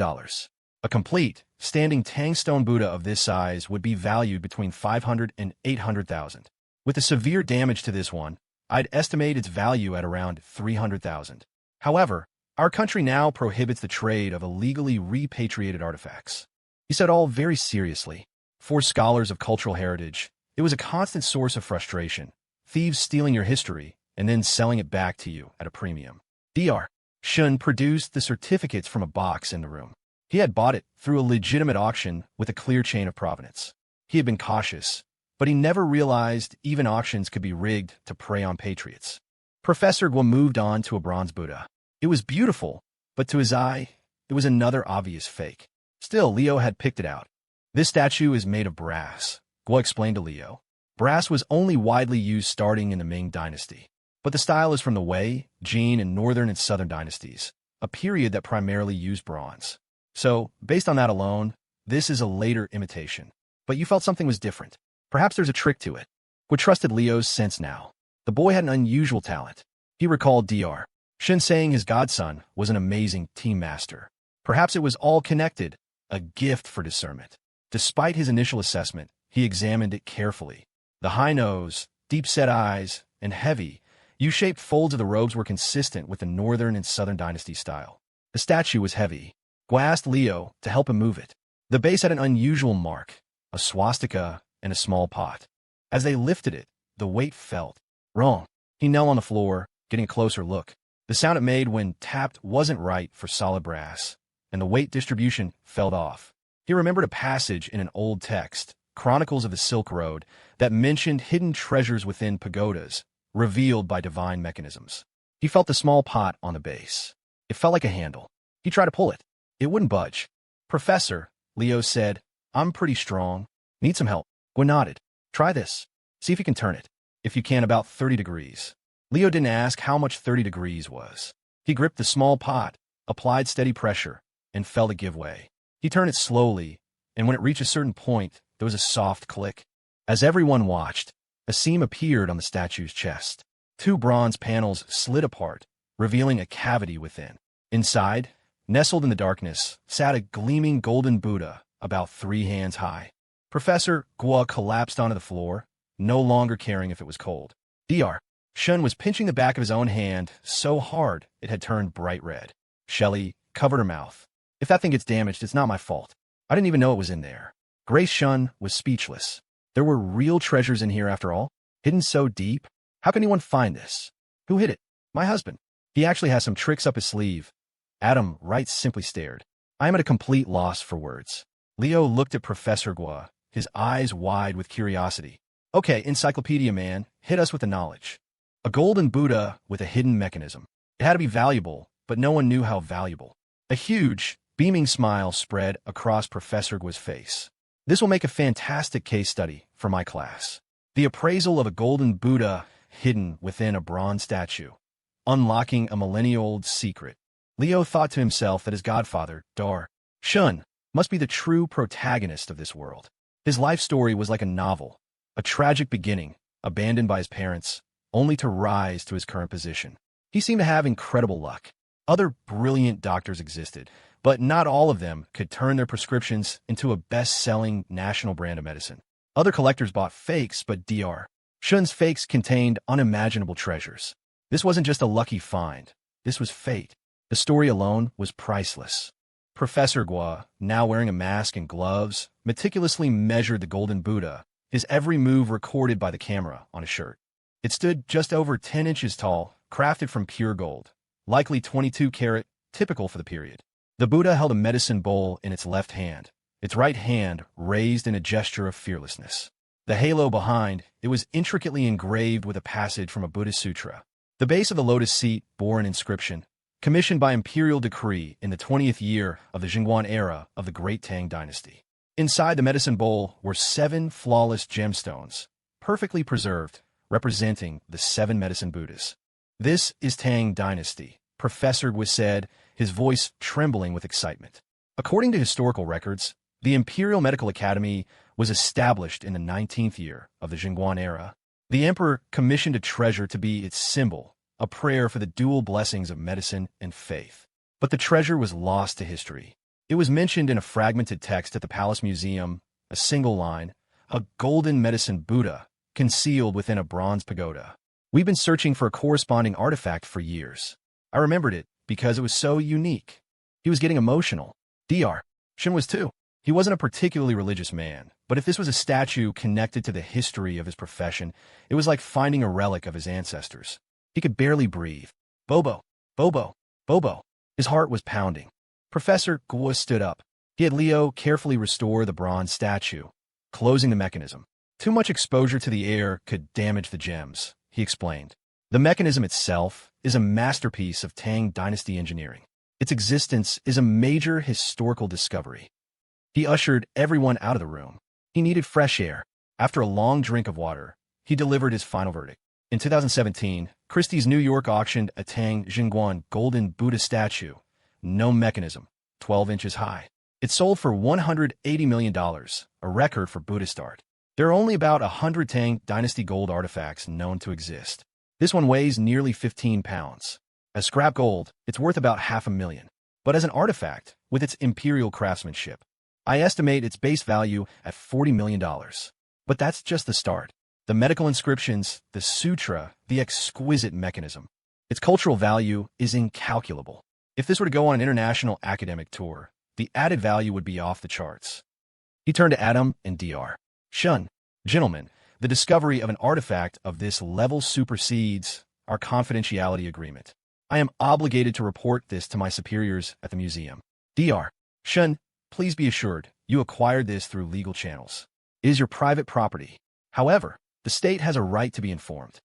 A complete, standing Tang stone Buddha of this size would be valued between $500,000 and $800,000. With the severe damage to this one, I'd estimate its value at around $300,000. However, our country now prohibits the trade of illegally repatriated artifacts. He said all very seriously. For scholars of cultural heritage, it was a constant source of frustration, thieves stealing your history and then selling it back to you at a premium. Dr. Shawn produced the certificates from a box in the room. He had bought it through a legitimate auction with a clear chain of provenance. He had been cautious, but he never realized even auctions could be rigged to prey on patriots. Professor Gua moved on to a bronze Buddha. It was beautiful, but to his eye, it was another obvious fake. Still, Leo had picked it out. This statue is made of brass, Gua explained to Leo. Brass was only widely used starting in the Ming dynasty. But the style is from the Wei, Jin, and Northern and Southern dynasties, a period that primarily used bronze. So, based on that alone, this is a later imitation. But you felt something was different. Perhaps there's a trick to it. Gua trusted Leo's sense now. The boy had an unusual talent. He recalled Dr. Shawn saying his godson was an amazing team master. Perhaps it was all connected, a gift for discernment. Despite his initial assessment, he examined it carefully. The high nose, deep-set eyes, and heavy, U-shaped folds of the robes were consistent with the Northern and Southern dynasty style. The statue was heavy. Gua asked Leo to help him move it. The base had an unusual mark, a swastika, and a small pot. As they lifted it, the weight felt wrong. He knelt on the floor, getting a closer look. The sound it made when tapped wasn't right for solid brass, and the weight distribution fell off. He remembered a passage in an old text, Chronicles of the Silk Road, that mentioned hidden treasures within pagodas, revealed by divine mechanisms. He felt the small pot on the base. It felt like a handle. He tried to pull it. It wouldn't budge. Professor, Leo said, I'm pretty strong. Need some help. Gua nodded. Try this. See if you can turn it. If you can, about 30 degrees. Leo didn't ask how much 30 degrees was. He gripped the small pot, applied steady pressure, and felt it give way. He turned it slowly, and when it reached a certain point, there was a soft click. As everyone watched, a seam appeared on the statue's chest. 2 bronze panels slid apart, revealing a cavity within. Inside, nestled in the darkness, sat a gleaming golden Buddha about 3 hands high. Professor Gua collapsed onto the floor, no longer caring if it was cold. Dr. Shun was pinching the back of his own hand so hard it had turned bright red. Shelley covered her mouth. If that thing gets damaged, it's not my fault. I didn't even know it was in there. Grace Shun was speechless. There were real treasures in here after all, hidden so deep. How can anyone find this? Who hid it? My husband. He actually has some tricks up his sleeve. Adam Wright simply stared. I am at a complete loss for words. Leo looked at Professor Gua, his eyes wide with curiosity. Okay, encyclopedia man, hit us with the knowledge. A golden Buddha with a hidden mechanism. It had to be valuable, but no one knew how valuable. A huge, beaming smile spread across Professor Gua's face. This will make a fantastic case study for my class. The appraisal of a golden Buddha hidden within a bronze statue. Unlocking a millennia-old secret. Leo thought to himself that his godfather, Dr. Shun, must be the true protagonist of this world. His life story was like a novel, a tragic beginning, abandoned by his parents, only to rise to his current position. He seemed to have incredible luck. Other brilliant doctors existed, but not all of them could turn their prescriptions into a best-selling national brand of medicine. Other collectors bought fakes, but Dr. Shun's fakes contained unimaginable treasures. This wasn't just a lucky find. This was fate. The story alone was priceless. Professor Gua, now wearing a mask and gloves, meticulously measured the golden Buddha, his every move recorded by the camera on his shirt. It stood just over 10 inches tall, crafted from pure gold, likely 22 karat, typical for the period. The Buddha held a medicine bowl in its left hand, its right hand raised in a gesture of fearlessness. The halo behind, it was intricately engraved with a passage from a Buddhist sutra. The base of the lotus seat bore an inscription, commissioned by imperial decree in the 20th year of the Jingguan era of the Great Tang Dynasty. Inside the medicine bowl were 7 flawless gemstones, perfectly preserved, representing the 7 medicine Buddhas. This is Tang Dynasty, Professor Gua said, his voice trembling with excitement. According to historical records, the Imperial Medical Academy was established in the 19th year of the Jingguan era. The emperor commissioned a treasure to be its symbol, a prayer for the dual blessings of medicine and faith. But the treasure was lost to history. It was mentioned in a fragmented text at the Palace Museum, a single line, a golden medicine Buddha, concealed within a bronze pagoda. We've been searching for a corresponding artifact for years. I remembered it because it was so unique. He was getting emotional. Dr. Shun was too. He wasn't a particularly religious man, but if this was a statue connected to the history of his profession, it was like finding a relic of his ancestors. He could barely breathe. Bobo, Bobo, Bobo. His heart was pounding. Professor Gua stood up. He had Leo carefully restore the bronze statue, closing the mechanism. Too much exposure to the air could damage the gems, he explained. The mechanism itself is a masterpiece of Tang Dynasty engineering. Its existence is a major historical discovery. He ushered everyone out of the room. He needed fresh air. After a long drink of water, he delivered his final verdict. In 2017, Christie's New York auctioned a Tang Jingguan golden Buddha statue, no mechanism, 12 inches high. It sold for $180 million, a record for Buddhist art. There are only about 100 Tang Dynasty gold artifacts known to exist. This one weighs nearly 15 pounds. As scrap gold, it's worth about $500,000. But as an artifact, with its imperial craftsmanship, I estimate its base value at $40 million. But that's just the start. The medical inscriptions, the sutra, the exquisite mechanism. Its cultural value is incalculable. If this were to go on an international academic tour, the added value would be off the charts. He turned to Adam and Dr. Shun. Gentlemen, the discovery of an artifact of this level supersedes our confidentiality agreement. I am obligated to report this to my superiors at the museum. Dr. Shun, please be assured, you acquired this through legal channels. It is your private property. However, the state has a right to be informed.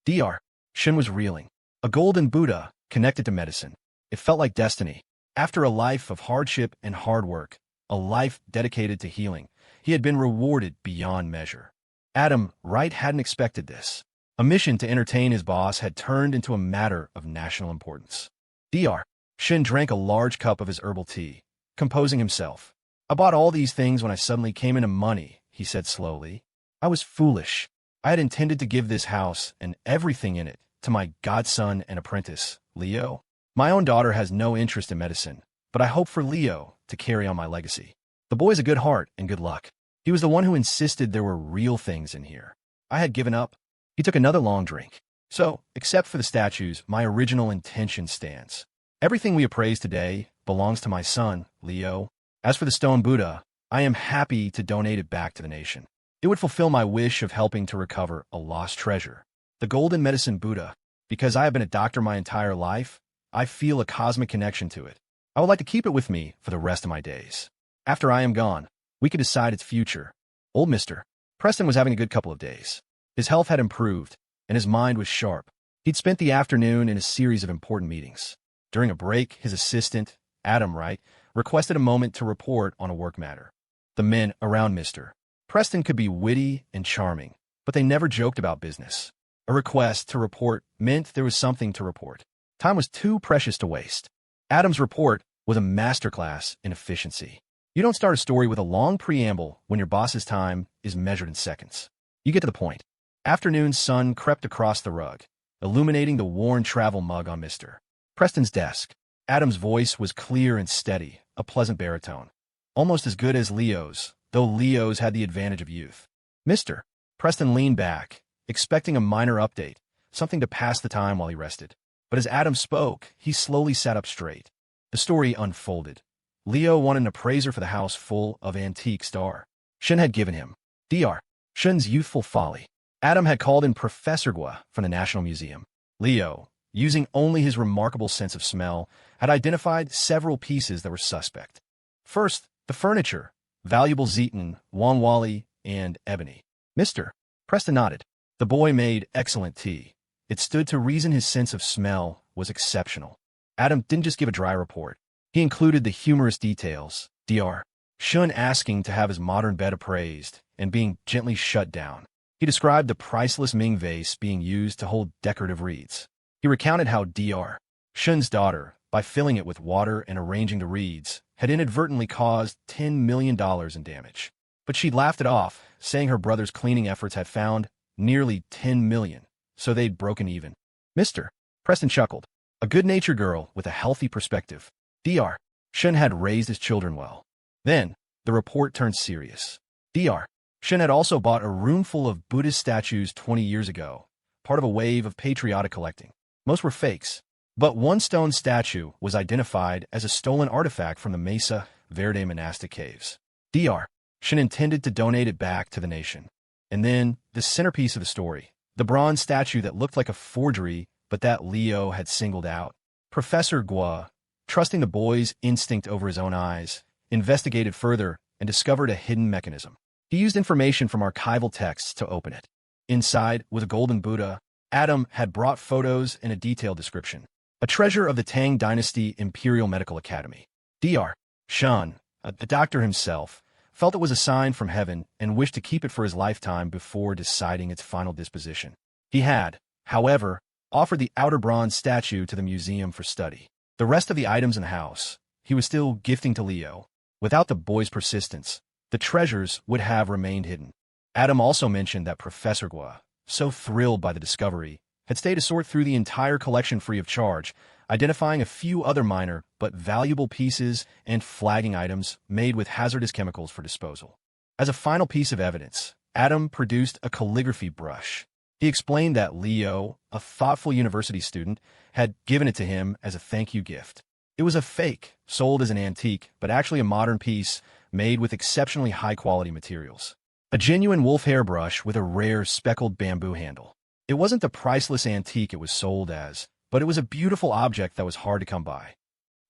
Dr. Shun was reeling. A golden Buddha connected to medicine. It felt like destiny. After a life of hardship and hard work, a life dedicated to healing, he had been rewarded beyond measure. Adam Wright hadn't expected this. A mission to entertain his boss had turned into a matter of national importance. Dr. Shun drank a large cup of his herbal tea, composing himself. I bought all these things when I suddenly came into money, he said slowly. I was foolish. I had intended to give this house and everything in it to my godson and apprentice, Leo. My own daughter has no interest in medicine, but I hope for Leo to carry on my legacy. The boy's a good heart and good luck. He was the one who insisted there were real things in here. I had given up. He took another long drink. So, except for the statues, my original intention stands. Everything we appraise today belongs to my son, Leo. As for the stone Buddha, I am happy to donate it back to the nation. It would fulfill my wish of helping to recover a lost treasure. The golden medicine Buddha, because I have been a doctor my entire life, I feel a cosmic connection to it. I would like to keep it with me for the rest of my days. After I am gone, we could decide its future. Old Mr. Preston was having a good couple of days. His health had improved, and his mind was sharp. He'd spent the afternoon in a series of important meetings. During a break, his assistant, Adam Wright, requested a moment to report on a work matter. The men around Mr. Preston could be witty and charming, but they never joked about business. A request to report meant there was something to report. Time was too precious to waste. Adam's report was a masterclass in efficiency. You don't start a story with a long preamble when your boss's time is measured in seconds. You get to the point. Afternoon's sun crept across the rug, illuminating the worn travel mug on Mr. Preston's desk. Adam's voice was clear and steady, a pleasant baritone. Almost as good as Leo's, though Leo's had the advantage of youth. Mr. Preston leaned back, expecting a minor update, something to pass the time while he rested. But as Adam spoke, he slowly sat up straight. The story unfolded. Leo wanted an appraiser for the house full of antique star. Shawn had given him. Dr. Shawn's youthful folly. Adam had called in Professor Gua from the National Museum. Leo, using only his remarkable sense of smell, had identified several pieces that were suspect. First, the furniture, valuable zeton, wanwali, and ebony. Mr. Preston nodded. The boy made excellent tea. It stood to reason his sense of smell was exceptional. Adam didn't just give a dry report. He included the humorous details. Dr. Shawn asking to have his modern bed appraised and being gently shut down. He described the priceless Ming vase being used to hold decorative reeds. He recounted how Dr. Shawn's daughter, by filling it with water and arranging the reeds, had inadvertently caused $10 million in damage. But she laughed it off, saying her brother's cleaning efforts had found nearly $10 million, so they'd broken even. Mr. Preston chuckled. A good-natured girl with a healthy perspective. Dr. Shawn had raised his children well. Then, the report turned serious. Dr. Shawn had also bought a room full of Buddhist statues 20 years ago, part of a wave of patriotic collecting. Most were fakes, but one stone statue was identified as a stolen artifact from the Mesa Verde monastic caves. Dr. Shawn intended to donate it back to the nation. And then, the centerpiece of the story, the bronze statue that looked like a forgery but that Leo had singled out. Professor Gua, trusting the boy's instinct over his own eyes, investigated further and discovered a hidden mechanism. He used information from archival texts to open it. Inside was a golden Buddha. Adam had brought photos and a detailed description. A treasure of the Tang Dynasty Imperial Medical Academy. Dr. Shawn, a doctor himself, felt it was a sign from heaven and wished to keep it for his lifetime before deciding its final disposition. He had, however, offered the outer bronze statue to the museum for study. The rest of the items in the house, he was still gifting to Leo. Without the boy's persistence, the treasures would have remained hidden. Adam also mentioned that Professor Gua, so thrilled by the discovery, had stayed to sort through the entire collection free of charge, identifying a few other minor but valuable pieces and flagging items made with hazardous chemicals for disposal. As a final piece of evidence, Adam produced a calligraphy brush. He explained that Leo, a thoughtful university student, had given it to him as a thank-you gift. It was a fake, sold as an antique, but actually a modern piece made with exceptionally high-quality materials. A genuine wolf hair brush with a rare speckled bamboo handle. It wasn't the priceless antique it was sold as, but it was a beautiful object that was hard to come by.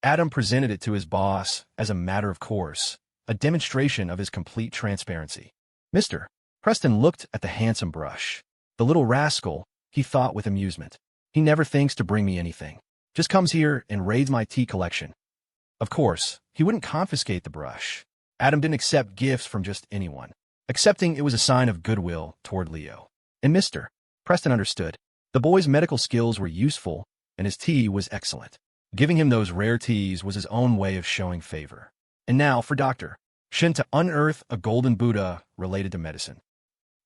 Adam presented it to his boss as a matter of course, a demonstration of his complete transparency. Mr. Preston looked at the handsome brush. The little rascal, he thought with amusement. He never thinks to bring me anything. Just comes here and raids my tea collection. Of course, he wouldn't confiscate the brush. Adam didn't accept gifts from just anyone. Accepting it was a sign of goodwill toward Leo. And Mr. Preston understood. The boy's medical skills were useful, and his tea was excellent. Giving him those rare teas was his own way of showing favor. And now for Dr. Shawn to unearth a golden Buddha related to medicine.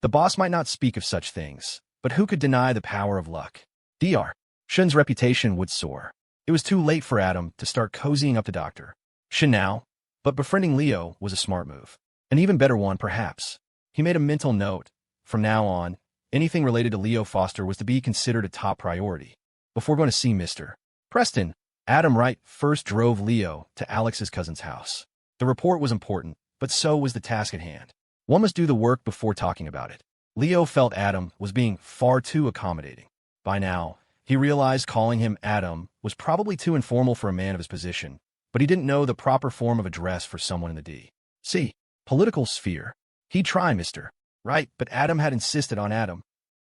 The boss might not speak of such things, but who could deny the power of luck? Dr. Shawn's reputation would soar. It was too late for Adam to start cozying up to Dr. Shawn now, but befriending Leo was a smart move. An even better one, perhaps. He made a mental note. From now on, anything related to Leo Foster was to be considered a top priority. Before going to see Mr. Preston, Adam Wright first drove Leo to Alex's cousin's house. The report was important, but so was the task at hand. One must do the work before talking about it. Leo felt Adam was being far too accommodating. By now, he realized calling him Adam was probably too informal for a man of his position, but he didn't know the proper form of address for someone in the D.C. political sphere. He'd try Mr. Right, but Adam had insisted on Adam.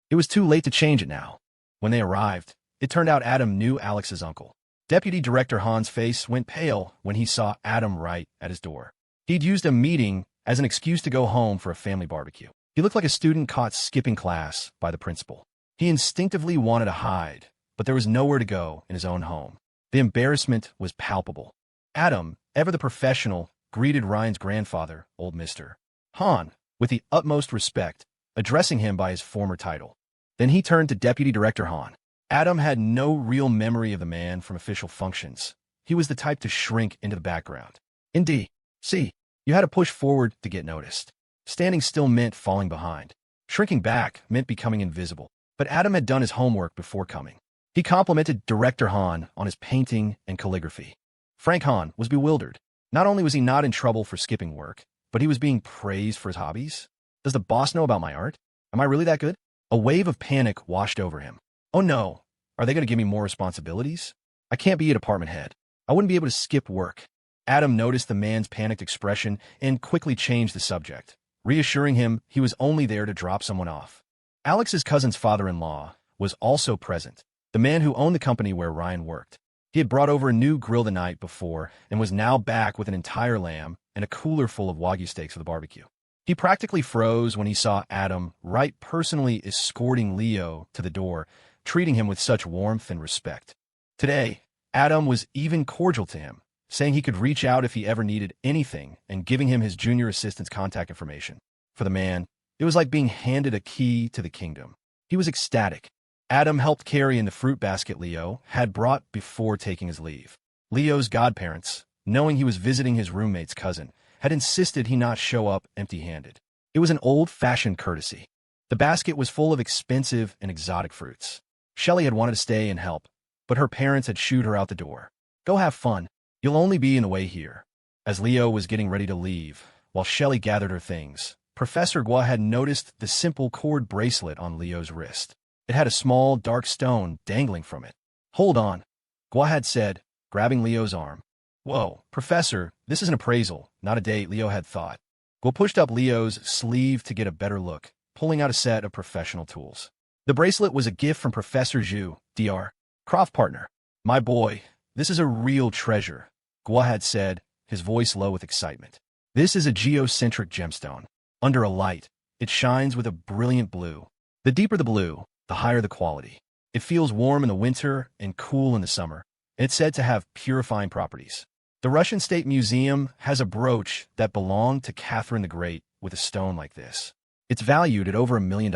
It was too late to change it now. When they arrived, it turned out Adam knew Alex's uncle. Deputy Director Hahn's face went pale when he saw Adam Wright at his door. He'd used a meeting as an excuse to go home for a family barbecue. He looked like a student caught skipping class by the principal. He instinctively wanted to hide, but there was nowhere to go in his own home. The embarrassment was palpable. Adam, ever the professional, greeted Ryan's grandfather, old Mr. Hahn, with the utmost respect, addressing him by his former title. Then he turned to Deputy Director Hahn. Adam had no real memory of the man from official functions. He was the type to shrink into the background. In D.C., you had to push forward to get noticed. Standing still meant falling behind. Shrinking back meant becoming invisible. But Adam had done his homework before coming. He complimented Director Hahn on his painting and calligraphy. Frank Hahn was bewildered. Not only was he not in trouble for skipping work, but he was being praised for his hobbies. Does the boss know about my art? Am I really that good? A wave of panic washed over him. Oh no, are they going to give me more responsibilities? I can't be a department head. I wouldn't be able to skip work. Adam noticed the man's panicked expression and quickly changed the subject, reassuring him he was only there to drop someone off. Alex's cousin's father-in-law was also present, the man who owned the company where Ryan worked. He had brought over a new grill the night before and was now back with an entire lamb and a cooler full of Wagyu steaks for the barbecue. He practically froze when he saw Adam Wright personally escorting Leo to the door, treating him with such warmth and respect. Today, Adam was even cordial to him, saying he could reach out if he ever needed anything and giving him his junior assistant's contact information. For the man, it was like being handed a key to the kingdom. He was ecstatic. Adam helped carry in the fruit basket Leo had brought before taking his leave. Leo's godparents, knowing he was visiting his roommate's cousin, had insisted he not show up empty-handed. It was an old-fashioned courtesy. The basket was full of expensive and exotic fruits. Shelley had wanted to stay and help, but her parents had shooed her out the door. Go have fun. You'll only be in the way here. As Leo was getting ready to leave, while Shelley gathered her things, Professor Gua had noticed the simple cord bracelet on Leo's wrist. It had a small, dark stone dangling from it. Hold on, Gua had said, grabbing Leo's arm. Whoa, Professor, this is an appraisal, not a date, Leo had thought. Gua pushed up Leo's sleeve to get a better look, pulling out a set of professional tools. The bracelet was a gift from Professor Zhu, Dr. Croft partner. My boy, this is a real treasure, Gua had said, his voice low with excitement. This is a geocentric gemstone. Under a light, it shines with a brilliant blue. The deeper the blue, the higher the quality. It feels warm in the winter and cool in the summer, and it's said to have purifying properties. The Russian State Museum has a brooch that belonged to Catherine the Great with a stone like this. It's valued at over $1 million.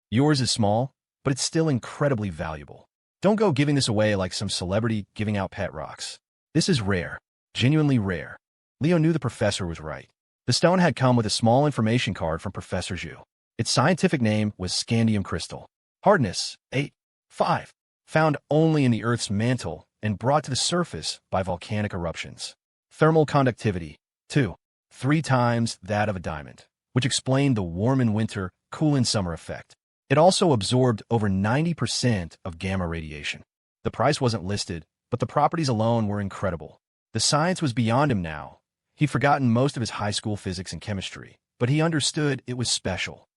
Yours is small, but it's still incredibly valuable. Don't go giving this away like some celebrity giving out pet rocks. This is rare, genuinely rare. Leo knew the professor was right. The stone had come with a small information card from Professor Zhu. Its scientific name was scandium crystal. Hardness, 8.5. Found only in the Earth's mantle and brought to the surface by volcanic eruptions. Thermal conductivity, 2.3 times that of a diamond, which explained the warm in winter, cool in summer effect. It also absorbed over 90% of gamma radiation. The price wasn't listed, but the properties alone were incredible. The science was beyond him now. He'd forgotten most of his high school physics and chemistry, but he understood it was special.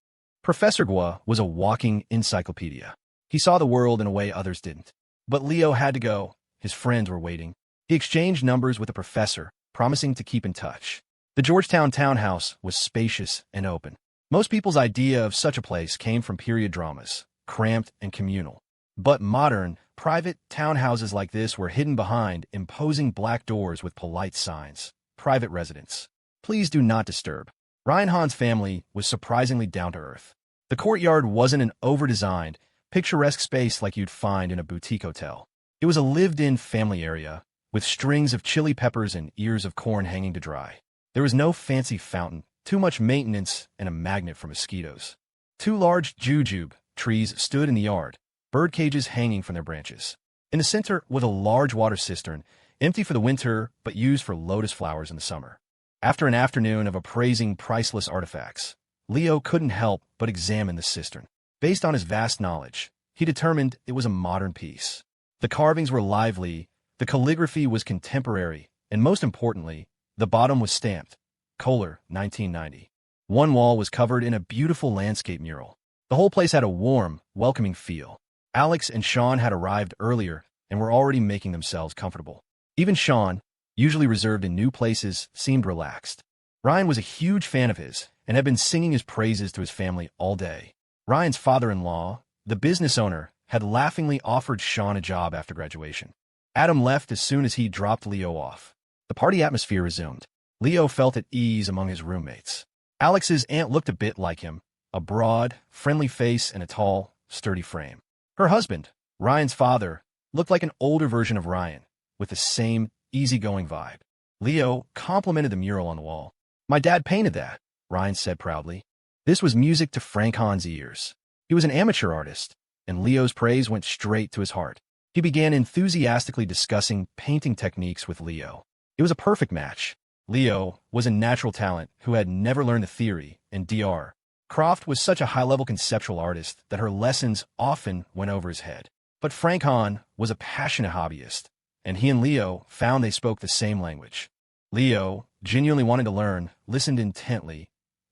Professor Gua was a walking encyclopedia. He saw the world in a way others didn't. But Leo had to go. His friends were waiting. He exchanged numbers with the professor, promising to keep in touch. The Georgetown townhouse was spacious and open. Most people's idea of such a place came from period dramas, cramped and communal. But modern, private townhouses like this were hidden behind imposing black doors with polite signs. Private residence. Please do not disturb. Ryan Hahn's family was surprisingly down-to-earth. The courtyard wasn't an over-designed, picturesque space like you'd find in a boutique hotel. It was a lived-in family area, with strings of chili peppers and ears of corn hanging to dry. There was no fancy fountain, too much maintenance, and a magnet for mosquitoes. Two large jujube trees stood in the yard, bird cages hanging from their branches. In the center was a large water cistern, empty for the winter but used for lotus flowers in the summer. After an afternoon of appraising priceless artifacts, Leo couldn't help but examine the cistern. Based on his vast knowledge, he determined it was a modern piece. The carvings were lively, the calligraphy was contemporary, and most importantly, the bottom was stamped, Kohler, 1990. One wall was covered in a beautiful landscape mural. The whole place had a warm, welcoming feel. Alex and Shawn had arrived earlier and were already making themselves comfortable. Even Shawn, usually reserved in new places, seemed relaxed. Ryan was a huge fan of his and had been singing his praises to his family all day. Ryan's father-in-law, the business owner, had laughingly offered Shawn a job after graduation. Adam left as soon as he dropped Leo off. The party atmosphere resumed. Leo felt at ease among his roommates. Alex's aunt looked a bit like him, a broad, friendly face and a tall, sturdy frame. Her husband, Ryan's father, looked like an older version of Ryan, with the same easygoing vibe. Leo complimented the mural on the wall. "My dad painted that," Ryan said proudly. This was music to Frank Hahn's ears. He was an amateur artist, and Leo's praise went straight to his heart. He began enthusiastically discussing painting techniques with Leo. It was a perfect match. Leo was a natural talent who had never learned the theory, and Dr. Croft was such a high-level conceptual artist that her lessons often went over his head. But Frank Hahn was a passionate hobbyist, and he and Leo found they spoke the same language. Leo genuinely wanted to learn, listened intently,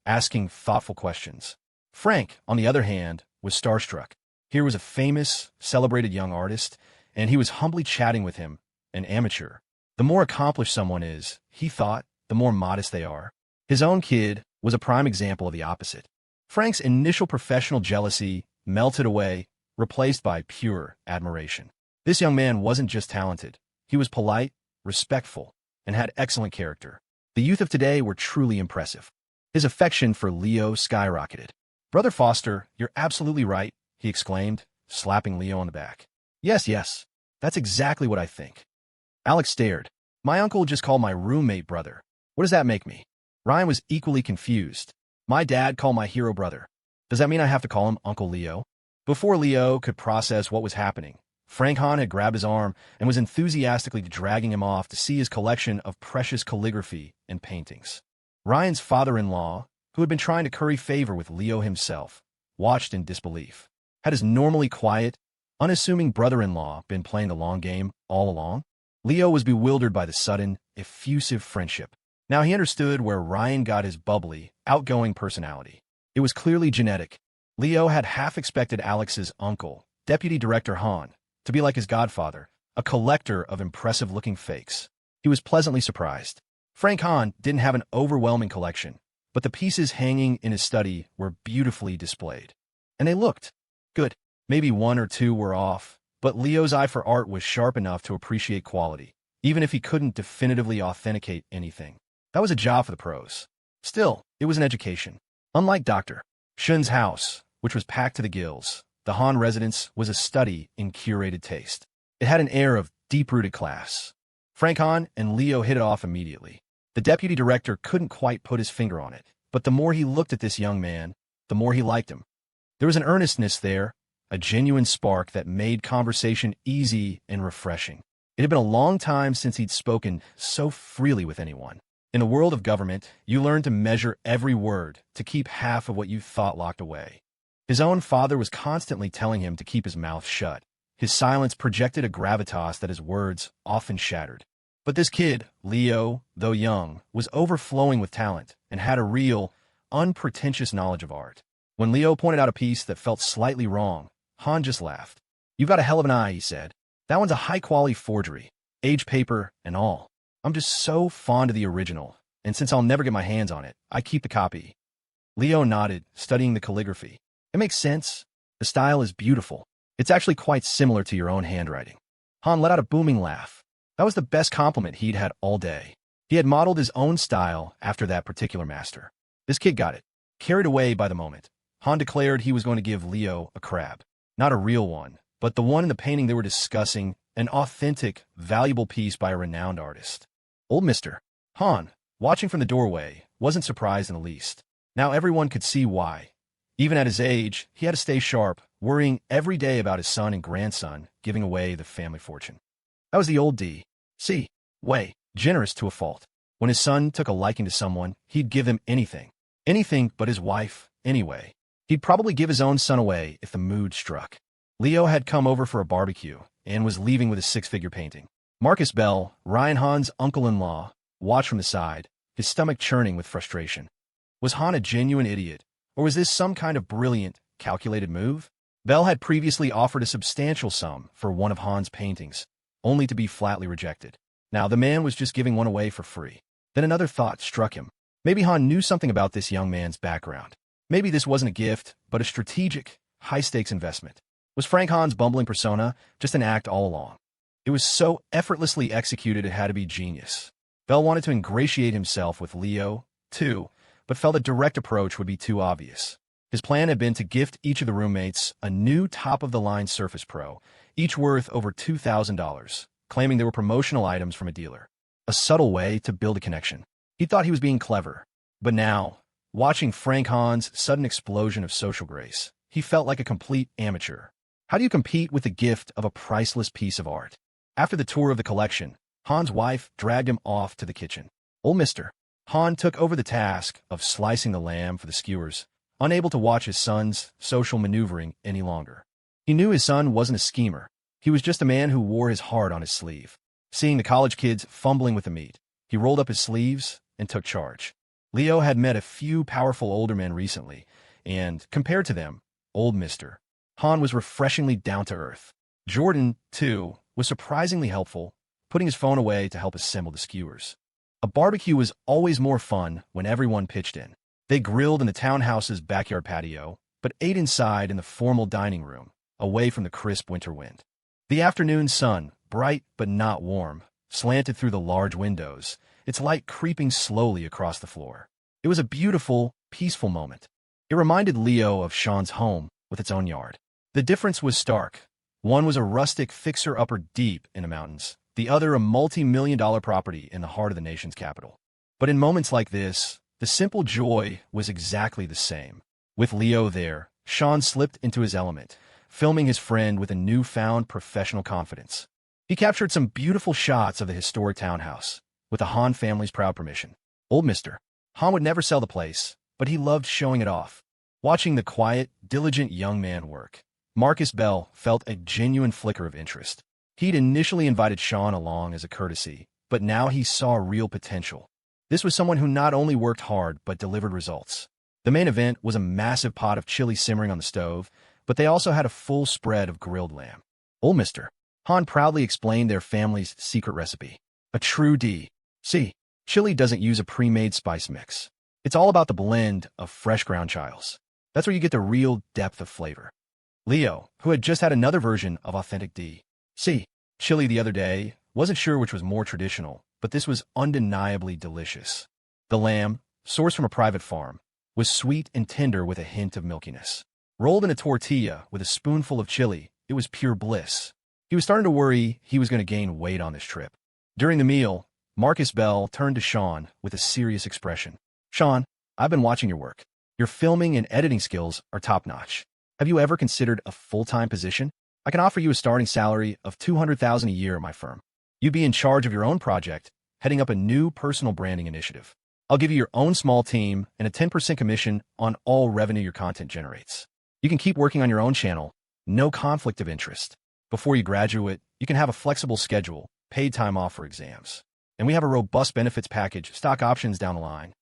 asking thoughtful questions. Frank, on the other hand, was starstruck. Here was a famous, celebrated young artist, and he was humbly chatting with him, an amateur. The more accomplished someone is, he thought, the more modest they are. His own kid was a prime example of the opposite. Frank's initial professional jealousy melted away, replaced by pure admiration. This young man wasn't just talented. He was polite, respectful, and had excellent character. The youth of today were truly impressive. His affection for Leo skyrocketed. "Brother Foster, you're absolutely right," he exclaimed, slapping Leo on the back. Yes, that's exactly what I think." Alex stared. "My uncle just called my roommate brother. What does that make me?" Ryan was equally confused. "My dad called my hero brother. Does that mean I have to call him Uncle Leo?" Before Leo could process what was happening, Frank Hahn had grabbed his arm and was enthusiastically dragging him off to see his collection of precious calligraphy and paintings. Ryan's father-in-law, who had been trying to curry favor with Leo himself, watched in disbelief. Had his normally quiet, unassuming brother-in-law been playing the long game all along? Leo was bewildered by the sudden, effusive friendship. Now he understood where Ryan got his bubbly, outgoing personality. It was clearly genetic. Leo had half expected Alex's uncle, Deputy Director Hahn, to be like his godfather, a collector of impressive-looking fakes. He was pleasantly surprised. Frank Hahn didn't have an overwhelming collection, but the pieces hanging in his study were beautifully displayed. And they looked good. Maybe one or two were off, but Leo's eye for art was sharp enough to appreciate quality, even if he couldn't definitively authenticate anything. That was a job for the pros. Still, it was an education. Unlike Dr. Shun's house, which was packed to the gills, the Hahn residence was a study in curated taste. It had an air of deep-rooted class. Frank Hahn and Leo hit it off immediately. The deputy director couldn't quite put his finger on it, but the more he looked at this young man, the more he liked him. There was an earnestness there, a genuine spark that made conversation easy and refreshing. It had been a long time since he'd spoken so freely with anyone. In the world of government, you learn to measure every word, to keep half of what you thought locked away. His own father was constantly telling him to keep his mouth shut. His silence projected a gravitas that his words often shattered. But this kid, Leo, though young, was overflowing with talent and had a real, unpretentious knowledge of art. When Leo pointed out a piece that felt slightly wrong, Hahn just laughed. "You've got a hell of an eye," he said. "That one's a high-quality forgery, age paper and all. I'm just so fond of the original, and since I'll never get my hands on it, I keep the copy." Leo nodded, studying the calligraphy. "It makes sense. The style is beautiful. It's actually quite similar to your own handwriting." Hahn let out a booming laugh. That was the best compliment he'd had all day. He had modeled his own style after that particular master. This kid got it. Carried away by the moment, Hahn declared he was going to give Leo a crab. Not a real one, but the one in the painting they were discussing, an authentic, valuable piece by a renowned artist. "Old Mr. Hahn, watching from the doorway, wasn't surprised in the least. Now everyone could see why. Even at his age, he had to stay sharp, worrying every day about his son and grandson, giving away the family fortune. That was the old D.C. way, generous to a fault. When his son took a liking to someone, he'd give them anything. Anything but his wife, anyway. He'd probably give his own son away if the mood struck. Leo had come over for a barbecue and was leaving with a six-figure painting. Marcus Bell, Ryan Hahn's uncle-in-law, watched from the side, his stomach churning with frustration. Was Hahn a genuine idiot, or was this some kind of brilliant, calculated move? Bell had previously offered a substantial sum for one of Hahn's paintings, only to be flatly rejected. Now the man was just giving one away for free. Then another thought struck him. Maybe Hahn knew something about this young man's background. Maybe this wasn't a gift, but a strategic, high-stakes investment. Was Frank Hahn's bumbling persona just an act all along? It was so effortlessly executed it had to be genius. Bell wanted to ingratiate himself with Leo, too, but felt a direct approach would be too obvious. His plan had been to gift each of the roommates a new top-of-the-line Surface Pro, each worth over $2,000, claiming they were promotional items from a dealer. A subtle way to build a connection. He thought he was being clever. But now, watching Frank Hahn's sudden explosion of social grace, he felt like a complete amateur. How do you compete with the gift of a priceless piece of art? After the tour of the collection, Hahn's wife dragged him off to the kitchen. Old Mr. Hahn took over the task of slicing the lamb for the skewers, unable to watch his son's social maneuvering any longer. He knew his son wasn't a schemer. He was just a man who wore his heart on his sleeve. Seeing the college kids fumbling with the meat, he rolled up his sleeves and took charge. Leo had met a few powerful older men recently, and, compared to them, old Mr. Hahn was refreshingly down-to-earth. Jordan, too, was surprisingly helpful, putting his phone away to help assemble the skewers. A barbecue was always more fun when everyone pitched in. They grilled in the townhouse's backyard patio, but ate inside in the formal dining room, away from the crisp winter wind. The afternoon sun, bright but not warm, slanted through the large windows, its light creeping slowly across the floor. It was a beautiful, peaceful moment. It reminded Leo of Shawn's home with its own yard. The difference was stark. One was a rustic fixer-upper deep in the mountains, the other a multi-million-dollar property in the heart of the nation's capital. But in moments like this, the simple joy was exactly the same. With Leo there, Shawn slipped into his element, filming his friend with a newfound professional confidence. He captured some beautiful shots of the historic townhouse, with the Hahn family's proud permission. Old Mr. Hahn would never sell the place, but he loved showing it off. Watching the quiet, diligent young man work, Marcus Bell felt a genuine flicker of interest. He'd initially invited Shawn along as a courtesy, but now he saw real potential. This was someone who not only worked hard but delivered results. The main event was a massive pot of chili simmering on the stove, but they also had a full spread of grilled lamb. Old Mr. Hahn proudly explained their family's secret recipe. A true D.C. chili doesn't use a pre-made spice mix. It's all about the blend of fresh ground chiles. That's where you get the real depth of flavor. Leo, who had just had another version of authentic D.C. chili the other day, wasn't sure which was more traditional, but this was undeniably delicious. The lamb, sourced from a private farm, was sweet and tender with a hint of milkiness. Rolled in a tortilla with a spoonful of chili, it was pure bliss. He was starting to worry he was going to gain weight on this trip. During the meal, Marcus Bell turned to Shawn with a serious expression. Shawn, I've been watching your work. Your filming and editing skills are top-notch. Have you ever considered a full-time position? I can offer you a starting salary of $200,000 a year at my firm. You'd be in charge of your own project, heading up a new personal branding initiative. I'll give you your own small team and a 10% commission on all revenue your content generates. You can keep working on your own channel, no conflict of interest. Before you graduate, you can have a flexible schedule, paid time off for exams. And we have a robust benefits package, stock options down the line.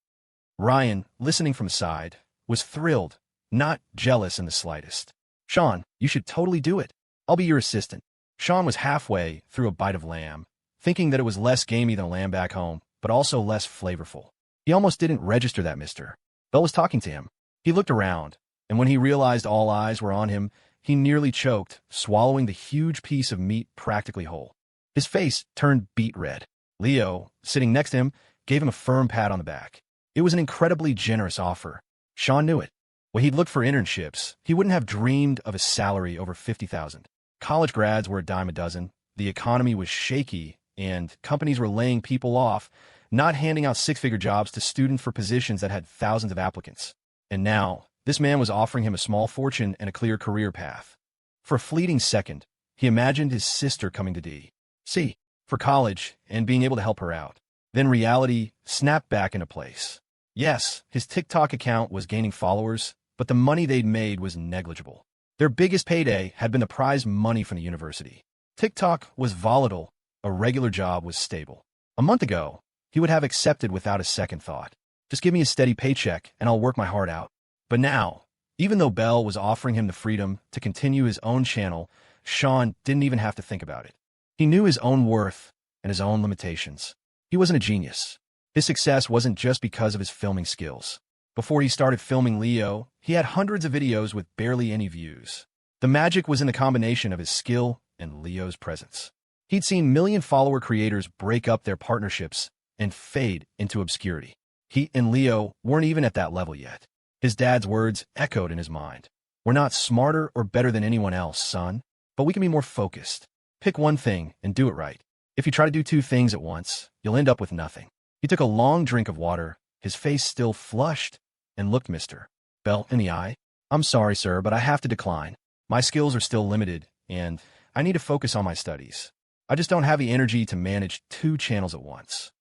Ryan, listening from the side, was thrilled, not jealous in the slightest. Shawn, you should totally do it. I'll be your assistant. Shawn was halfway through a bite of lamb, thinking that it was less gamey than lamb back home, but also less flavorful. He almost didn't register that Mr. Bell was talking to him. He looked around, and when he realized all eyes were on him, he nearly choked, swallowing the huge piece of meat practically whole. His face turned beet red. Leo, sitting next to him, gave him a firm pat on the back. It was an incredibly generous offer. Shawn knew it. When he'd looked for internships, he wouldn't have dreamed of a salary over $50,000. College grads were a dime a dozen, the economy was shaky, and companies were laying people off, not handing out six-figure jobs to students for positions that had thousands of applicants. And now, this man was offering him a small fortune and a clear career path. For a fleeting second, he imagined his sister coming to D.C. for college and being able to help her out. Then reality snapped back into place. Yes, his TikTok account was gaining followers, but the money they'd made was negligible. Their biggest payday had been the prize money from the university. TikTok was volatile, a regular job was stable. A month ago, he would have accepted without a second thought. Just give me a steady paycheck and I'll work my heart out. But now, even though Bell was offering him the freedom to continue his own channel, Shawn didn't even have to think about it. He knew his own worth and his own limitations. He wasn't a genius. His success wasn't just because of his filming skills. Before he started filming Leo, he had hundreds of videos with barely any views. The magic was in the combination of his skill and Leo's presence. He'd seen million-follower creators break up their partnerships and fade into obscurity. He and Leo weren't even at that level yet. His dad's words echoed in his mind. We're not smarter or better than anyone else, son, but we can be more focused. Pick one thing and do it right. If you try to do two things at once, you'll end up with nothing. He took a long drink of water, his face still flushed, and looked Mr. Bell in the eye. I'm sorry, sir, but I have to decline. My skills are still limited, and I need to focus on my studies. I just don't have the energy to manage two channels at once.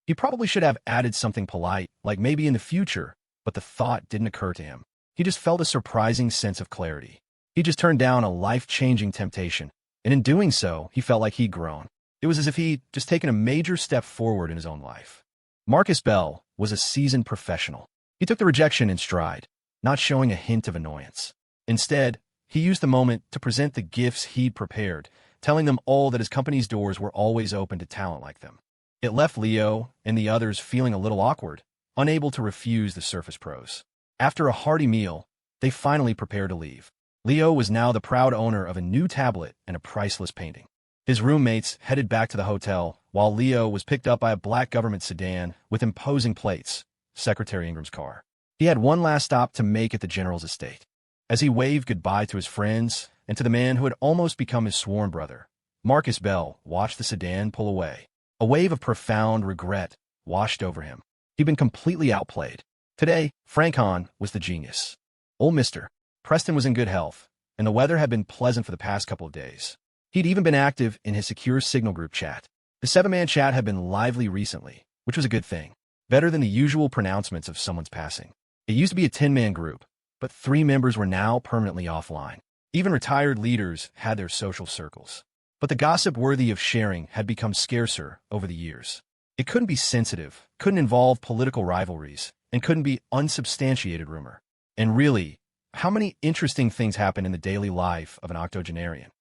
He probably should have added something polite, like maybe in the future, but the thought didn't occur to him. He just felt a surprising sense of clarity. He just turned down a life-changing temptation, and in doing so, he felt like he'd grown. It was as if he'd just taken a major step forward in his own life. Marcus Bell was a seasoned professional. He took the rejection in stride, not showing a hint of annoyance. Instead, he used the moment to present the gifts he'd prepared, telling them all that his company's doors were always open to talent like them. It left Leo and the others feeling a little awkward, unable to refuse the Surface Pros. After a hearty meal, they finally prepared to leave. Leo was now the proud owner of a new tablet and a priceless painting. His roommates headed back to the hotel, while Leo was picked up by a black government sedan with imposing plates, Secretary Ingram's car. He had one last stop to make at the general's estate. As he waved goodbye to his friends and to the man who had almost become his sworn brother, Marcus Bell watched the sedan pull away. A wave of profound regret washed over him. He'd been completely outplayed. Today, Frank Hahn was the genius. Old Mr. Preston was in good health, and the weather had been pleasant for the past couple of days. He'd even been active in his secure signal group chat. The 7-man chat had been lively recently, which was a good thing. Better than the usual pronouncements of someone's passing. It used to be a 10-man group, but 3 members were now permanently offline. Even retired leaders had their social circles. But the gossip worthy of sharing had become scarcer over the years. It couldn't be sensitive, couldn't involve political rivalries, and couldn't be unsubstantiated rumor. And really, how many interesting things happen in the daily life of an octogenarian?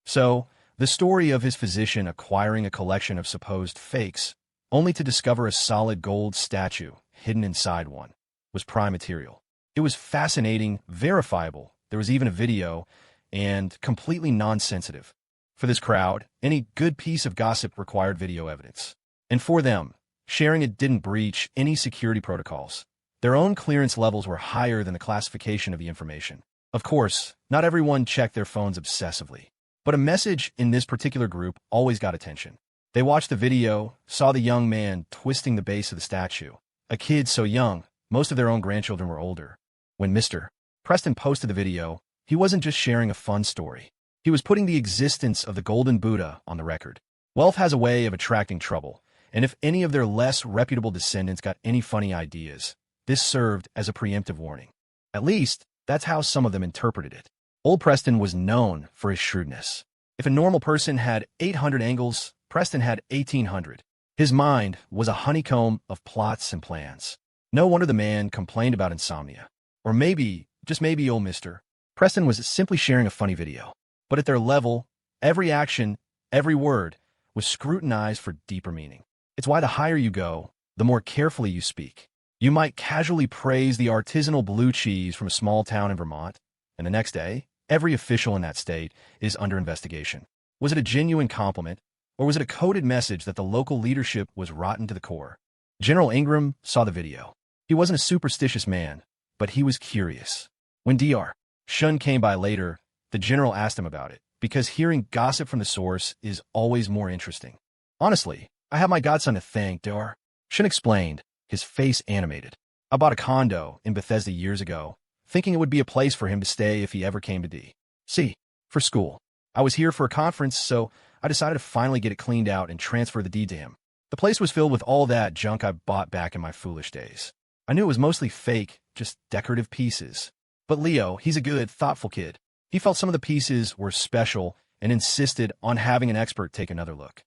So, the story of his physician acquiring a collection of supposed fakes, only to discover a solid gold statue hidden inside one, was prime material. It was fascinating, verifiable, there was even a video, and completely non-sensitive. For this crowd, any good piece of gossip required video evidence. And for them, sharing it didn't breach any security protocols. Their own clearance levels were higher than the classification of the information. Of course, not everyone checked their phones obsessively. But a message in this particular group always got attention. They watched the video, saw the young man twisting the base of the statue. A kid so young, most of their own grandchildren were older. When Mr. Preston posted the video, he wasn't just sharing a fun story. He was putting the existence of the Golden Buddha on the record. Wealth has a way of attracting trouble, and if any of their less reputable descendants got any funny ideas, this served as a preemptive warning. At least, that's how some of them interpreted it. Old Preston was known for his shrewdness. If a normal person had 800 angles, Preston had 1,800. His mind was a honeycomb of plots and plans. No wonder the man complained about insomnia. Or maybe, just maybe old Mr. Preston was simply sharing a funny video. But at their level, every action, every word, was scrutinized for deeper meaning. It's why the higher you go, the more carefully you speak. You might casually praise the artisanal blue cheese from a small town in Vermont, and the next day, every official in that state is under investigation. Was it a genuine compliment, or was it a coded message that the local leadership was rotten to the core? General Ingram saw the video. He wasn't a superstitious man, but he was curious. When Dr. Shawn came by later, the general asked him about it, because hearing gossip from the source is always more interesting. Honestly, I have my godson to thank, Dr. Shawn explained, his face animated. I bought a condo in Bethesda years ago, thinking it would be a place for him to stay if he ever came to D.C. for school. I was here for a conference, so I decided to finally get it cleaned out and transfer the deed to him. The place was filled with all that junk I bought back in my foolish days. I knew it was mostly fake, just decorative pieces. But Leo, he's a good, thoughtful kid. He felt some of the pieces were special and insisted on having an expert take another look.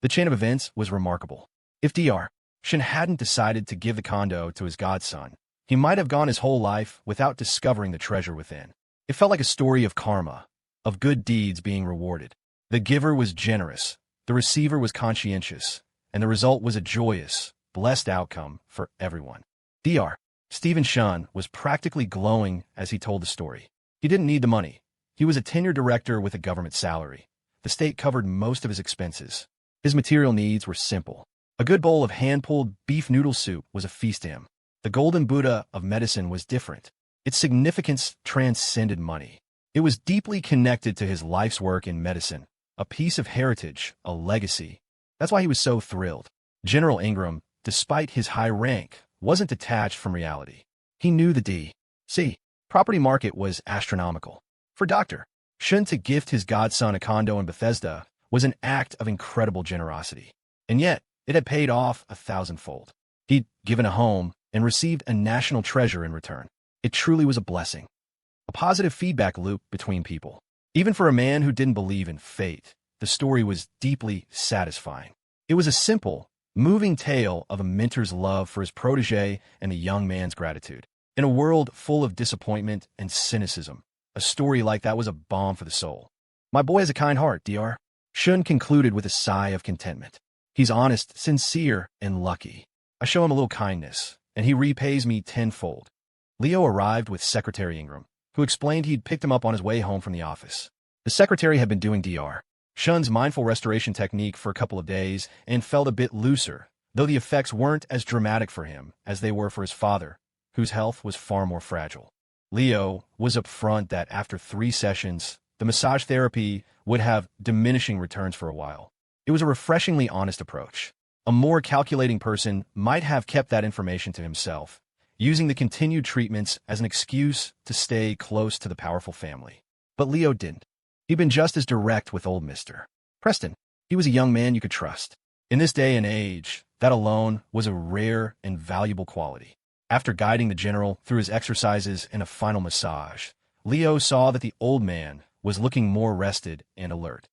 The chain of events was remarkable. If Dr. Shawn hadn't decided to give the condo to his godson, he might have gone his whole life without discovering the treasure within. It felt like a story of karma, of good deeds being rewarded. The giver was generous, the receiver was conscientious, and the result was a joyous, blessed outcome for everyone. Dr. Stephen Shawn was practically glowing as he told the story. He didn't need the money. He was a tenured director with a government salary. The state covered most of his expenses. His material needs were simple. A good bowl of hand-pulled beef noodle soup was a feast to him. The golden Buddha of medicine was different. Its significance transcended money. It was deeply connected to his life's work in medicine, a piece of heritage, a legacy. That's why he was so thrilled. General Ingram, despite his high rank, wasn't detached from reality. He knew the D.C. property market was astronomical. For Dr. Shawn to gift his godson a condo in Bethesda was an act of incredible generosity. And yet, it had paid off 1,000-fold. He'd given a home and received a national treasure in return. It truly was a blessing. A positive feedback loop between people. Even for a man who didn't believe in fate, the story was deeply satisfying. It was a simple, moving tale of a mentor's love for his protege and a young man's gratitude. In a world full of disappointment and cynicism, a story like that was a balm for the soul. My boy has a kind heart, Dr. Shawn concluded with a sigh of contentment. He's honest, sincere, and lucky. I show him a little kindness, and he repays me tenfold. Leo arrived with Secretary Ingram, who explained he'd picked him up on his way home from the office. The secretary had been doing Dr. Shawn's mindful restoration technique for a couple of days and felt a bit looser, though the effects weren't as dramatic for him as they were for his father, whose health was far more fragile. Leo was upfront that after 3 sessions, the massage therapy would have diminishing returns for a while. It was a refreshingly honest approach. A more calculating person might have kept that information to himself, using the continued treatments as an excuse to stay close to the powerful family. But Leo didn't. He'd been just as direct with old Mr. Preston. He was a young man you could trust. In this day and age, that alone was a rare and valuable quality. After guiding the general through his exercises and a final massage, Leo saw that the old man was looking more rested and alert.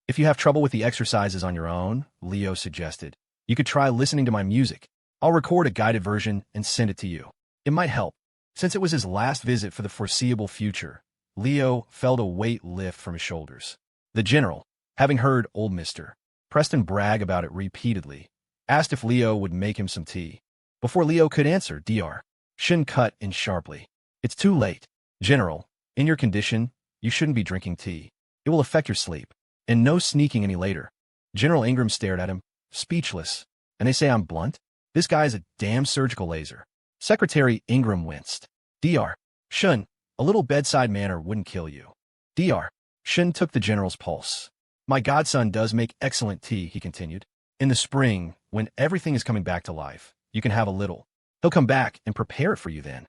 If you have trouble with the exercises on your own, Leo suggested, you could try listening to my music. I'll record a guided version and send it to you. It might help. Since it was his last visit for the foreseeable future, Leo felt a weight lift from his shoulders. The general, having heard old Mr. Preston brag about it repeatedly, asked if Leo would make him some tea. Before Leo could answer, Dr. Shawn cut in sharply. It's too late. General, in your condition, you shouldn't be drinking tea. It will affect your sleep. And no sneaking any later. General Ingram stared at him, speechless. And they say I'm blunt? This guy's a damn surgical laser. Secretary Ingram winced. Dr. Shawn, a little bedside manner wouldn't kill you. Dr. Shawn took the general's pulse. My godson does make excellent tea, he continued. In the spring, when everything is coming back to life, you can have a little. He'll come back and prepare it for you then.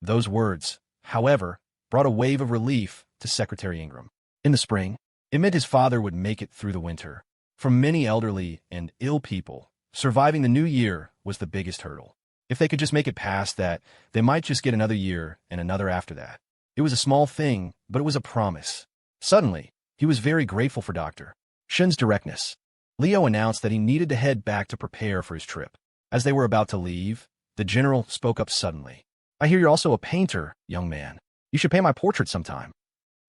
Those words, however, brought a wave of relief to Secretary Ingram. In the spring, it meant his father would make it through the winter. For many elderly and ill people, surviving the new year was the biggest hurdle. If they could just make it past that, they might just get another year and another after that. It was a small thing, but it was a promise. Suddenly, he was very grateful for Dr. Shawn's directness. Leo announced that he needed to head back to prepare for his trip. As they were about to leave, the general spoke up suddenly. I hear you're also a painter, young man. You should paint my portrait sometime.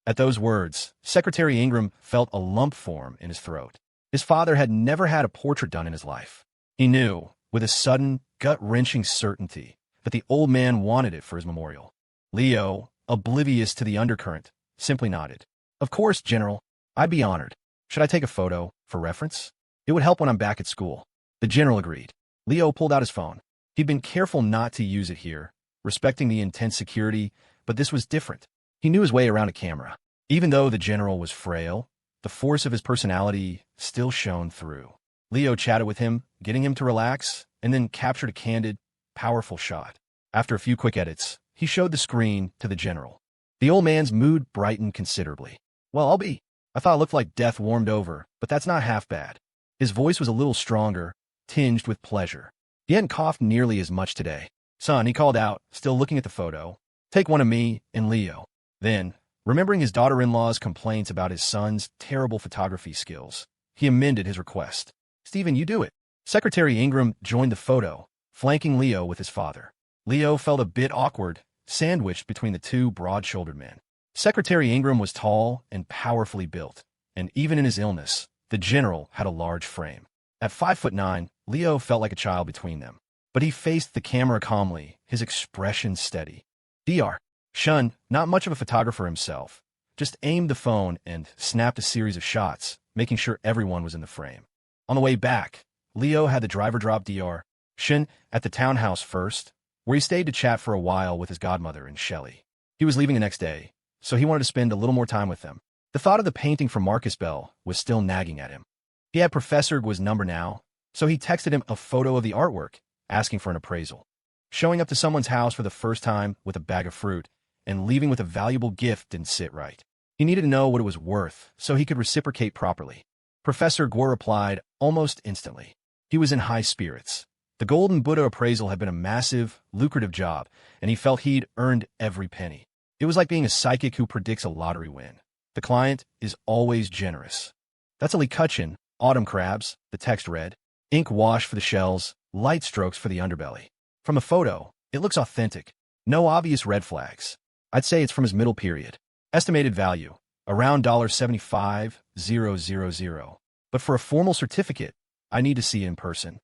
At those words, Secretary Ingram felt a lump form in his throat. His father had never had a portrait done in his life. He knew, with a sudden, gut-wrenching certainty, that the old man wanted it for his memorial. Leo, oblivious to the undercurrent, simply nodded. Of course, General. I'd be honored. Should I take a photo, for reference? It would help when I'm back at school. The general agreed. Leo pulled out his phone. He'd been careful not to use it here, respecting the intense security, but this was different. He knew his way around a camera. Even though the general was frail, the force of his personality still shone through. Leo chatted with him, getting him to relax, and then captured a candid, powerful shot. After a few quick edits, he showed the screen to the general. The old man's mood brightened considerably. "Well, I'll be. I thought it looked like death warmed over, but that's not half bad." His voice was a little stronger, tinged with pleasure. He hadn't coughed nearly as much today. "Son," he called out, still looking at the photo, "take one of me and Leo." Then, remembering his daughter-in-law's complaints about his son's terrible photography skills, he amended his request. "Stephen, you do it." Secretary Ingram joined the photo, flanking Leo with his father. Leo felt a bit awkward, sandwiched between the two broad-shouldered men. Secretary Ingram was tall and powerfully built, and even in his illness, the general had a large frame. At 5'9", Leo felt like a child between them, but he faced the camera calmly, his expression steady. Dr. Shawn, not much of a photographer himself, just aimed the phone and snapped a series of shots, making sure everyone was in the frame. On the way back, Leo had the driver drop Dr. Shawn at the townhouse first, where he stayed to chat for a while with his godmother and Shelley. He was leaving the next day, so he wanted to spend a little more time with them. The thought of the painting from Marcus Bell was still nagging at him. He had Professor Gua's number now, so he texted him a photo of the artwork, asking for an appraisal. Showing up to someone's house for the first time with a bag of fruit and leaving with a valuable gift didn't sit right. He needed to know what it was worth so he could reciprocate properly. Professor Gua replied almost instantly. He was in high spirits. The Golden Buddha appraisal had been a massive, lucrative job, and he felt he'd earned every penny. It was like being a psychic who predicts a lottery win. The client is always generous. "That's a Lee Cutchin, autumn crabs," the text read. "Ink wash for the shells, light strokes for the underbelly." From the photo, it looks authentic. No obvious red flags. I'd say it's from his middle period. Estimated value, around $75,000. But for a formal certificate, I need to see it in person.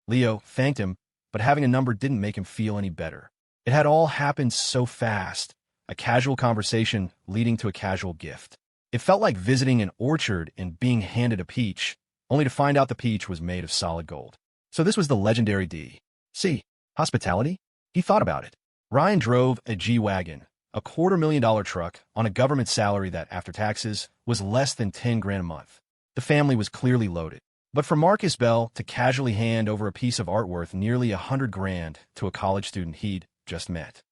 Leo thanked him, but having a number didn't make him feel any better. It had all happened so fast, a casual conversation leading to a casual gift. It felt like visiting an orchard and being handed a peach, only to find out the peach was made of solid gold. So this was the legendary D.C. hospitality? He thought about it. Ryan drove a G-Wagon, a $250,000 truck, on a government salary that, after taxes, was less than $10,000 a month. The family was clearly loaded. But for Marcus Bell to casually hand over a piece of art worth nearly $100,000 to a college student he'd just met,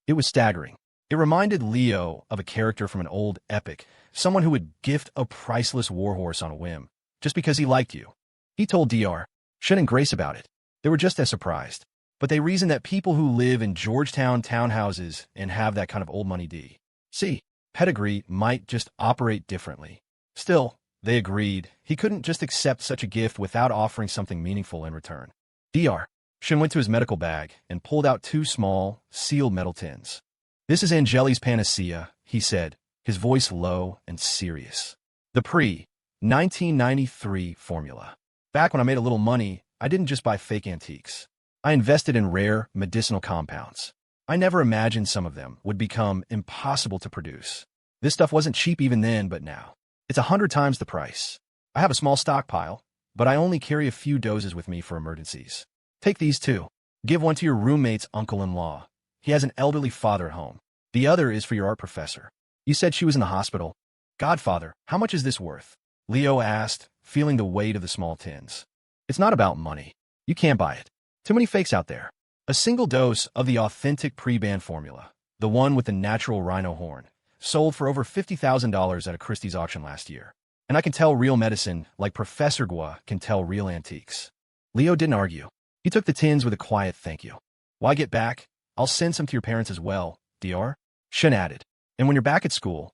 it was staggering. It reminded Leo of a character from an old epic, someone who would gift a priceless warhorse on a whim, just because he liked you. He told Dr. Shawn and Grace about it. They were just as surprised, but they reasoned that people who live in Georgetown townhouses and have that kind of old money D.C. pedigree might just operate differently. Still, they agreed he couldn't just accept such a gift without offering something meaningful in return. Dr. Shawn went to his medical bag and pulled out 2 small, sealed metal tins. "This is Angeli's panacea," he said, his voice low and serious. "The pre-1993 formula. Back when I made a little money, I didn't just buy fake antiques. I invested in rare medicinal compounds. I never imagined some of them would become impossible to produce. This stuff wasn't cheap even then, but now it's 100 times the price. I have a small stockpile, but I only carry a few doses with me for emergencies. Take these too. Give one to your roommate's uncle-in-law. He has an elderly father at home. The other is for your art professor. You said she was in the hospital. Godfather, how much is this worth?" Leo asked, feeling the weight of the small tins. "It's not about money. You can't buy it. Too many fakes out there. A single dose of the authentic pre-band formula, the one with the natural rhino horn, sold for over $50,000 at a Christie's auction last year. And I can tell real medicine like Professor Gua can tell real antiques." Leo didn't argue. He took the tins with a quiet thank you. "Why get back? I'll send some to your parents as well," Dr. Shawn added. "And when you're back at school,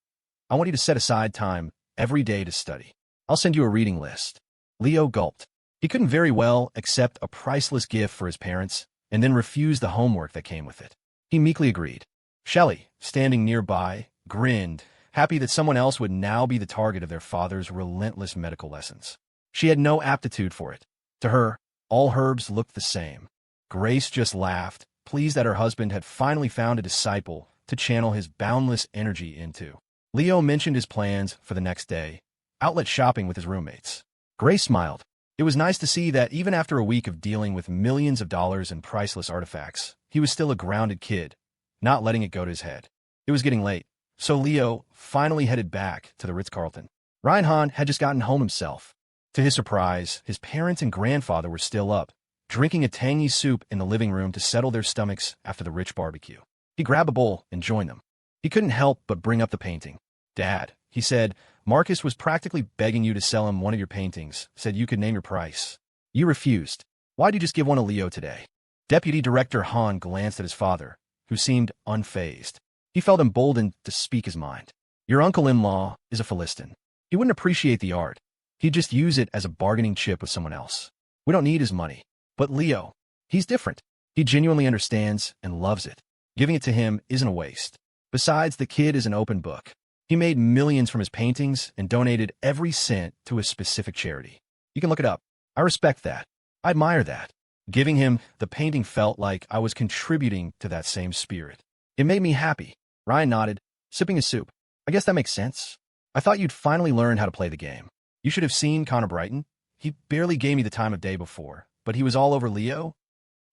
I want you to set aside time every day to study. I'll send you a reading list." Leo gulped. He couldn't very well accept a priceless gift for his parents and then refuse the homework that came with it. He meekly agreed. Shelley, standing nearby, grinned, happy that someone else would now be the target of their father's relentless medical lessons. She had no aptitude for it. To her, all herbs looked the same. Grace just laughed, pleased that her husband had finally found a disciple to channel his boundless energy into. Leo mentioned his plans for the next day, outlet shopping with his roommates. Grace smiled. It was nice to see that even after a week of dealing with millions of dollars in priceless artifacts, he was still a grounded kid, not letting it go to his head. It was getting late, so Leo finally headed back to the Ritz-Carlton. Ryan Hahn had just gotten home himself. To his surprise, his parents and grandfather were still up, drinking a tangy soup in the living room to settle their stomachs after the rich barbecue. He grabbed a bowl and joined them. He couldn't help but bring up the painting. "Dad," he said, "Marcus was practically begging you to sell him one of your paintings, said you could name your price. You refused. Why'd you just give one to Leo today?" Deputy Director Hahn glanced at his father, who seemed unfazed. He felt emboldened to speak his mind. "Your uncle-in-law is a Philistine. He wouldn't appreciate the art. He'd just use it as a bargaining chip with someone else. We don't need his money. But Leo, he's different. He genuinely understands and loves it. Giving it to him isn't a waste. Besides, the kid is an open book. He made millions from his paintings and donated every cent to a specific charity. You can look it up. I respect that. I admire that. Giving him the painting felt like I was contributing to that same spirit. It made me happy." Ryan nodded, sipping his soup. "I guess that makes sense. I thought you'd finally learn how to play the game. You should have seen Connor Brighton. He barely gave me the time of day before, but he was all over Leo."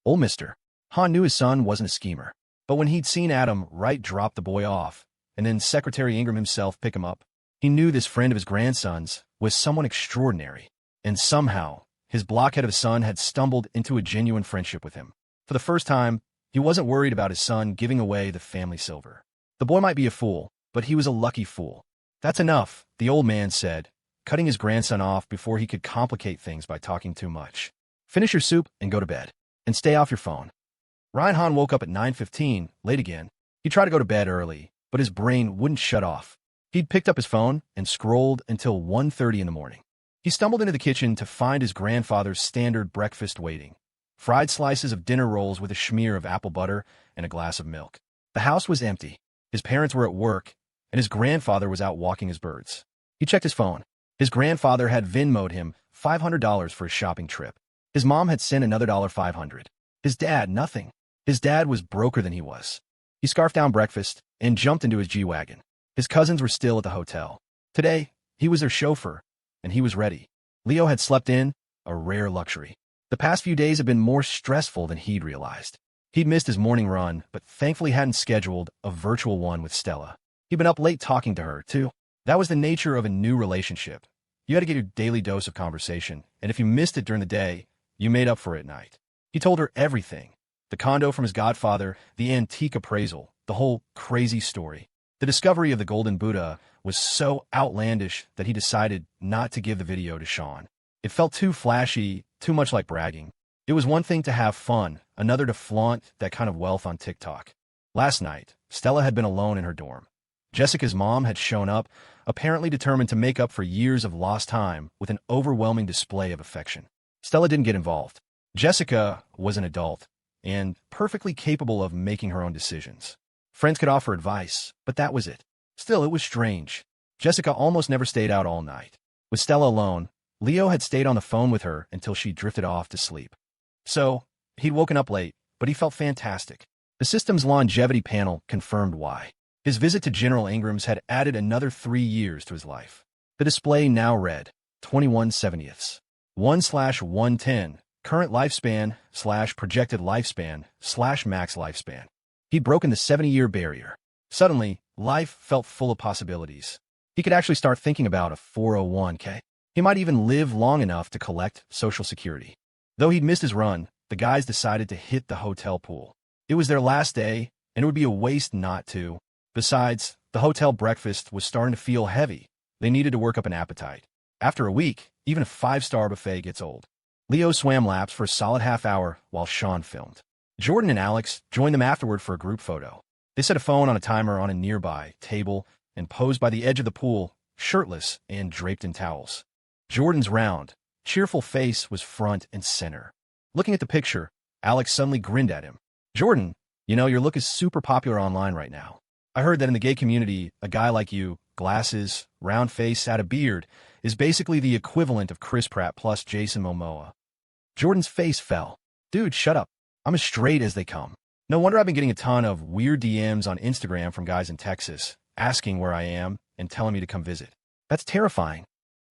Old Mister Hahn knew his son wasn't a schemer, but when he'd seen Adam Wright drop the boy off, and then Secretary Ingram himself pick him up, he knew this friend of his grandson's was someone extraordinary, and somehow his blockhead of a son had stumbled into a genuine friendship with him. For the first time, he wasn't worried about his son giving away the family silver. The boy might be a fool, but he was a lucky fool. "That's enough," the old man said, cutting his grandson off before he could complicate things by talking too much. "Finish your soup and go to bed. And stay off your phone." Ryan Hahn woke up at 9:15, late again. He tried to go to bed early, but his brain wouldn't shut off. He'd picked up his phone and scrolled until 1:30 in the morning. He stumbled into the kitchen to find his grandfather's standard breakfast waiting. Fried slices of dinner rolls with a schmear of apple butter and a glass of milk. The house was empty. His parents were at work, and his grandfather was out walking his birds. He checked his phone. His grandfather had Venmo'd him $500 for a shopping trip. His mom had sent another $500. His dad, nothing. His dad was broker than he was. He scarfed down breakfast and jumped into his G-Wagon. His cousins were still at the hotel. Today, he was their chauffeur, and he was ready. Leo had slept in, a rare luxury. The past few days had been more stressful than he'd realized. He'd missed his morning run, but thankfully hadn't scheduled a virtual one with Stella. He'd been up late talking to her, too. That was the nature of a new relationship. You had to get your daily dose of conversation, and if you missed it during the day, you made up for it at night. He told her everything. The condo from his godfather, the antique appraisal, the whole crazy story. The discovery of the golden Buddha was so outlandish that he decided not to give the video to Shawn. It felt too flashy, too much like bragging. It was one thing to have fun, another to flaunt that kind of wealth on TikTok. Last night, Stella had been alone in her dorm. Jessica's mom had shown up, apparently determined to make up for years of lost time with an overwhelming display of affection. Stella didn't get involved. Jessica was an adult and perfectly capable of making her own decisions. Friends could offer advice, but that was it. Still, it was strange. Jessica almost never stayed out all night. With Stella alone, Leo had stayed on the phone with her until she drifted off to sleep. So, he'd woken up late, but he felt fantastic. The system's longevity panel confirmed why. His visit to General Ingram's had added another 3 years to his life. The display now read 21/70ths, 1/110, current lifespan / projected lifespan / max lifespan. He'd broken the 70-year barrier. Suddenly, life felt full of possibilities. He could actually start thinking about a 401k. He might even live long enough to collect Social Security. Though he'd missed his run, the guys decided to hit the hotel pool. It was their last day, and it would be a waste not to. Besides, the hotel breakfast was starting to feel heavy. They needed to work up an appetite. After a week, even a 5-star buffet gets old. Leo swam laps for a solid half hour while Shawn filmed. Jordan and Alex joined them afterward for a group photo. They set a phone on a timer on a nearby table and posed by the edge of the pool, shirtless and draped in towels. Jordan's round, cheerful face was front and center. Looking at the picture, Alex suddenly grinned at him. "Jordan, you know, your look is super popular online right now. I heard that in the gay community, a guy like you, glasses, round face, add a beard, is basically the equivalent of Chris Pratt plus Jason Momoa." Jordan's face fell. "Dude, shut up. I'm as straight as they come. No wonder I've been getting a ton of weird DMs on Instagram from guys in Texas, asking where I am and telling me to come visit. That's terrifying."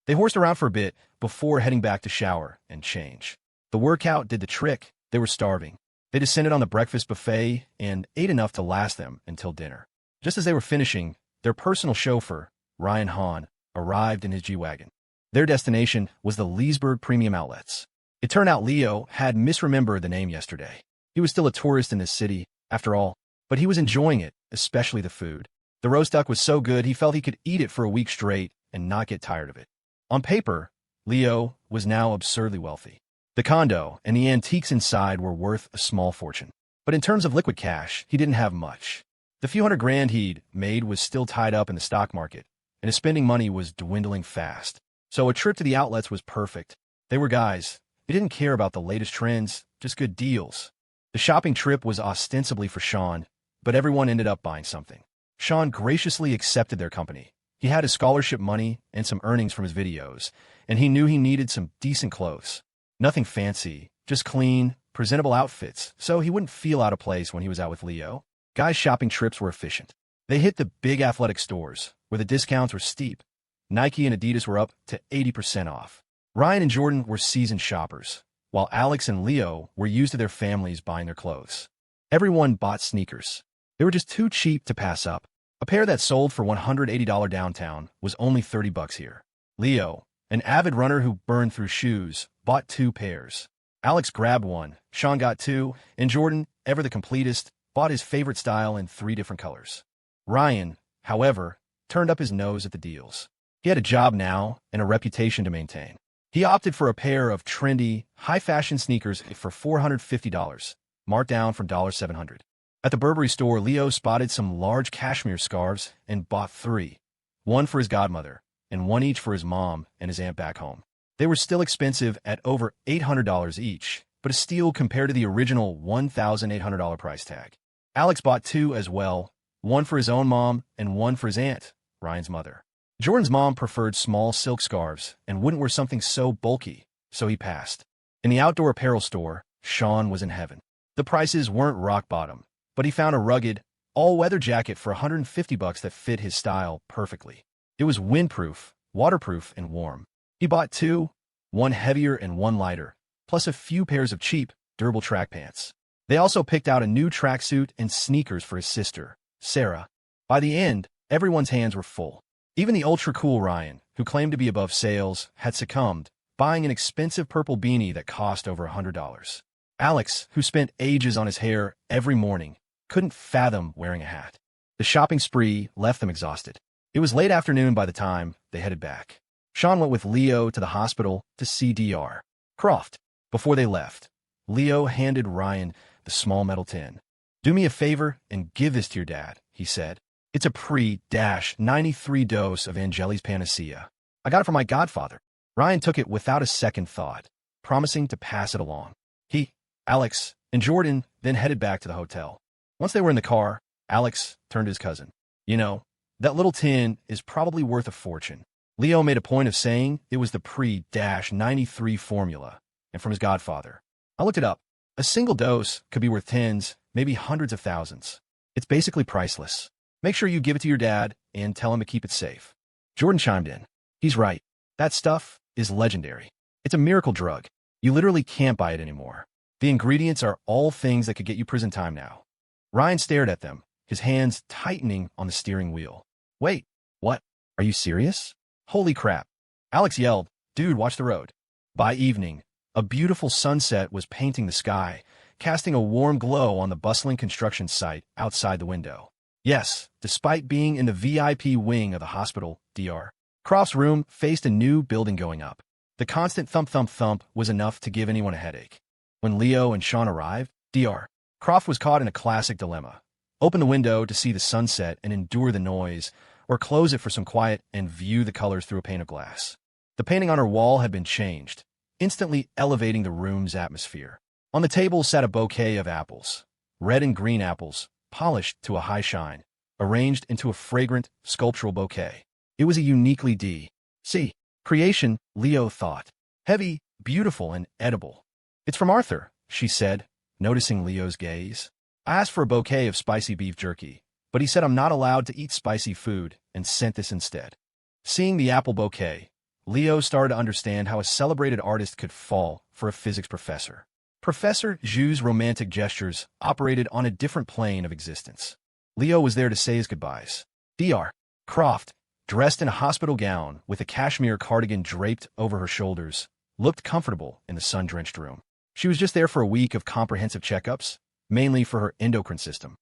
They horsed around for a bit before heading back to shower and change. The workout did the trick. They were starving. They descended on the breakfast buffet and ate enough to last them until dinner. Just as they were finishing, their personal chauffeur, Ryan Hahn, arrived in his G-Wagon. Their destination was the Leesburg Premium Outlets. It turned out Leo had misremembered the name yesterday. He was still a tourist in this city, after all, but he was enjoying it, especially the food. The roast duck was so good he felt he could eat it for a week straight and not get tired of it. On paper, Leo was now absurdly wealthy. The condo and the antiques inside were worth a small fortune. But in terms of liquid cash, he didn't have much. The few $100,000 he'd made was still tied up in the stock market, and his spending money was dwindling fast. So a trip to the outlets was perfect. They were guys. They didn't care about the latest trends, just good deals. The shopping trip was ostensibly for Shawn, but everyone ended up buying something. Shawn graciously accepted their company. He had his scholarship money and some earnings from his videos, and he knew he needed some decent clothes. Nothing fancy, just clean, presentable outfits, so he wouldn't feel out of place when he was out with Leo. Guys' shopping trips were efficient. They hit the big athletic stores, where the discounts were steep. Nike and Adidas were up to 80% off. Ryan and Jordan were seasoned shoppers, while Alex and Leo were used to their families buying their clothes. Everyone bought sneakers. They were just too cheap to pass up. A pair that sold for $180 downtown was only $30 here. Leo, an avid runner who burned through shoes, bought 2 pairs. Alex grabbed one, Shawn got 2, and Jordan, ever the completest, bought his favorite style in 3 different colors. Ryan, however, turned up his nose at the deals. He had a job now and a reputation to maintain. He opted for a pair of trendy, high-fashion sneakers for $450, marked down from $700. At the Burberry store, Leo spotted some large cashmere scarves and bought 3, one for his godmother, and one each for his mom and his aunt back home. They were still expensive at over $800 each, but a steal compared to the original $1,800 price tag. Alex bought 2 as well, one for his own mom and one for his aunt, Ryan's mother. Jordan's mom preferred small silk scarves and wouldn't wear something so bulky, so he passed. In the outdoor apparel store, Shawn was in heaven. The prices weren't rock bottom, but he found a rugged, all-weather jacket for $150 that fit his style perfectly. It was windproof, waterproof, and warm. He bought 2, one heavier and one lighter, plus a few pairs of cheap, durable track pants. They also picked out a new tracksuit and sneakers for his sister, Sarah. By the end, everyone's hands were full. Even the ultra-cool Ryan, who claimed to be above sales, had succumbed, buying an expensive purple beanie that cost over $100. Alex, who spent ages on his hair every morning, couldn't fathom wearing a hat. The shopping spree left them exhausted. It was late afternoon by the time they headed back. Shawn went with Leo to the hospital to see Dr. Croft. Before they left, Leo handed Ryan the small metal tin. "Do me a favor and give this to your dad," he said. "It's a pre-93 dose of Angeli's panacea. I got it from my godfather." Ryan took it without a second thought, promising to pass it along. He, Alex, and Jordan then headed back to the hotel. Once they were in the car, Alex turned to his cousin. "You know, that little tin is probably worth a fortune." Leo made a point of saying it was the pre-93 formula, and from his godfather. "I looked it up. A single dose could be worth tens, maybe hundreds of thousands. It's basically priceless. Make sure you give it to your dad and tell him to keep it safe." Jordan chimed in. "He's right. That stuff is legendary. It's a miracle drug. You literally can't buy it anymore. The ingredients are all things that could get you prison time now." Ryan stared at them, his hands tightening on the steering wheel. "Wait, what? Are you serious? Holy crap." Alex yelled, "Dude, watch the road." By evening, a beautiful sunset was painting the sky, casting a warm glow on the bustling construction site outside the window. Yes, despite being in the VIP wing of the hospital, Dr. Croft's room faced a new building going up. The constant thump-thump-thump was enough to give anyone a headache. When Leo and Shawn arrived, Dr. Croft was caught in a classic dilemma. Open the window to see the sunset and endure the noise, or close it for some quiet and view the colors through a pane of glass. The painting on her wall had been changed, instantly elevating the room's atmosphere. On the table sat a bouquet of apples, red and green apples, polished to a high shine, arranged into a fragrant, sculptural bouquet. It was a uniquely D.C. creation, Leo thought. Heavy, beautiful, and edible. "It's from Arthur," she said, noticing Leo's gaze. "I asked for a bouquet of spicy beef jerky, but he said I'm not allowed to eat spicy food and sent this instead." Seeing the apple bouquet, Leo started to understand how a celebrated artist could fall for a physics professor. Professor Zhu's romantic gestures operated on a different plane of existence. Leo was there to say his goodbyes. Dr. Croft, dressed in a hospital gown with a cashmere cardigan draped over her shoulders, looked comfortable in the sun-drenched room. She was just there for a week of comprehensive checkups, mainly for her endocrine system.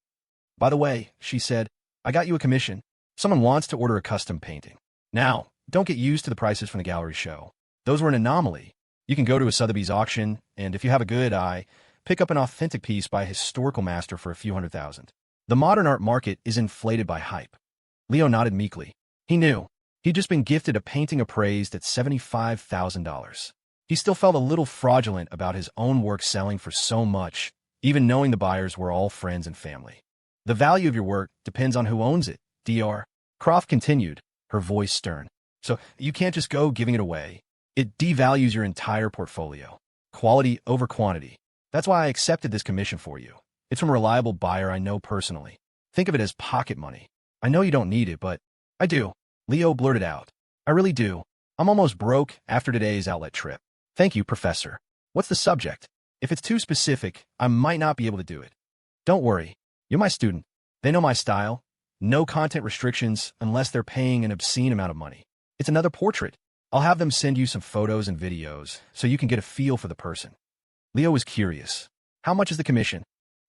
By the way, she said, I got you a commission. Someone wants to order a custom painting. Now, don't get used to the prices from the gallery show. Those were an anomaly. You can go to a Sotheby's auction, and if you have a good eye, pick up an authentic piece by a historical master for a few $100,000. The modern art market is inflated by hype. Leo nodded meekly. He knew. He'd just been gifted a painting appraised at $75,000. He still felt a little fraudulent about his own work selling for so much, even knowing the buyers were all friends and family. The value of your work depends on who owns it, Dr. Croft continued, her voice stern. So you can't just go giving it away. It devalues your entire portfolio. Quality over quantity. That's why I accepted this commission for you. It's from a reliable buyer I know personally. Think of it as pocket money. I know you don't need it, but I do. Leo blurted out. I really do. I'm almost broke after today's outlet trip. Thank you, Professor. What's the subject? If it's too specific, I might not be able to do it. Don't worry. You're my student. They know my style. No content restrictions unless they're paying an obscene amount of money. It's another portrait. I'll have them send you some photos and videos so you can get a feel for the person. Leo was curious. How much is the commission?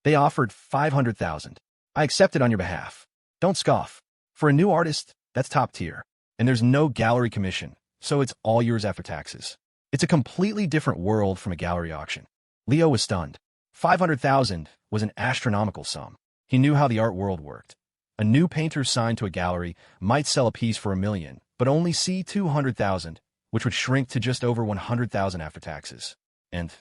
They offered $500,000. I accepted on your behalf. Don't scoff. For a new artist, that's top tier. And there's no gallery commission, so it's all yours after taxes. It's a completely different world from a gallery auction. Leo was stunned. $500,000 was an astronomical sum. He knew how the art world worked. A new painter signed to a gallery might sell a piece for $1 million, but only see $200,000, which would shrink to just over $100,000 after taxes. And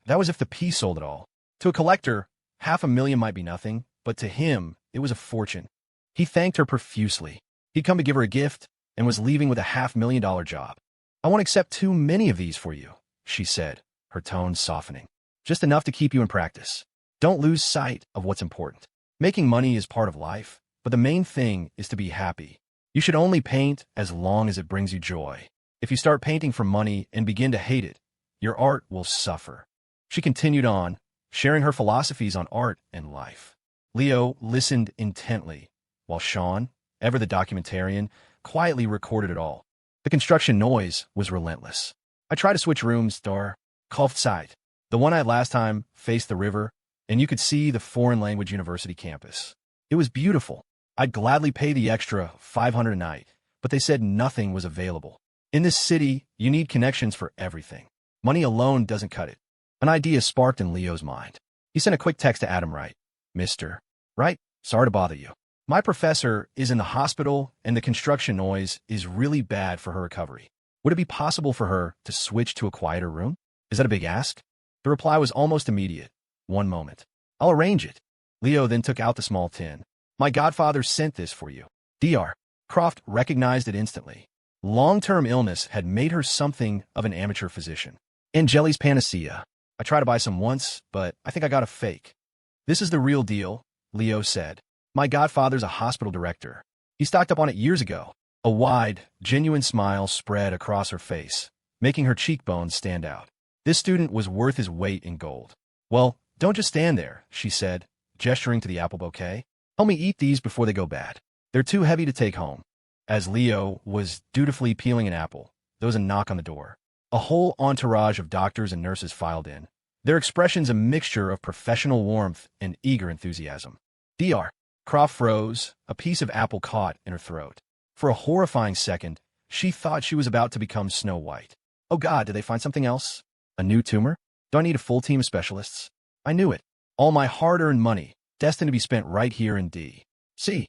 that was if the piece sold at all. To a collector, $500,000 might be nothing, but to him, it was a fortune. He thanked her profusely. He'd come to give her a gift and was leaving with a $500,000 job. I won't accept too many of these for you, she said, her tone softening. Just enough to keep you in practice. Don't lose sight of what's important. Making money is part of life, but the main thing is to be happy. You should only paint as long as it brings you joy. If you start painting for money and begin to hate it, your art will suffer. She continued on, sharing her philosophies on art and life. Leo listened intently, while Shawn, ever the documentarian, quietly recorded it all. The construction noise was relentless. I tried to switch rooms, Croft sighed. The one I had last time faced the river, and you could see the foreign language university campus. It was beautiful. I'd gladly pay the extra $500 a night, but they said nothing was available. In this city, you need connections for everything. Money alone doesn't cut it. An idea sparked in Leo's mind. He sent a quick text to Adam Wright. Mr. Wright, sorry to bother you. My professor is in the hospital, and the construction noise is really bad for her recovery. Would it be possible for her to switch to a quieter room? Is that a big ask? The reply was almost immediate. One moment. I'll arrange it. Leo then took out the small tin. My godfather sent this for you. Dr. Croft recognized it instantly. Long-term illness had made her something of an amateur physician. Angeli's panacea. I tried to buy some once, but I think I got a fake. This is the real deal, Leo said. My godfather's a hospital director. He stocked up on it years ago. A wide, genuine smile spread across her face, making her cheekbones stand out. This student was worth his weight in gold. Well, don't just stand there, she said, gesturing to the apple bouquet. Help me eat these before they go bad. They're too heavy to take home. As Leo was dutifully peeling an apple, there was a knock on the door. A whole entourage of doctors and nurses filed in, their expressions a mixture of professional warmth and eager enthusiasm. Dr. Croft froze, a piece of apple caught in her throat. For a horrifying second, she thought she was about to become Snow White. Oh God, did they find something else? A new tumor? Do I need a full team of specialists? I knew it. All my hard-earned money, destined to be spent right here in D.C.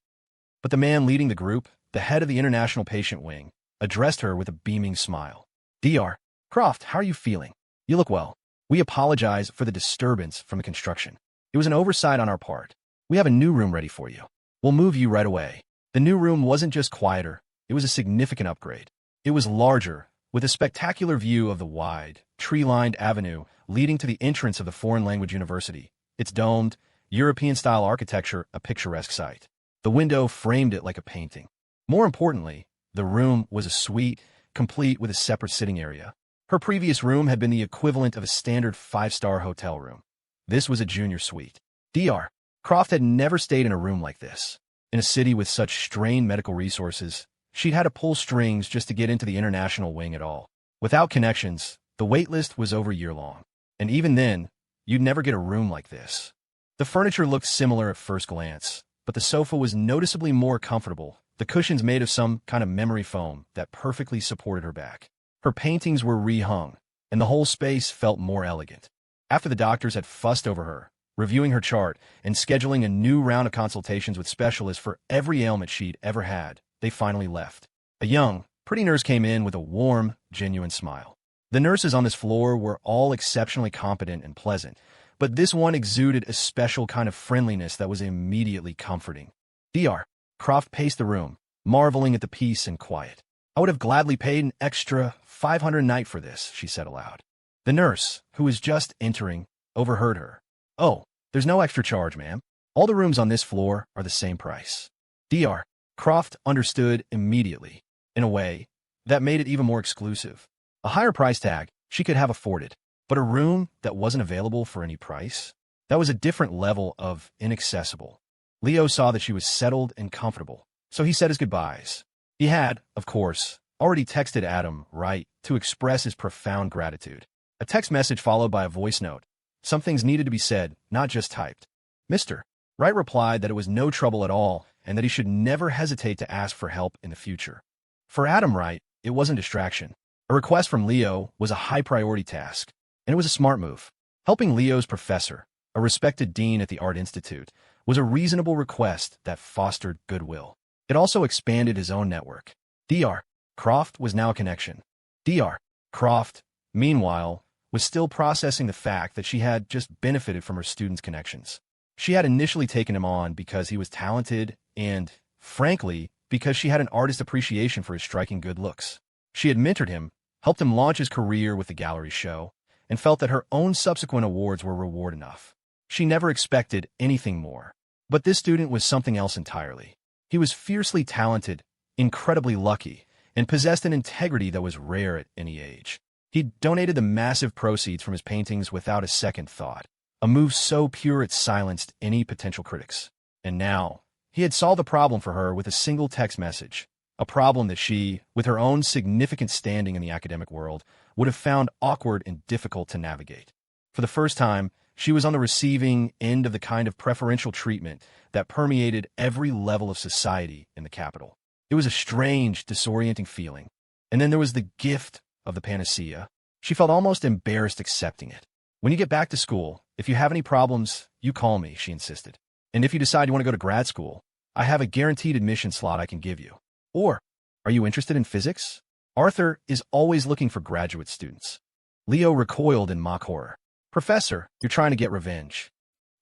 But the man leading the group, the head of the International Patient Wing, addressed her with a beaming smile. Dr. Croft, how are you feeling? You look well. We apologize for the disturbance from the construction. It was an oversight on our part. We have a new room ready for you. We'll move you right away. The new room wasn't just quieter, it was a significant upgrade. It was larger, with a spectacular view of the wide, tree-lined avenue leading to the entrance of the foreign language university, its domed, European-style architecture a picturesque sight. The window framed it like a painting. More importantly, the room was a suite, complete with a separate sitting area. Her previous room had been the equivalent of a standard 5-star hotel room. This was a junior suite. Dr. Croft had never stayed in a room like this. In a city with such strained medical resources, she'd had to pull strings just to get into the international wing at all. Without connections, The wait list was over a year long. And even then, you'd never get a room like this. The furniture looked similar at first glance, but the sofa was noticeably more comfortable, the cushions made of some kind of memory foam that perfectly supported her back. Her paintings were rehung, and the whole space felt more elegant. After the doctors had fussed over her, reviewing her chart, and scheduling a new round of consultations with specialists for every ailment she'd ever had, they finally left. A young, pretty nurse came in with a warm, genuine smile. The nurses on this floor were all exceptionally competent and pleasant, but this one exuded a special kind of friendliness that was immediately comforting. Dr. Croft paced the room, marveling at the peace and quiet. "I would have gladly paid an extra $500 a night for this," she said aloud. The nurse, who was just entering, overheard her. "Oh, there's no extra charge, ma'am. All the rooms on this floor are the same price." Dr. Croft understood immediately, in a way that made it even more exclusive. A higher price tag she could have afforded, but a room that wasn't available for any price? That was a different level of inaccessible. Leo saw that she was settled and comfortable, so he said his goodbyes. He had, of course, already texted Adam Wright to express his profound gratitude. A text message followed by a voice note. Some things needed to be said, not just typed. Mr. Wright replied that it was no trouble at all and that he should never hesitate to ask for help in the future. For Adam Wright, it wasn't distraction. A request from Leo was a high-priority task, and it was a smart move. Helping Leo's professor, a respected dean at the Art Institute, was a reasonable request that fostered goodwill. It also expanded his own network. Dr. Croft was now a connection. Dr. Croft, meanwhile, was still processing the fact that she had just benefited from her students' connections. She had initially taken him on because he was talented and, frankly, because she had an artist appreciation for his striking good looks. She had mentored him, helped him launch his career with the gallery show, and felt that her own subsequent awards were reward enough. She never expected anything more. But this student was something else entirely. He was fiercely talented, incredibly lucky, and possessed an integrity that was rare at any age. He donated the massive proceeds from his paintings without a second thought, a move so pure it silenced any potential critics. And now, he had solved the problem for her with a single text message, a problem that she, with her own significant standing in the academic world, would have found awkward and difficult to navigate. For the first time, she was on the receiving end of the kind of preferential treatment that permeated every level of society in the capital. It was a strange, disorienting feeling. And then there was the gift of the panacea. She felt almost embarrassed accepting it. "When you get back to school, if you have any problems, you call me," she insisted. "And if you decide you want to go to grad school, I have a guaranteed admission slot I can give you. Or, are you interested in physics? Arthur is always looking for graduate students." Leo recoiled in mock horror. "Professor, you're trying to get revenge.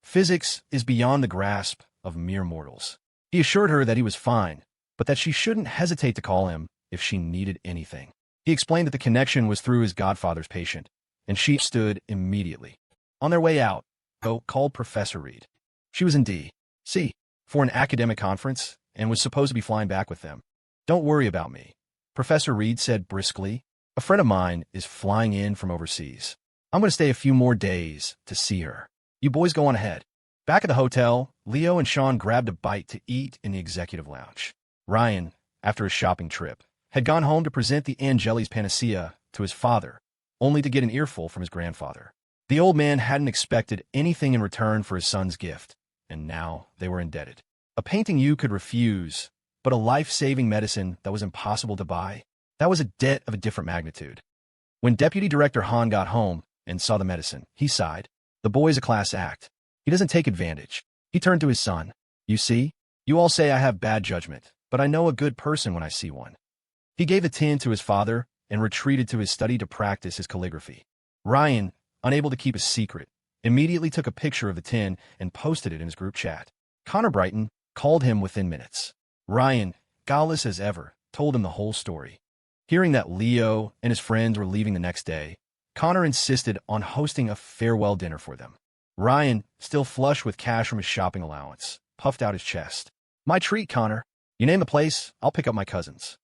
Physics is beyond the grasp of mere mortals." He assured her that he was fine, but that she shouldn't hesitate to call him if she needed anything. He explained that the connection was through his godfather's patient, and she stood immediately. On their way out, Bo called Professor Reed. She was in D.C. for an academic conference and was supposed to be flying back with them. "Don't worry about me," Professor Reed said briskly. "A friend of mine is flying in from overseas. I'm going to stay a few more days to see her. You boys go on ahead." Back at the hotel, Leo and Shawn grabbed a bite to eat in the executive lounge. Ryan, after his shopping trip, had gone home to present the Angeli's panacea to his father, only to get an earful from his grandfather. The old man hadn't expected anything in return for his son's gift, and now they were indebted. A painting you could refuse, but a life-saving medicine that was impossible to buy, that was a debt of a different magnitude. When Deputy Director Hahn got home and saw the medicine, he sighed. "The boy's a class act. He doesn't take advantage." He turned to his son. "You see, you all say I have bad judgment, but I know a good person when I see one." He gave the tin to his father and retreated to his study to practice his calligraphy. Ryan, unable to keep a secret, immediately took a picture of the tin and posted it in his group chat. Connor Brighton called him within minutes. Ryan, guileless as ever, told him the whole story. Hearing that Leo and his friends were leaving the next day, Connor insisted on hosting a farewell dinner for them. Ryan, still flush with cash from his shopping allowance, puffed out his chest. "My treat, Connor. You name the place, I'll pick up my cousins."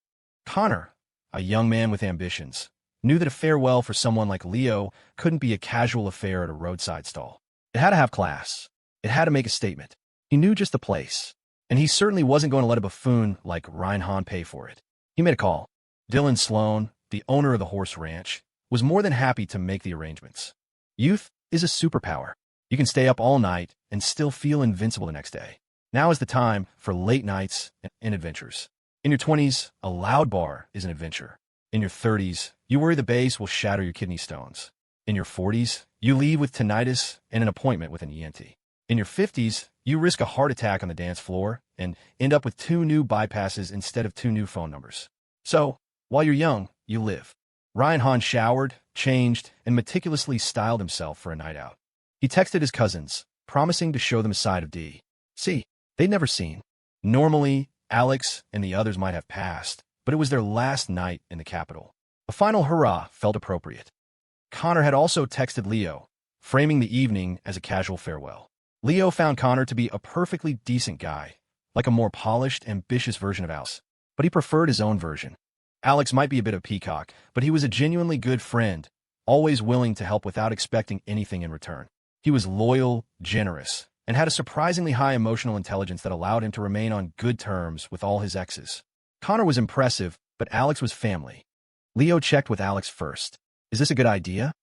Connor, a young man with ambitions, knew that a farewell for someone like Leo couldn't be a casual affair at a roadside stall. It had to have class. It had to make a statement. He knew just the place, and he certainly wasn't going to let a buffoon like Ryan Hahn pay for it. He made a call. Dylan Sloan, the owner of the horse ranch, was more than happy to make the arrangements. Youth is a superpower. You can stay up all night and still feel invincible the next day. Now is the time for late nights and adventures. In your 20s, a loud bar is an adventure. In your 30s, you worry the bass will shatter your kidney stones. In your 40s, you leave with tinnitus and an appointment with an ENT. In your 50s, you risk a heart attack on the dance floor and end up with 2 new bypasses instead of 2 new phone numbers. So, while you're young, you live. Ryan Hahn showered, changed, and meticulously styled himself for a night out. He texted his cousins, promising to show them a side of D.C. they'd never seen. Normally, Alex and the others might have passed, but it was their last night in the capital. A final hurrah felt appropriate. Connor had also texted Leo, framing the evening as a casual farewell. Leo found Connor to be a perfectly decent guy, like a more polished, ambitious version of Alex, but he preferred his own version. Alex might be a bit of a peacock, but he was a genuinely good friend, always willing to help without expecting anything in return. He was loyal, generous, and had a surprisingly high emotional intelligence that allowed him to remain on good terms with all his exes. Connor was impressive, but Alex was family. Leo checked with Alex first. Is this a good idea?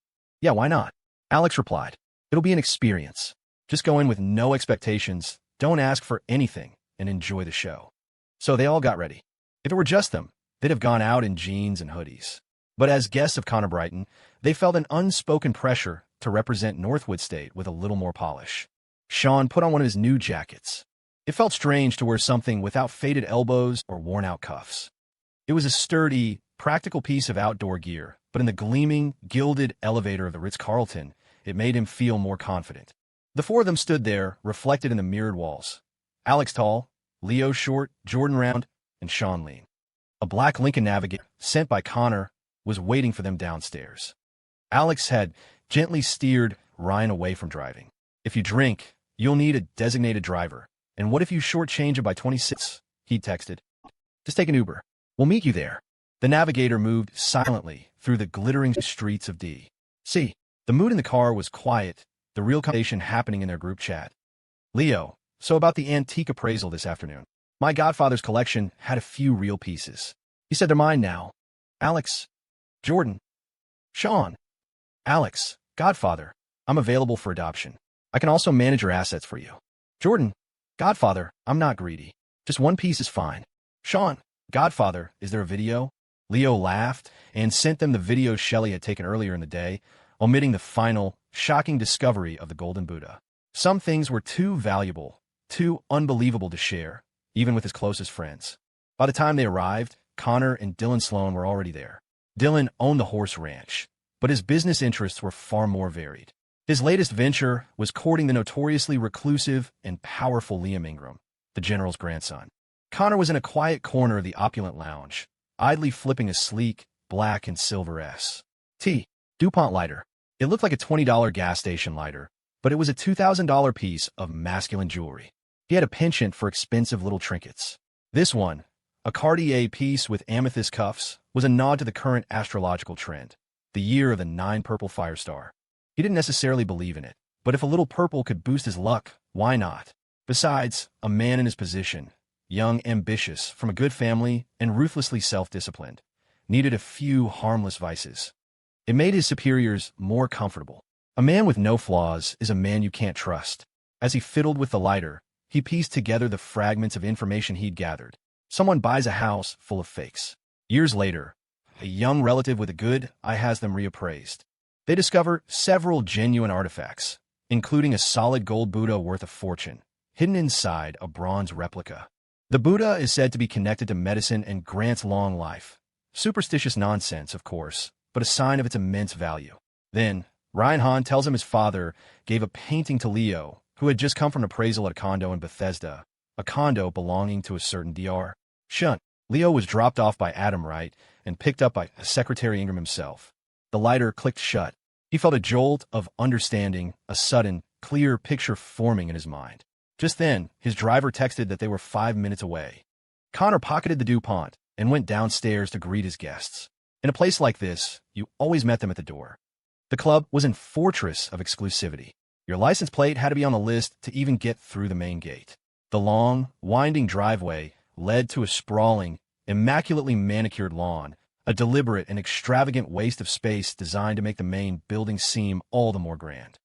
Yeah, why not? Alex replied. It'll be an experience. Just go in with no expectations, don't ask for anything, and enjoy the show. So they all got ready. If it were just them, they'd have gone out in jeans and hoodies. But as guests of Connor Brighton, they felt an unspoken pressure to represent Northwood State with a little more polish. Shawn put on one of his new jackets. It felt strange to wear something without faded elbows or worn-out cuffs. It was a sturdy, practical piece of outdoor gear, but in the gleaming, gilded elevator of the Ritz-Carlton, it made him feel more confident. The 4 of them stood there, reflected in the mirrored walls. Alex tall, Leo short, Jordan round, and Shawn lean. A black Lincoln Navigator, sent by Connor, was waiting for them downstairs. Alex had gently steered Ryan away from driving. If you drink, you'll need a designated driver. And what if you shortchange it by 26? He texted. Just take an Uber. We'll meet you there. The Navigator moved silently through the glittering streets of D.C. The mood in the car was quiet, the real conversation happening in their group chat. Leo, so about the antique appraisal this afternoon. My godfather's collection had a few real pieces. He said they're mine now. Alex. Jordan. Shawn. Alex, Godfather, I'm available for adoption. I can also manage your assets for you. Jordan. Godfather, I'm not greedy. Just one piece is fine. Shawn. Godfather, is there a video? Leo laughed and sent them the video Shelley had taken earlier in the day, omitting the final, shocking discovery of the Golden Buddha. Some things were too valuable, too unbelievable to share, even with his closest friends. By the time they arrived, Connor and Dylan Sloan were already there. Dylan owned the horse ranch, but his business interests were far more varied. His latest venture was courting the notoriously reclusive and powerful Liam Ingram, the general's grandson. Connor was in a quiet corner of the opulent lounge, idly flipping a sleek, black and silver S.T. DuPont lighter. It looked like a $20 gas station lighter, but it was a $2,000 piece of masculine jewelry. He had a penchant for expensive little trinkets. This one, a Cartier piece with amethyst cuffs, was a nod to the current astrological trend, the year of the 9 purple fire star. He didn't necessarily believe in it, but if a little purple could boost his luck, why not? Besides, a man in his position, young, ambitious, from a good family, and ruthlessly self-disciplined, needed a few harmless vices. It made his superiors more comfortable. A man with no flaws is a man you can't trust. As he fiddled with the lighter, he pieced together the fragments of information he'd gathered. Someone buys a house full of fakes. Years later, a young relative with a good eye has them reappraised. They discover several genuine artifacts, including a solid gold Buddha worth a fortune, hidden inside a bronze replica. The Buddha is said to be connected to medicine and grants long life. Superstitious nonsense, of course, but a sign of its immense value. Then, Ryan Hahn tells him his father gave a painting to Leo, who had just come from an appraisal at a condo in Bethesda, a condo belonging to a certain Dr. Shawn. Leo was dropped off by Adam Wright and picked up by Secretary Ingram himself. The lighter clicked shut. He felt a jolt of understanding, a sudden, clear picture forming in his mind. Just then, his driver texted that they were 5 minutes away. Connor pocketed the DuPont and went downstairs to greet his guests. In a place like this, you always met them at the door. The club was a fortress of exclusivity. Your license plate had to be on the list to even get through the main gate. The long, winding driveway led to a sprawling, immaculately manicured lawn, a deliberate and extravagant waste of space designed to make the main building seem all the more grand.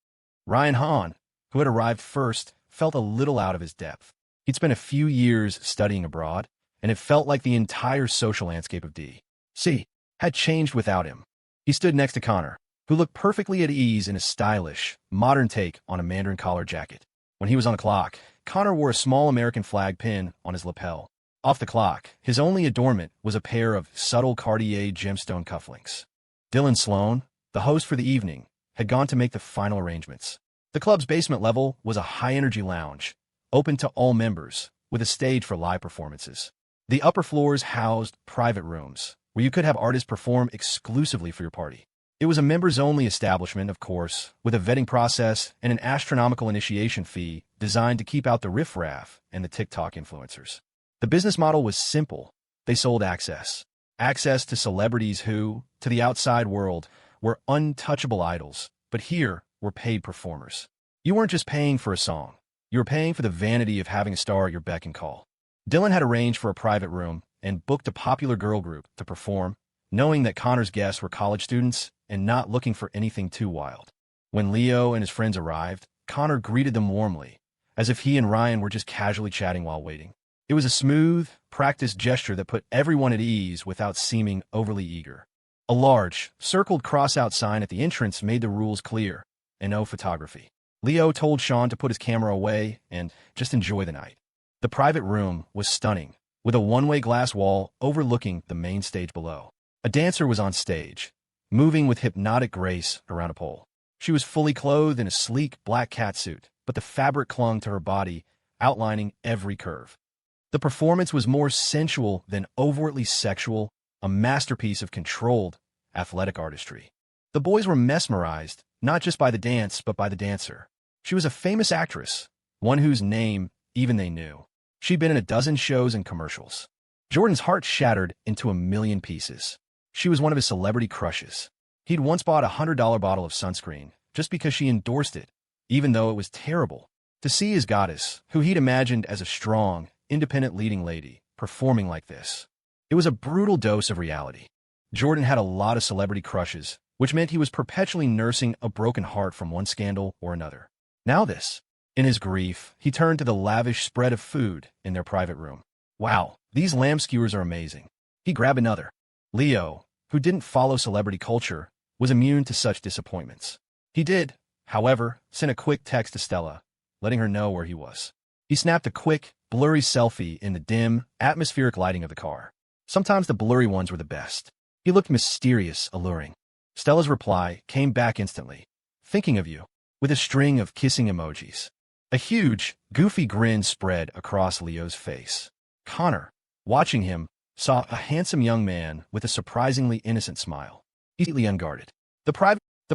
Ryan Hahn, who had arrived first, felt a little out of his depth. He'd spent a few years studying abroad, and it felt like the entire social landscape of D.C. had changed without him. He stood next to Connor, who looked perfectly at ease in a stylish, modern take on a Mandarin collar jacket. When he was on the clock, Connor wore a small American flag pin on his lapel. Off the clock, his only adornment was a pair of subtle Cartier gemstone cufflinks. Dylan Sloan, the host for the evening, had gone to make the final arrangements. The club's basement level was a high-energy lounge, open to all members, with a stage for live performances. The upper floors housed private rooms, where you could have artists perform exclusively for your party. It was a members-only establishment, of course, with a vetting process and an astronomical initiation fee designed to keep out the riffraff and the TikTok influencers. The business model was simple. They sold access. Access to celebrities who, to the outside world, were untouchable idols, but here were paid performers. You weren't just paying for a song. You were paying for the vanity of having a star at your beck and call. Dylan had arranged for a private room and booked a popular girl group to perform, knowing that Connor's guests were college students and not looking for anything too wild. When Leo and his friends arrived, Connor greeted them warmly, as if he and Ryan were just casually chatting while waiting. It was a smooth, practiced gesture that put everyone at ease without seeming overly eager. A large, circled cross-out sign at the entrance made the rules clear, and no photography. Leo told Shawn to put his camera away and just enjoy the night. The private room was stunning, with a one-way glass wall overlooking the main stage below. A dancer was on stage, moving with hypnotic grace around a pole. She was fully clothed in a sleek black catsuit, but the fabric clung to her body, outlining every curve. The performance was more sensual than overtly sexual, a masterpiece of controlled, athletic artistry. The boys were mesmerized, not just by the dance, but by the dancer. She was a famous actress, one whose name even they knew. She'd been in a dozen shows and commercials. Jordan's heart shattered into a million pieces. She was one of his celebrity crushes. He'd once bought a $100 bottle of sunscreen just because she endorsed it, even though it was terrible. To see his goddess, who he'd imagined as a strong, independent leading lady, performing like this. It was a brutal dose of reality. Jordan had a lot of celebrity crushes, which meant he was perpetually nursing a broken heart from one scandal or another. Now this. In his grief, he turned to the lavish spread of food in their private room. Wow, these lamb skewers are amazing. He grabbed another. Leo, who didn't follow celebrity culture, was immune to such disappointments. He did, however, send a quick text to Stella, letting her know where he was. He snapped a quick, blurry selfie in the dim, atmospheric lighting of the car. Sometimes the blurry ones were the best. He looked mysterious, alluring. Stella's reply came back instantly. Thinking of you, with a string of kissing emojis. A huge, goofy grin spread across Leo's face. Connor, watching him, saw a handsome young man with a surprisingly innocent smile. Easily unguarded. The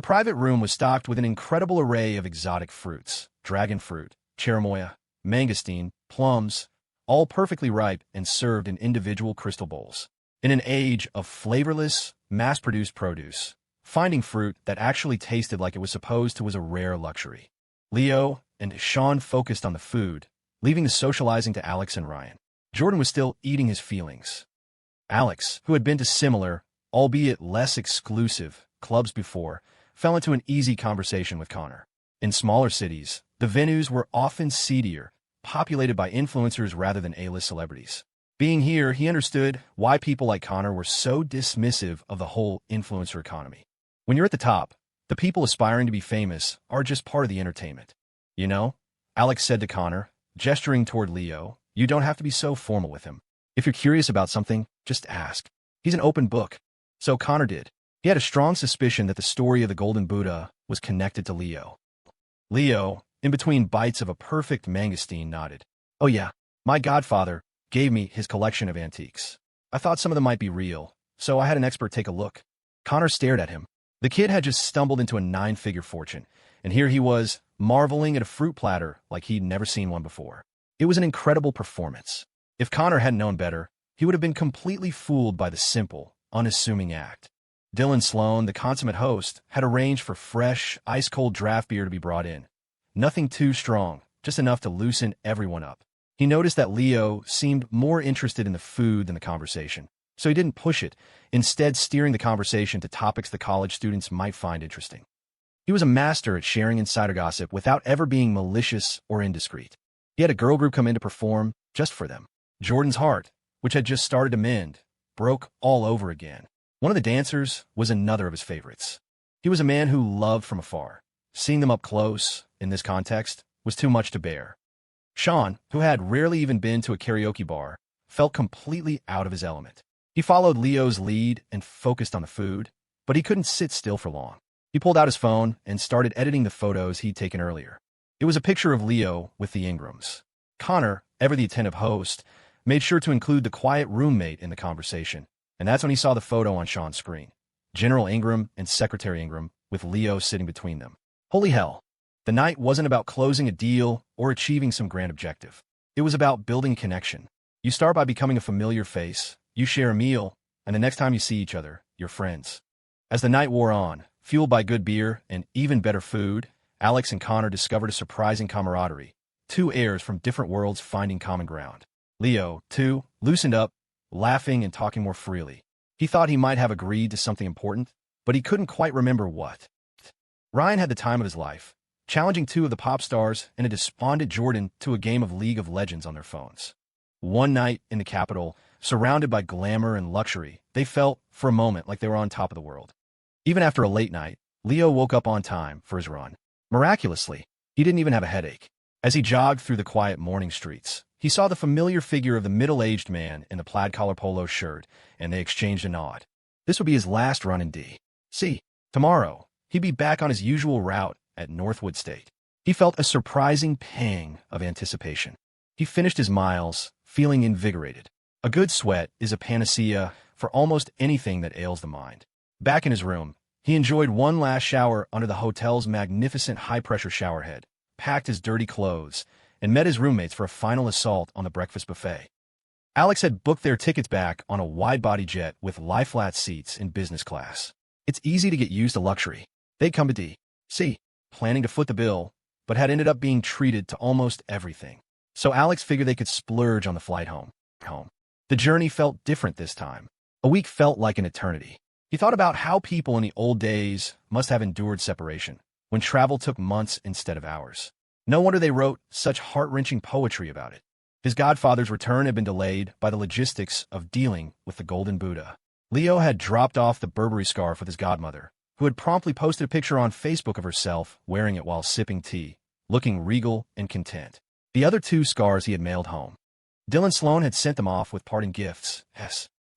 private room was stocked with an incredible array of exotic fruits, dragon fruit, cherimoya, mangosteen, plums, all perfectly ripe and served in individual crystal bowls. In an age of flavorless, mass-produced produce, finding fruit that actually tasted like it was supposed to was a rare luxury. Leo and Shawn focused on the food, leaving the socializing to Alex and Ryan. Jordan was still eating his feelings. Alex, who had been to similar, albeit less exclusive, clubs before, fell into an easy conversation with Connor. In smaller cities, the venues were often seedier, populated by influencers rather than A-list celebrities. Being here, he understood why people like Connor were so dismissive of the whole influencer economy. When you're at the top, the people aspiring to be famous are just part of the entertainment. You know, Alex said to Connor, gesturing toward Leo, you don't have to be so formal with him. If you're curious about something, just ask. He's an open book. So Connor did. He had a strong suspicion that the story of the Golden Buddha was connected to Leo. Leo, in between bites of a perfect mangosteen, nodded. Oh yeah, my godfather gave me his collection of antiques. I thought some of them might be real, so I had an expert take a look. Connor stared at him. The kid had just stumbled into a 9-figure fortune, and here he was, marveling at a fruit platter like he'd never seen one before. It was an incredible performance. If Connor hadn't known better, he would have been completely fooled by the simple, unassuming act. Dylan Sloan, the consummate host, had arranged for fresh, ice-cold draft beer to be brought in. Nothing too strong, just enough to loosen everyone up. He noticed that Leo seemed more interested in the food than the conversation. so he didn't push it, instead steering the conversation to topics the college students might find interesting. He was a master at sharing insider gossip without ever being malicious or indiscreet. He had a girl group come in to perform just for them. Jordan's heart, which had just started to mend, broke all over again. One of the dancers was another of his favorites. He was a man who loved from afar. Seeing them up close, in this context, was too much to bear. Shawn, who had rarely even been to a karaoke bar, felt completely out of his element. He followed Leo's lead and focused on the food, but he couldn't sit still for long. He pulled out his phone and started editing the photos he'd taken earlier. It was a picture of Leo with the Ingrams. Connor, ever the attentive host, made sure to include the quiet roommate in the conversation, and that's when he saw the photo on Shawn's screen. General Ingram and Secretary Ingram, with Leo sitting between them. Holy hell. The night wasn't about closing a deal or achieving some grand objective. It was about building a connection. You start by becoming a familiar face, you share a meal, and the next time you see each other, you're friends. As the night wore on, fueled by good beer and even better food, Alex and Connor discovered a surprising camaraderie. Two heirs from different worlds finding common ground. Leo, too, loosened up, laughing and talking more freely. He thought he might have agreed to something important, but he couldn't quite remember what. Ryan had the time of his life, challenging two of the pop stars and a despondent Jordan to a game of League of Legends on their phones. One night in the capital, surrounded by glamour and luxury, they felt, for a moment, like they were on top of the world. Even after a late night, Leo woke up on time for his run. Miraculously, he didn't even have a headache. As he jogged through the quiet morning streets, he saw the familiar figure of the middle-aged man in the plaid-collar polo shirt, and they exchanged a nod. This would be his last run in D.C. Tomorrow, he'd be back on his usual route at Northwood State. He felt a surprising pang of anticipation. He finished his miles, feeling invigorated. A good sweat is a panacea for almost anything that ails the mind. Back in his room, he enjoyed one last shower under the hotel's magnificent high-pressure showerhead, packed his dirty clothes, and met his roommates for a final assault on the breakfast buffet. Alex had booked their tickets back on a wide-body jet with lie-flat seats in business class. It's easy to get used to luxury. They'd come to D.C., planning to foot the bill, but had ended up being treated to almost everything. So Alex figured they could splurge on the flight home. The journey felt different this time. A week felt like an eternity. He thought about how people in the old days must have endured separation, when travel took months instead of hours. No wonder they wrote such heart-wrenching poetry about it. His godfather's return had been delayed by the logistics of dealing with the Golden Buddha. Leo had dropped off the Burberry scarf with his godmother, who had promptly posted a picture on Facebook of herself wearing it while sipping tea, looking regal and content. The other two scars he had mailed home. Dylan Sloan had sent them off with parting gifts.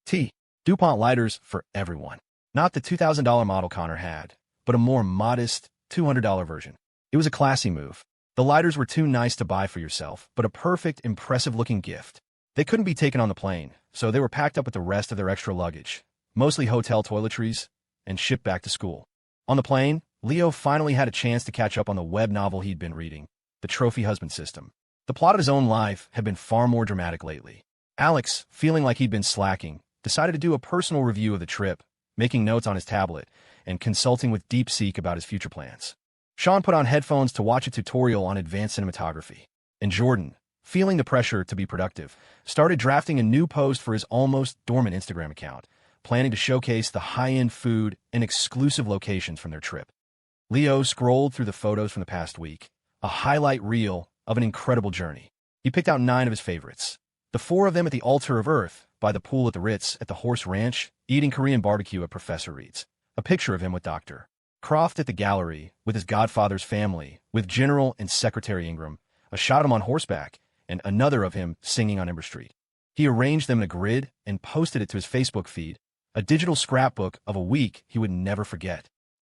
St. DuPont lighters for everyone. Not the $2,000 model Connor had, but a more modest $200 version. It was a classy move. The lighters were too nice to buy for yourself, but a perfect, impressive-looking gift. They couldn't be taken on the plane, so they were packed up with the rest of their extra luggage, mostly hotel toiletries, and shipped back to school. On the plane, Leo finally had a chance to catch up on the web novel he'd been reading, The Trophy Husband System. The plot of his own life had been far more dramatic lately. Alex, feeling like he'd been slacking, decided to do a personal review of the trip, making notes on his tablet, and consulting with DeepSeek about his future plans. Shawn put on headphones to watch a tutorial on advanced cinematography. And Jordan, feeling the pressure to be productive, started drafting a new post for his almost dormant Instagram account, planning to showcase the high-end food and exclusive locations from their trip. Leo scrolled through the photos from the past week, a highlight reel of an incredible journey. He picked out 9 of his favorites. The 4 of them at the Altar of Earth, by the pool at the Ritz at the Horse Ranch, eating Korean barbecue at Professor Reed's. A picture of him with Dr. Croft at the gallery, with his godfather's family, with General and Secretary Ingram, a shot of him on horseback, and another of him singing on Ember Street. He arranged them in a grid and posted it to his Facebook feed, a digital scrapbook of a week he would never forget.